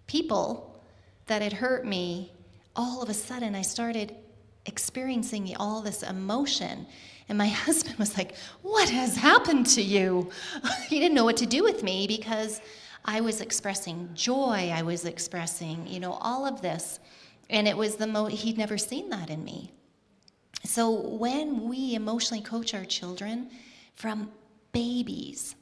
people that had hurt me. All of a sudden, I started experiencing all this emotion. And my husband was like, "What has happened to you?" He didn't know what to do with me because I was expressing joy. I was expressing, all of this. And it was he'd never seen that in me. So when we emotionally coach our children from babies,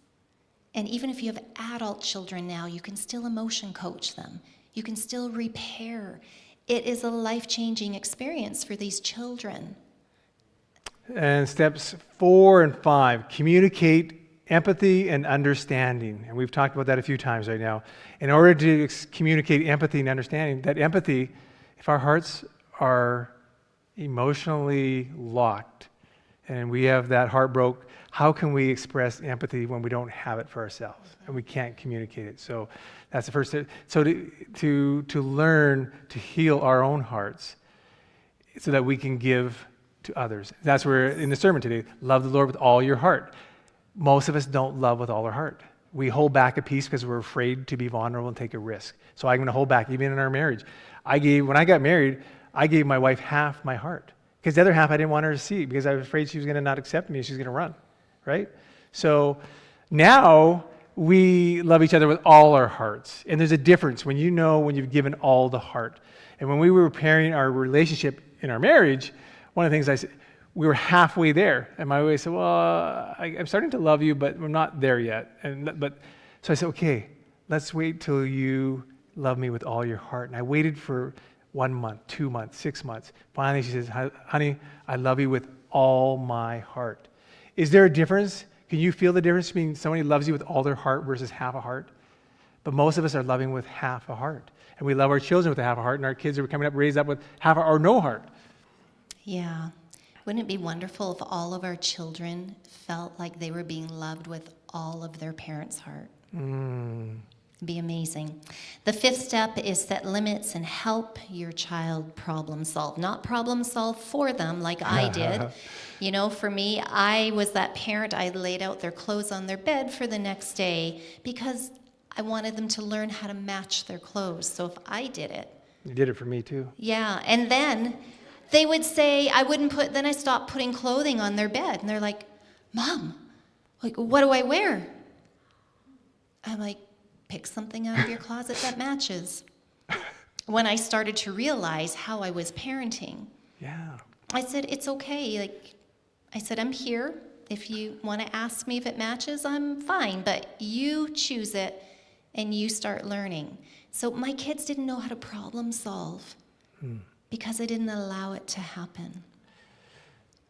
and even if you have adult children now, you can still emotion coach them. You can still repair. It is a life-changing experience for these children. And steps 4 and 5, communicate empathy and understanding. And we've talked about that a few times right now. In order to communicate empathy and understanding, that empathy, if our hearts are emotionally locked and we have that heart broke, how can we express empathy when we don't have it for ourselves and we can't communicate it? So that's the first step. So to learn to heal our own hearts so that we can give to others. That's where in the sermon today, love the Lord with all your heart. Most of us don't love with all our heart. We hold back a piece because we're afraid to be vulnerable and take a risk. So I'm going to hold back, even in our marriage. When I got married, I gave my wife half my heart because the other half I didn't want her to see because I was afraid she was going to not accept me and she was going to run, right? So now we love each other with all our hearts. And there's a difference when you've given all the heart. And when we were repairing our relationship in our marriage, one of the things I said, we were halfway there. And my wife said, well, I'm starting to love you, but we're not there yet. So I said, okay, let's wait till you love me with all your heart. And I waited for 1 month, 2 months, 6 months. Finally, she says, honey, I love you with all my heart. Is there a difference? Can you feel the difference between somebody who loves you with all their heart versus half a heart? But most of us are loving with half a heart. And we love our children with a half a heart, and our kids are coming up, raised up with half or no heart. Yeah. Wouldn't it be wonderful if all of our children felt like they were being loved with all of their parents' heart? It'd be amazing. The 5th step is set limits and help your child problem solve. Not problem solve for them like I did. For me, I was that parent. I laid out their clothes on their bed for the next day because I wanted them to learn how to match their clothes. So if I did it. You did it for me too. Yeah, and then they would say, then I stopped putting clothing on their bed. And they're like, Mom, what do I wear? I'm like, pick something out of your closet that matches. When I started to realize how I was parenting, I said, it's okay. I said, I'm here. If you want to ask me if it matches, I'm fine. But you choose it and you start learning. So my kids didn't know how to problem solve. Because I didn't allow it to happen.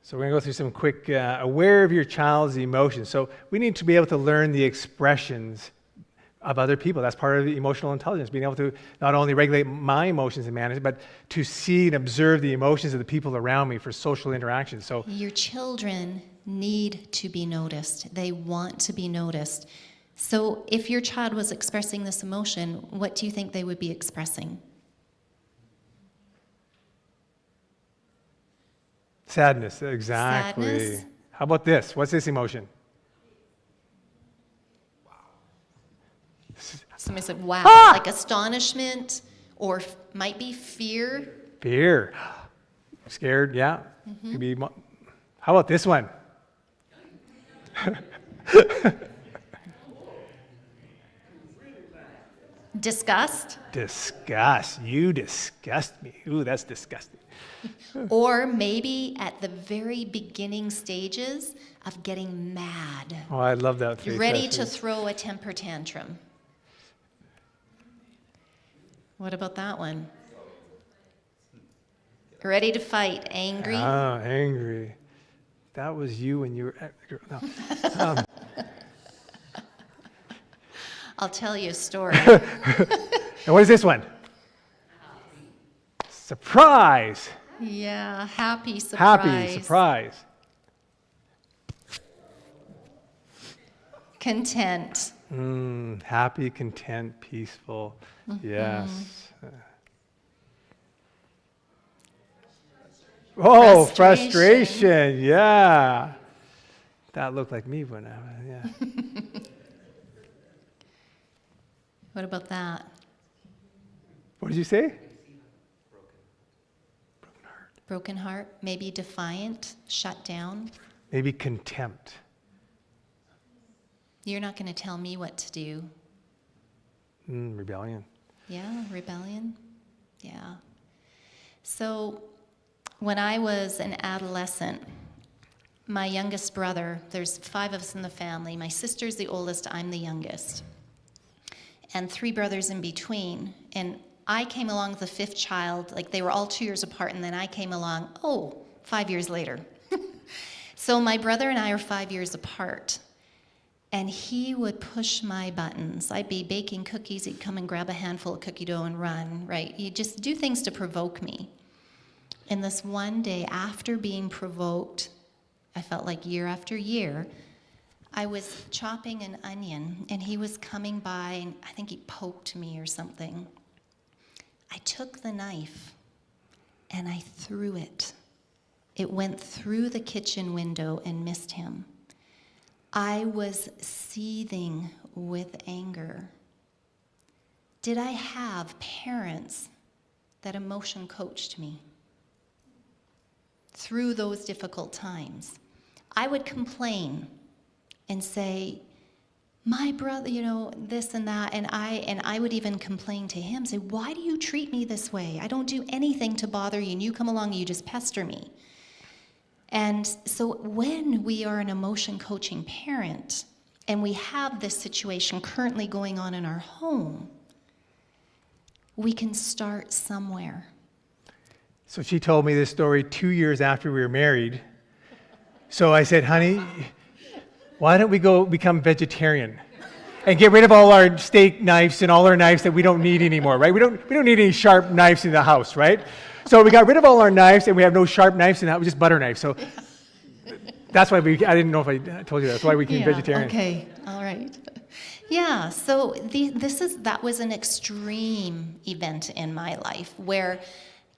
So we're going to go through some quick, aware of your child's emotions. So we need to be able to learn the expressions, of other people. That's part of the emotional intelligence, being able to not only regulate my emotions and manage, but to see and observe the emotions of the people around me for social interaction. So Your children need to be noticed. They want to be noticed. So if your child was expressing this emotion, what do you think they would be expressing? sadness, exactly. Sadness? How about this? What's this emotion? Somebody said, wow, Ah! like astonishment, or might be fear. Fear. Scared, yeah. Could be. How about this one? Disgust, Disgust. You disgust me. Ooh, that's disgusting. or maybe at the very beginning stages of getting mad. Oh, I love that. You're face, ready actually. to throw a temper tantrum. What about that one? Ready to fight, angry. Ah, angry. That was you when you were. No. I'll tell you a story. And what is this one? Surprise. Yeah, happy surprise. Happy surprise. Content. Happy, content, peaceful. Yes. Oh, frustration. Yeah. That looked like me when I was, yeah. What about that? What did you say? Broken heart, maybe defiant, shut down. Maybe contempt. You're not going to tell me what to do. Rebellion. Yeah, rebellion. Yeah. So when I was an adolescent, my youngest brother, there's 5 of us in the family. My sister's the oldest, I'm the youngest. And 3 brothers in between. And I came along with the 5th child, like they were all 2 years apart, and then I came along, 5 years later. So my brother and I are 5 years apart. And he would push my buttons. I'd be baking cookies, he'd come and grab a handful of cookie dough and run, right? He'd just do things to provoke me. And this one day, after being provoked, I felt like year after year, I was chopping an onion, and he was coming by, and I think he poked me or something. I took the knife, and I threw it. It went through the kitchen window and missed him. I was seething with anger. Did I have parents that emotion coached me through those difficult times? I would complain and say, my brother, this and that, and I would even complain to him, say, why do you treat me this way? I don't do anything to bother you, and you come along and you just pester me. And so when we are an emotion coaching parent, and we have this situation currently going on in our home, we can start somewhere. So she told me this story 2 years after we were married. So I said, honey, why don't we go become vegetarian and get rid of all our steak knives and all our knives that we don't need anymore, right? We don't need any sharp knives in the house, right? So we got rid of all our knives, and we have no sharp knives in the house, just butter knives. So that's why I didn't know if I told you that. That's why we became vegetarian. Okay, all right. Yeah, so that was an extreme event in my life where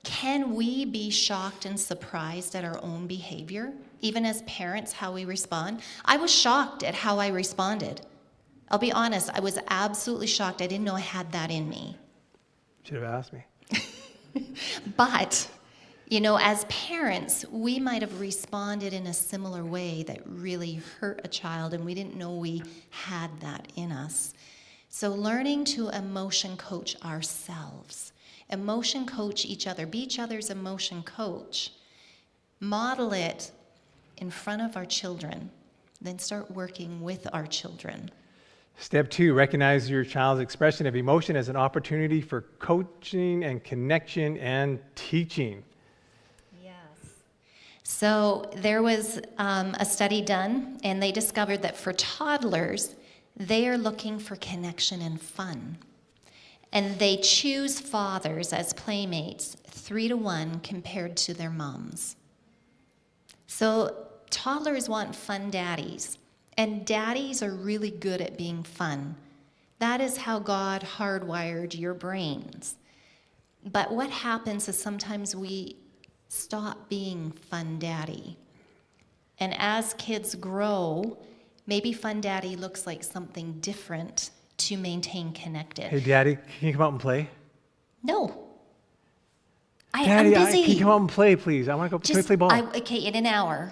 can we be shocked and surprised at our own behavior? Even as parents, how we respond? I was shocked at how I responded. I'll be honest, I was absolutely shocked. I didn't know I had that in me. Should have asked me. But, as parents, we might have responded in a similar way that really hurt a child, and we didn't know we had that in us. So learning to emotion coach ourselves, emotion coach each other, be each other's emotion coach, model it in front of our children, then start working with our children. Step 2, recognize your child's expression of emotion as an opportunity for coaching and connection and teaching. Yes. So there was a study done, and they discovered that for toddlers, They are looking for connection and fun. And they choose fathers as playmates 3-to-1 compared to their moms. So toddlers want fun daddies, and daddies are really good at being fun. That is how God hardwired your brains. But what happens is sometimes we stop being fun daddy. And as kids grow, maybe fun daddy looks like something different to maintain connected. Hey, Daddy, can you come out and play? No. Daddy, I'm busy. can you come out and play, please? I want to go. Can we play ball? Okay, in an hour.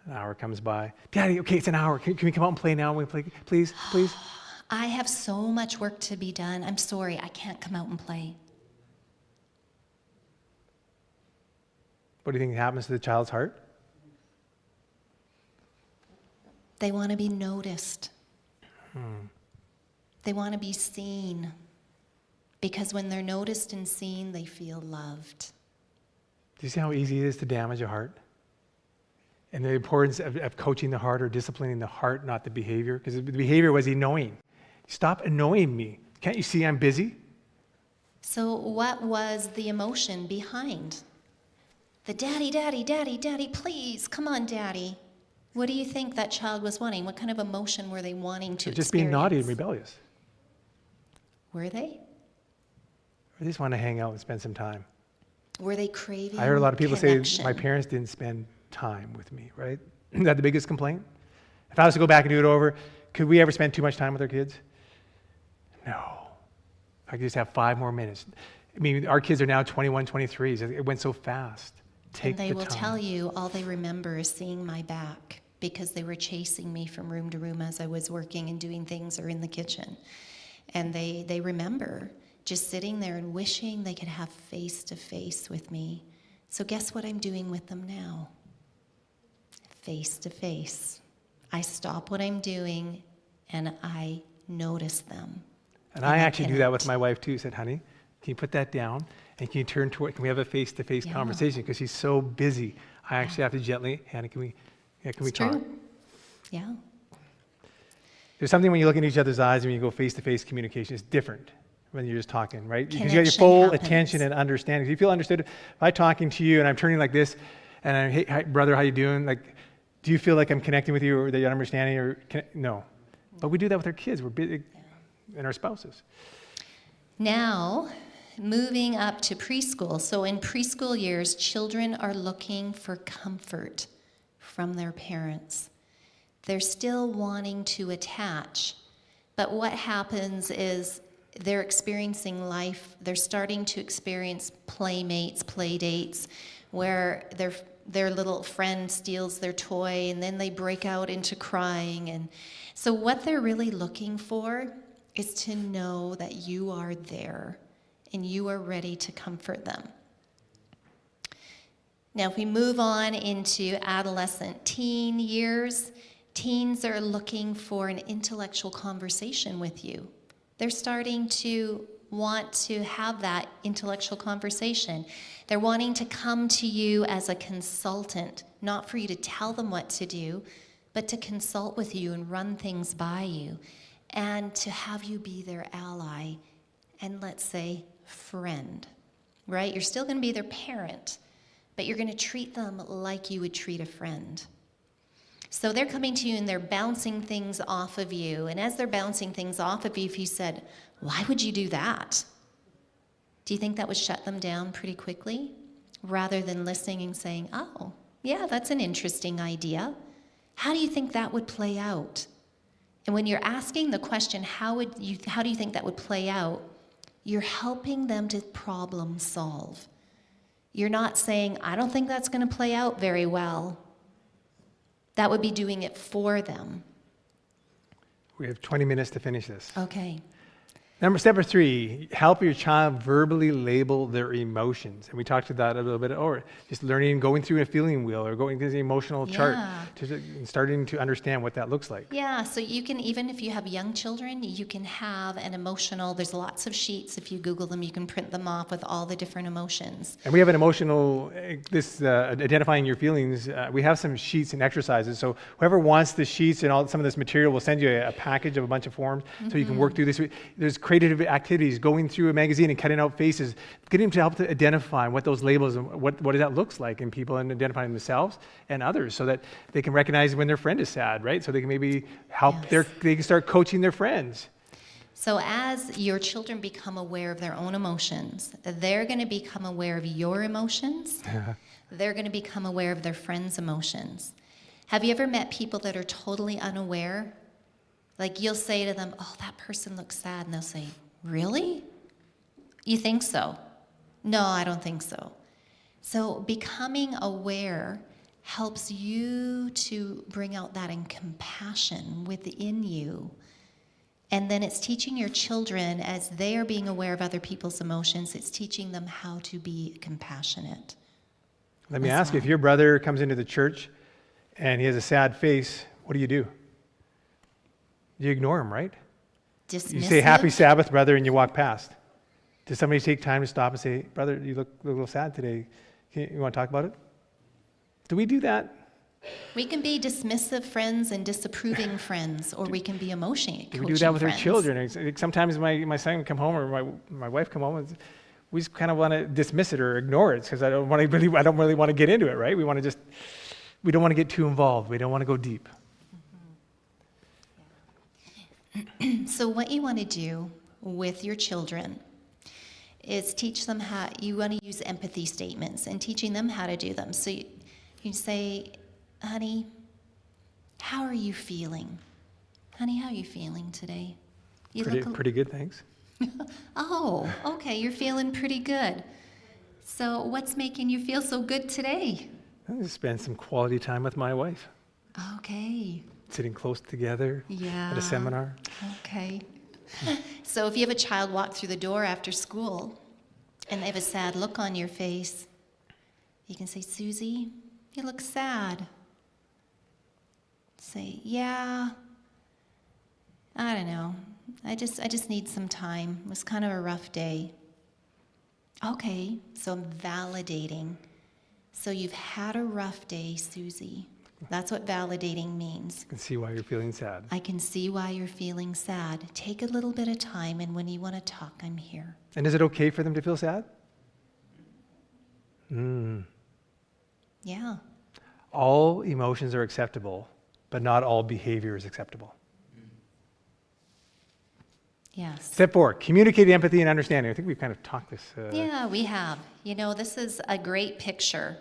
An hour comes by. Daddy, okay, it's an hour. Can we come out and play now? We play, please, please. I have so much work to be done. I'm sorry, I can't come out and play. What do you think happens to the child's heart? They want to be noticed. They want to be seen. Because when they're noticed and seen, they feel loved. Do you see how easy it is to damage a heart? And the importance of coaching the heart or disciplining the heart, not the behavior. Because the behavior was annoying. Stop annoying me. Can't you see I'm busy? So what was the emotion behind? The daddy, daddy, daddy, daddy, please, come on, daddy. What do you think that child was wanting? What kind of emotion were they wanting to They're just being naughty and experience? rebellious. Were they? Or they just want to hang out and spend some time. Were they craving I heard a lot of people connection? say, my parents didn't spend time with me, right? Is that the biggest complaint? If I was to go back and do it over, could we ever spend too much time with our kids? No. I could just have 5 more minutes. I mean, our kids are now 21, 23. It went so fast. Take And they the will time. tell you all they remember is seeing my back because they were chasing me from room to room as I was working and doing things or in the kitchen. And they remember just sitting there and wishing they could have face-to-face with me. So guess what I'm doing with them now? Face-to-face. I stop what I'm doing and I notice them. And I actually do that with connect. my wife too. Said, honey, can you put that down? And can you turn toward, can we have a face-to-face Yeah. conversation? Because she's so busy. I actually have to gently, Hannah, can we It's talk? true. Yeah. There's something when you look in each other's eyes and when you go face-to-face communication, it's different when you're just talking, right? Because you got your Connection full happens. attention and understanding. If you feel understood, if I'm talking to you and I'm turning like this, and I'm, hey, hi, brother, how you doing? Like, do you feel like I'm connecting with you or that you're understanding? Or no. But we do that with our kids. We're busy, and our spouses. Now, moving up to preschool. So in preschool years, children are looking for comfort from their parents. They're still wanting to attach. But what happens is they're experiencing life. They're starting to experience playmates, play dates, where their little friend steals their toy and then they break out into crying. And so what they're really looking for is to know that you are there and you are ready to comfort them. Now, if we move on into adolescent teen years, teens are looking for an intellectual conversation with you. They're starting to want to have that intellectual conversation. They're wanting to come to you as a consultant, not for you to tell them what to do, but to consult with you and run things by you, and to have you be their ally and, let's say, friend, right? You're still going to be their parent, but you're going to treat them like you would treat a friend. So they're coming to you and they're bouncing things off of you. And as they're bouncing things off of you, if you said, why would you do that? Do you think that would shut them down pretty quickly? Rather than listening and saying, oh, yeah, that's an interesting idea. How do you think that would play out? And when you're asking the question, how do you think that would play out? You're helping them to problem solve. You're not saying, I don't think that's going to play out very well. That would be doing it for them. We have 20 minutes to finish this. Okay. Step number 3, help your child verbally label their emotions. And we talked about that a little bit, or just learning, going through a feeling wheel or going through the emotional chart, and starting to understand what that looks like. Yeah, so you can, even if you have young children, you can have an emotional, there's lots of sheets. If you Google them, you can print them off with all the different emotions. And we have an emotional, identifying your feelings, we have some sheets and exercises. So whoever wants the sheets and some of this material, will send you a package of a bunch of forms so you can work through this. There's creative activities, going through a magazine and cutting out faces, getting them to help to identify what those labels and what that looks like in people, and identifying themselves and others, so that they can recognize when their friend is sad, right? So they can maybe help they can start coaching their friends. So as your children become aware of their own emotions, they're going to become aware of your emotions. They're going to become aware of their friends' emotions. Have you ever met people that are totally unaware? Like, you'll say to them, oh, that person looks sad. And they'll say, really? You think so? No, I don't think so. So becoming aware helps you to bring out that compassion within you. And then it's teaching your children, as they are being aware of other people's emotions, it's teaching them how to be compassionate. Let me ask you, if your brother comes into the church and he has a sad face, what do? You ignore him, right? Dismissive. You say, happy Sabbath, brother, and you walk past. Does somebody take time to stop and say, brother, you look a little sad today. You want to talk about it? Do we do that? We can be dismissive friends and disapproving friends, or we can be emotionally coaching Do we do that with friends. our children? Sometimes my son can come home, or my wife come home, and we just kind of want to dismiss it or ignore it, because I don't really want to get into it, right? We don't want to get too involved. We don't want to go deep. So what you want to do with your children is teach them how, you want to use empathy statements and teaching them how to do them. So you say, honey, how are you feeling? Honey, how are you feeling today? You Pretty good, thanks. Oh, okay, you're feeling pretty good. So what's making you feel so good today? I just spend some quality time with my wife. Okay. Sitting close together at a seminar. Okay. So if you have a child walk through the door after school and they have a sad look on your face, you can say, Susie, you look sad. Say, yeah, I don't know. I just need some time. It was kind of a rough day. Okay, so I'm validating. So you've had a rough day, Susie. That's what validating means. I can see why you're feeling sad. I can see why you're feeling sad. Take a little bit of time, and when you want to talk, I'm here. And is it okay for them to feel sad? Yeah. All emotions are acceptable, but not all behavior is acceptable. Yes. Step 4, communicate empathy and understanding. I think we've kind of talked this. Yeah, we have. You know, this is a great picture.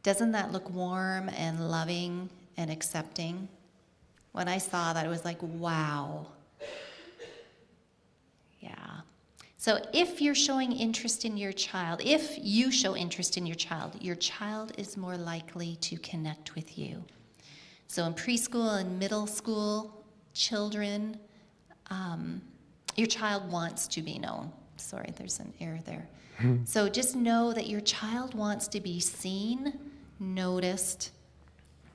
Doesn't that look warm and loving and accepting? When I saw that, it was like, wow. Yeah. So if you're showing interest in your child, if you show interest in your child is more likely to connect with you. So in preschool and middle school children, your child wants to be known. Sorry, there's an error there. So just know that your child wants to be seen, noticed,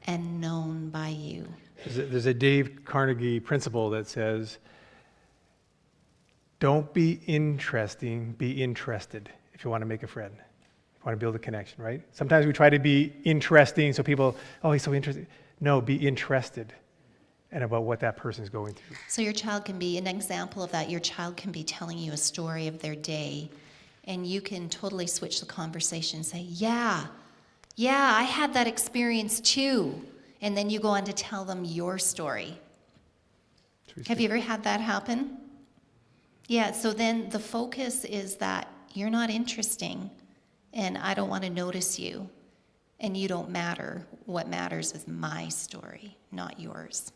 and known by you. There's a Dave Carnegie principle that says, don't be interesting, be interested if you want to make a friend. If you want to build a connection, right? Sometimes we try to be interesting so people, oh, he's so interested. No, be interested and about what that person is going through. So your child can be, an example of that, your child can be telling you a story of their day, and you can totally switch the conversation and say, yeah, I had that experience too. And then you go on to tell them your story. Have you ever had that happen? Yeah, so then the focus is that you're not interesting, and I don't want to notice you, and you don't matter. What matters is my story, not yours.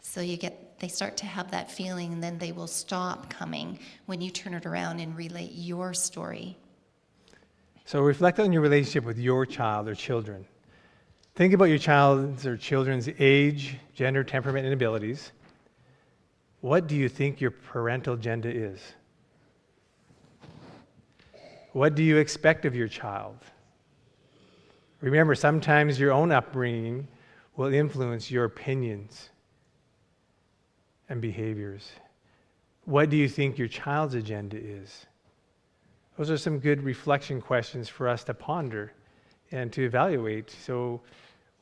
So they start to have that feeling, and then they will stop coming when you turn it around and relate your story. So reflect on your relationship with your child or children. Think about your child's or children's age, gender, temperament, and abilities. what do you think your parental agenda is? What do you expect of your child? Remember, sometimes your own upbringing will influence your opinions and behaviors. What do you think your child's agenda is? Those are some good reflection questions for us to ponder and to evaluate. So,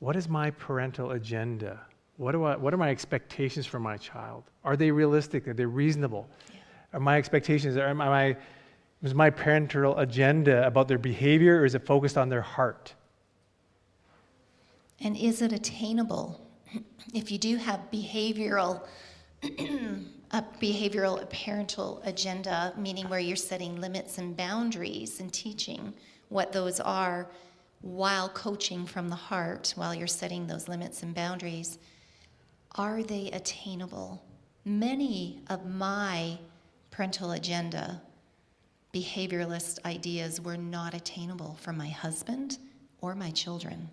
what is my parental agenda? What are my expectations for my child? Are they realistic? Are they reasonable? Yeah. Are my expectations, is my parental agenda about their behavior, or is it focused on their heart? And is it attainable? If you do have a behavioral parental agenda, meaning where you're setting limits and boundaries and teaching what those are while coaching from the heart, while you're setting those limits and boundaries, are they attainable? Many of my parental agenda behavioralist ideas were not attainable for my husband or my children.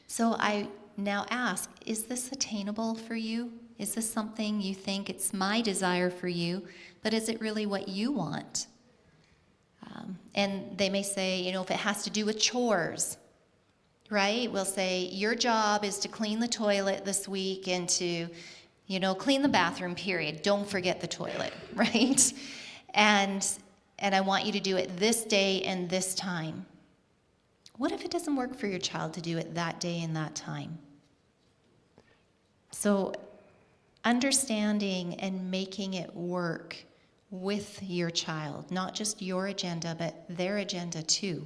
So I now ask, is this attainable for you? Is this something you think it's my desire for you, but is it really what you want? And they may say, if it has to do with chores, right? We'll say, your job is to clean the toilet this week and to, clean the bathroom, period. Don't forget the toilet, right? And I want you to do it this day and this time. What if it doesn't work for your child to do it that day and that time? So understanding and making it work with your child, not just your agenda, but their agenda too.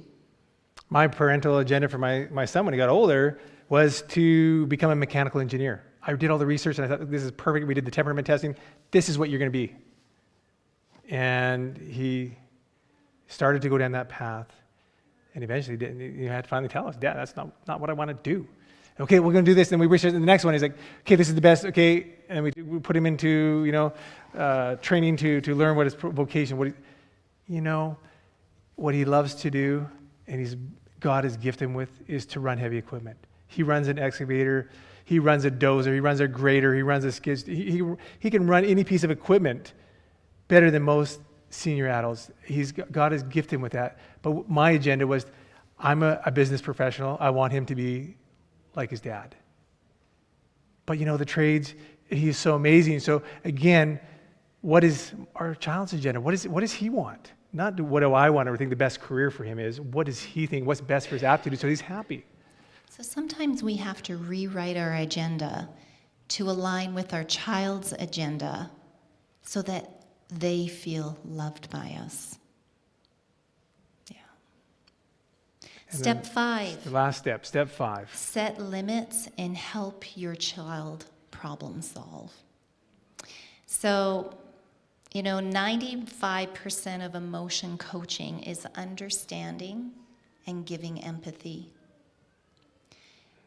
My parental agenda for my son when he got older was to become a mechanical engineer. I did all the research and I thought, this is perfect. We did the temperament testing. This is what you're going to be. And he started to go down that path. And eventually he had to finally tell us, Dad, that's not what I want to do. Okay, we're going to do this. And we wish the next one is like, okay, this is the best. Okay, and we put him into training to learn what his vocation. What he loves to do, and God has gifted him with, is to run heavy equipment. He runs an excavator. He runs a dozer. He runs a grader. He runs a skid. He can run any piece of equipment better than most senior adults. God has gifted him with that. But my agenda was, I'm a business professional. I want him to be like his dad. But the trades, he's so amazing. So again, what is our child's agenda? What does he want? Not what do I want or think the best career for him is. What does he think? What's best for his aptitude so he's happy? So sometimes we have to rewrite our agenda to align with our child's agenda so that they feel loved by us. Yeah. And Step 5. The last step, step 5. Set limits and help your child problem solve. So, 95% of emotion coaching is understanding and giving empathy.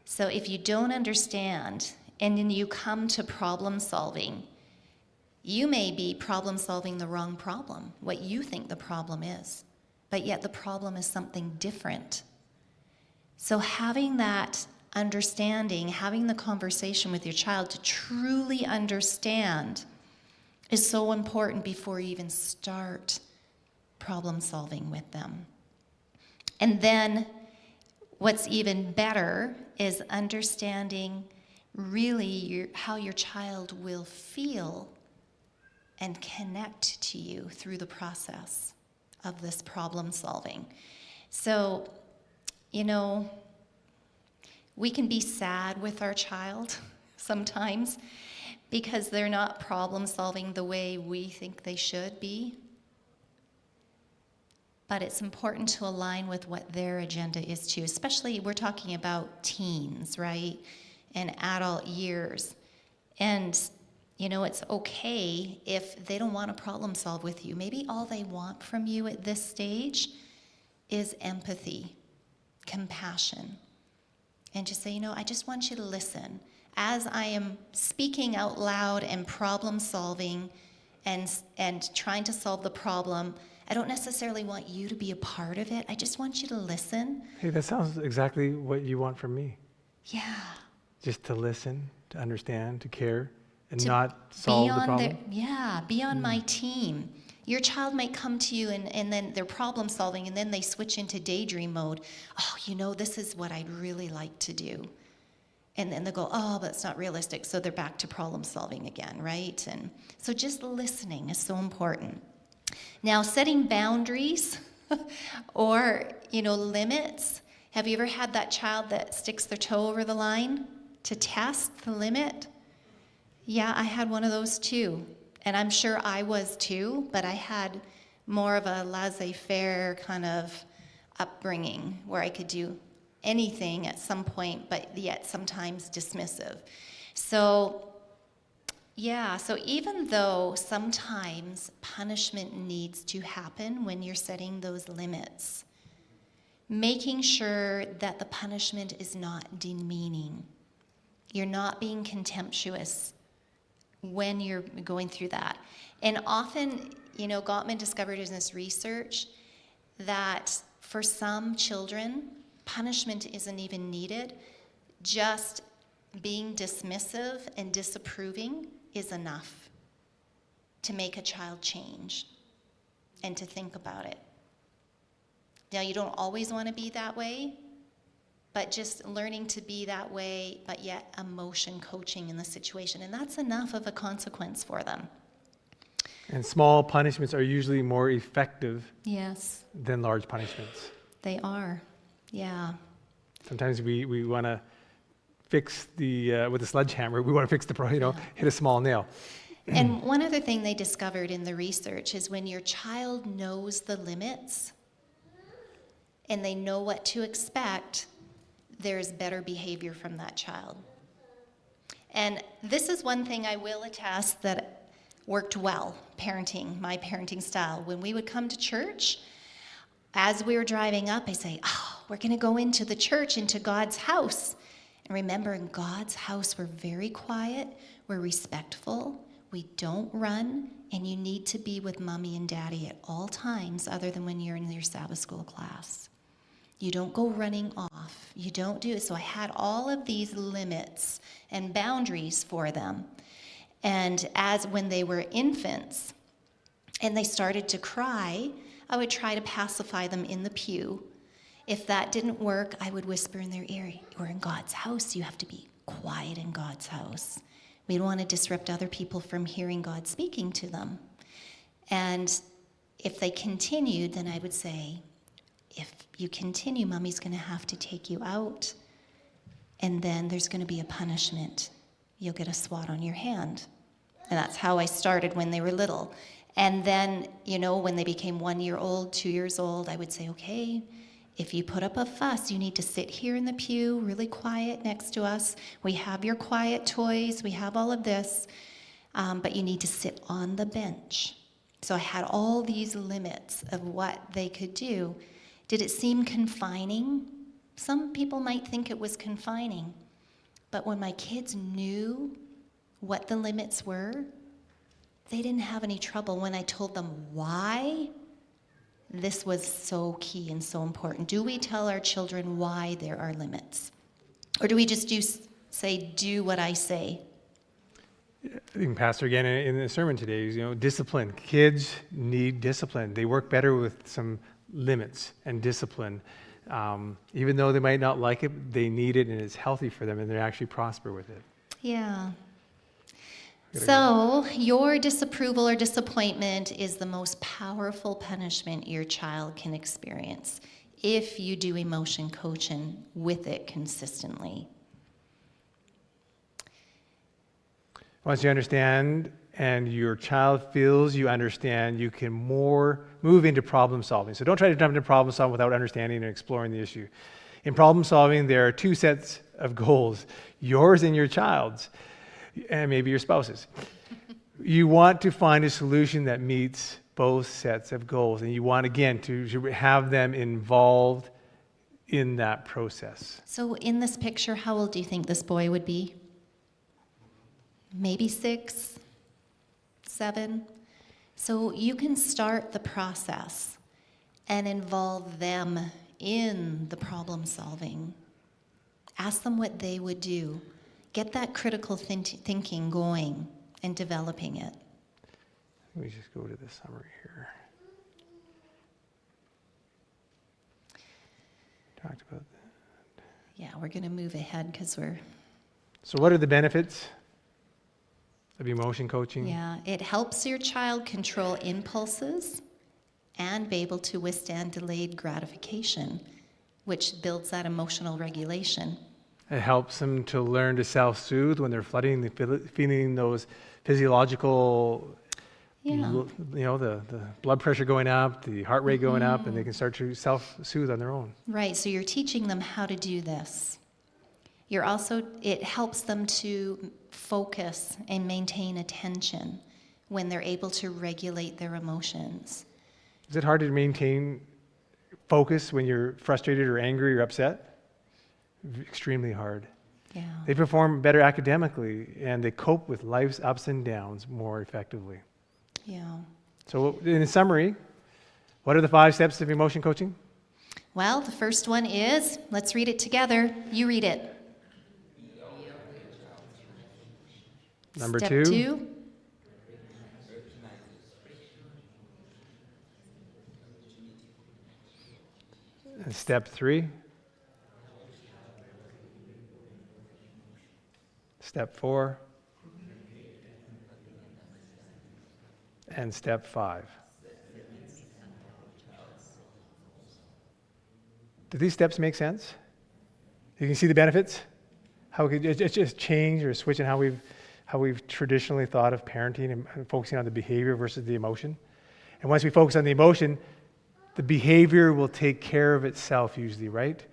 So if you don't understand and then you come to problem solving, you may be problem solving the wrong problem, what you think the problem is, but yet the problem is something different. So having that understanding, having the conversation with your child to truly understand is so important before you even start problem solving with them. And then what's even better is understanding really how your child will feel and connect to you through the process of this problem solving. So, we can be sad with our child sometimes because they're not problem solving the way we think they should be. But it's important to align with what their agenda is too, especially we're talking about teens, right? And adult years. And it's okay if they don't want to problem solve with you. Maybe all they want from you at this stage is empathy, compassion. And just say, I just want you to listen. As I am speaking out loud and problem solving and trying to solve the problem, I don't necessarily want you to be a part of it. I just want you to listen. Hey, that sounds exactly what you want from me. Yeah. Just to listen, to understand, to care, and To not solve the problem? Be on my team. Your child might come to you and then they're problem solving and then they switch into daydream mode. Oh, this is what I'd really like to do. And then they'll go, oh, but it's not realistic. So they're back to problem solving again, right? And so just listening is so important. Now, setting boundaries or, limits. Have you ever had that child that sticks their toe over the line to test the limit? Yeah, I had one of those too. And I'm sure I was too, but I had more of a laissez-faire kind of upbringing where I could do anything at some point, but yet sometimes dismissive. So even though sometimes punishment needs to happen when you're setting those limits, making sure that the punishment is not demeaning. You're not being contemptuous when you're going through that. And often, Gottman discovered in this research that for some children, punishment isn't even needed. Just being dismissive and disapproving is enough to make a child change and to think about it. Now, you don't always want to be that way, but just learning to be that way, but yet emotion coaching in the situation. And that's enough of a consequence for them. And small punishments are usually more effective Yes, than large punishments. they are. Yeah. Sometimes we want to fix with a sledgehammer, we want to fix hit a small nail. And one other thing they discovered in the research is when your child knows the limits and they know what to expect, there's better behavior from that child. And this is one thing I will attest that worked well, my parenting style. When we would come to church, as we were driving up, I say, we're going to go into the church, into God's house. And remember, in God's house, we're very quiet, we're respectful, we don't run, and you need to be with mommy and daddy at all times other than when you're in your Sabbath school class. You don't go running off. You don't do it. So I had all of these limits and boundaries for them. And when they were infants and they started to cry, I would try to pacify them in the pew. If that didn't work, I would whisper in their ear, we're in God's house. You have to be quiet in God's house. We don't want to disrupt other people from hearing God speaking to them. And if they continued, then I would say, if you continue, mommy's going to have to take you out, and then there's going to be a punishment. You'll get a swat on your hand. And that's how I started when they were little. And then, when they became 1 year old, 2 years old, I would say, okay, if you put up a fuss, you need to sit here in the pew, really quiet next to us. We have your quiet toys. We have all of this. But you need to sit on the bench. So I had all these limits of what they could do. Did it seem confining? Some people might think it was confining. But when my kids knew what the limits were, they didn't have any trouble when I told them why. This was so key and so important. Do we tell our children why there are limits? Or do we just say, do what I say? I think Pastor, again, in the sermon today, discipline. Kids need discipline. They work better with some limits and discipline. Even though they might not like it, they need it and it's healthy for them and they actually prosper with it. Yeah. So your disapproval or disappointment is the most powerful punishment your child can experience if you do emotion coaching with it consistently. Once you understand and your child feels you understand, you can move into problem solving. So don't try to jump into problem solving without understanding and exploring the issue. In problem solving, there are two sets of goals, yours and your child's, and maybe your spouse's. You want to find a solution that meets both sets of goals, and you want, again, to have them involved in that process. So in this picture, how old do you think this boy would be? Maybe 6, 7. So you can start the process and involve them in the problem solving. Ask them what they would do. Get that critical thinking going. and developing it. Let me just go to the summary here. Talked about that. Yeah, we're going to move ahead because we're... So what are the benefits of emotion coaching? Yeah, it helps your child control impulses and be able to withstand delayed gratification, which builds that emotional regulation. It helps them to learn to self-soothe when they're feeling those physiological, Yeah. the blood pressure going up, the heart rate going up, and they can start to self-soothe on their own. Right, so you're teaching them how to do this. It helps them to focus and maintain attention when they're able to regulate their emotions. Is it hard to maintain focus when you're frustrated or angry or upset? Extremely hard. Yeah. They perform better academically, and they cope with life's ups and downs more effectively. Yeah. So in summary, what are the 5 steps of emotion coaching? Well, the first one is, let's read it together. You read it. Number Step 2. 2. And step 3. Step 4. And step 5. Do these steps make sense? You can see the benefits? How it's just change or switch in how we've traditionally thought of parenting and focusing on the behavior versus the emotion. And once we focus on the emotion, the behavior will take care of itself usually, right?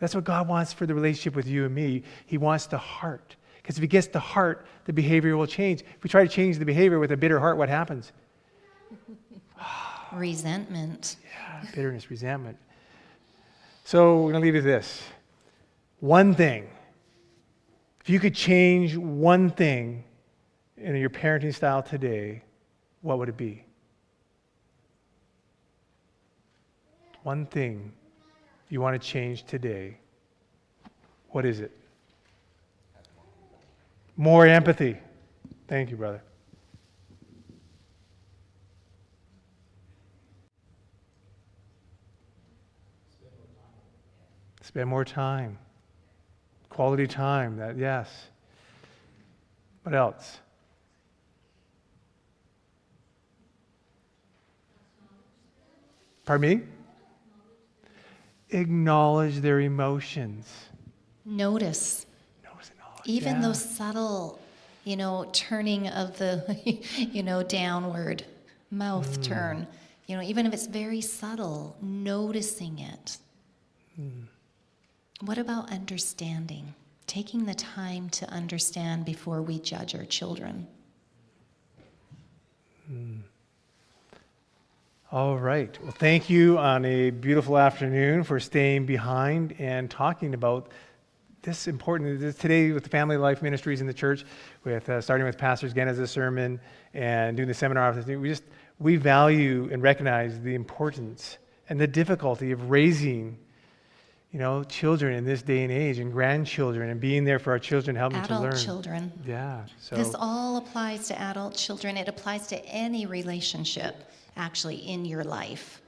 That's what God wants for the relationship with you and me. He wants the heart. Because if he gets the heart, the behavior will change. If we try to change the behavior with a bitter heart, what happens? Resentment. Yeah, bitterness, resentment. So we're going to leave you with this. One thing. If you could change one thing in your parenting style today, what would it be? One thing you want to change today. What is it? More empathy. Thank you, brother. Spend more time. Quality time, that, yes. What else? Pardon me? Acknowledge their emotions. Notice. Even those subtle, turning of the, downward mouth turn, even if it's very subtle, noticing it. What about understanding? Taking the time to understand before we judge our children. All right. Well, thank you on a beautiful afternoon for staying behind and talking about this important, today with the Family Life Ministries in the church, with starting with Pastor Genna's sermon and doing the seminar. We value and recognize the importance and the difficulty of raising, children in this day and age, and grandchildren, and being there for our children, helping them to learn. Adult children. Yeah. So this all applies to adult children. It applies to any relationship, actually, in your life.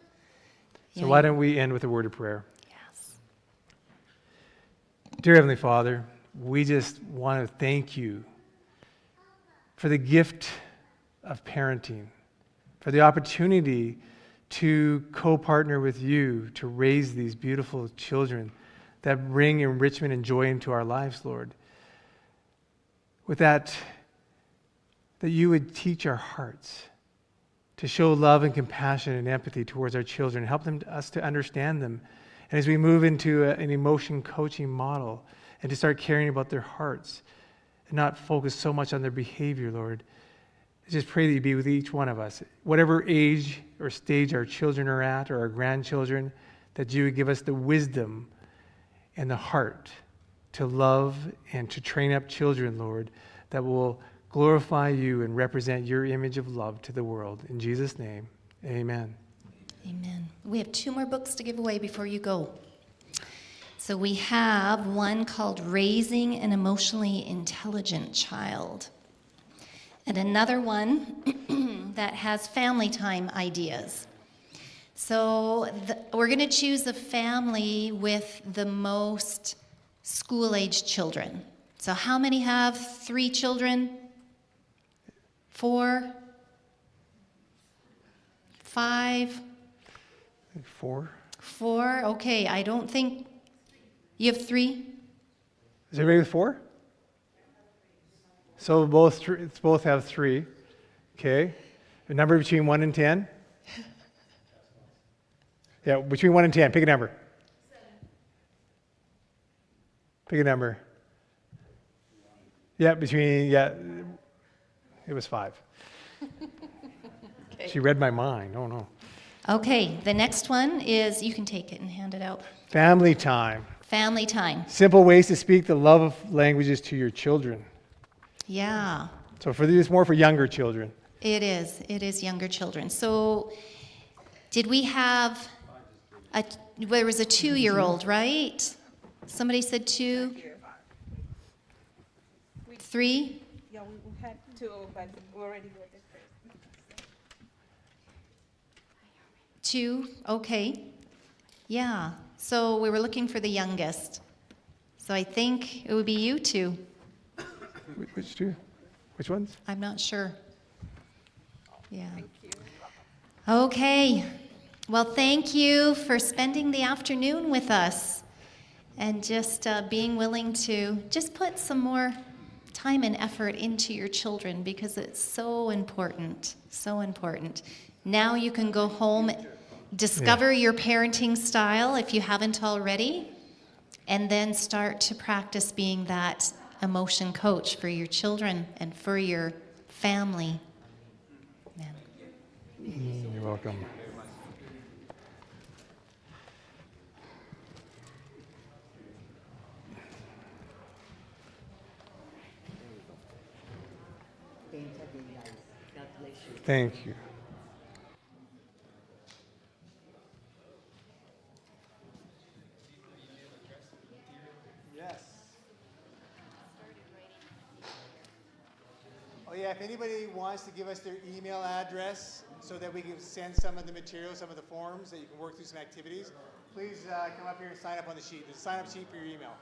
So why don't we end with a word of prayer? Dear Heavenly Father, we just want to thank you for the gift of parenting, for the opportunity to co-partner with you to raise these beautiful children that bring enrichment and joy into our lives, Lord. With that you would teach our hearts to show love and compassion and empathy towards our children, help us to understand them. And as we move into an emotion coaching model and to start caring about their hearts and not focus so much on their behavior, Lord, I just pray that you be with each one of us. Whatever age or stage our children are at, or our grandchildren, that you would give us the wisdom and the heart to love and to train up children, Lord, that will glorify you and represent your image of love to the world. In Jesus' name, amen. Amen. We have 2 more books to give away before you go. So we have one called Raising an Emotionally Intelligent Child. And another one that has family time ideas. So we're going to choose a family with the most school-age children. So how many have 3 children? 4? 5? 4. 4? Okay, I don't think you have 3. Is everybody with 4? So both have 3. Okay. A number between 1 and 10? Yeah, between 1 and 10. Pick a number. 7. Pick a number. Yeah, it was 5. Okay. She read my mind. Oh, no. Okay, the next one is, you can take it and hand it out. Family time. Family time. Simple ways to speak the love languages to your children. Yeah, So for these, more for younger children. it is. It is younger children. So did we have there was a 2-year-old, right? Somebody said 2? 3? Yeah, we had 2, but we already got it first. 2? Okay. Yeah. So we were looking for the youngest. So I think it would be you 2. Which 2? Which ones? I'm not sure. Yeah. Okay. Well, thank you for spending the afternoon with us and just being willing to just put some more time and effort into your children because it's so important, so important. Now you can go home, discover your parenting style if you haven't already, and then start to practice being that emotion coach for your children and for your family. You're welcome. God bless you. Thank you. Yes. Oh yeah, if anybody wants to give us their email address so that we can send some of the materials, some of the forms that you can work through some activities, please come up here and sign up on the sheet. There's a sign up sheet for your email.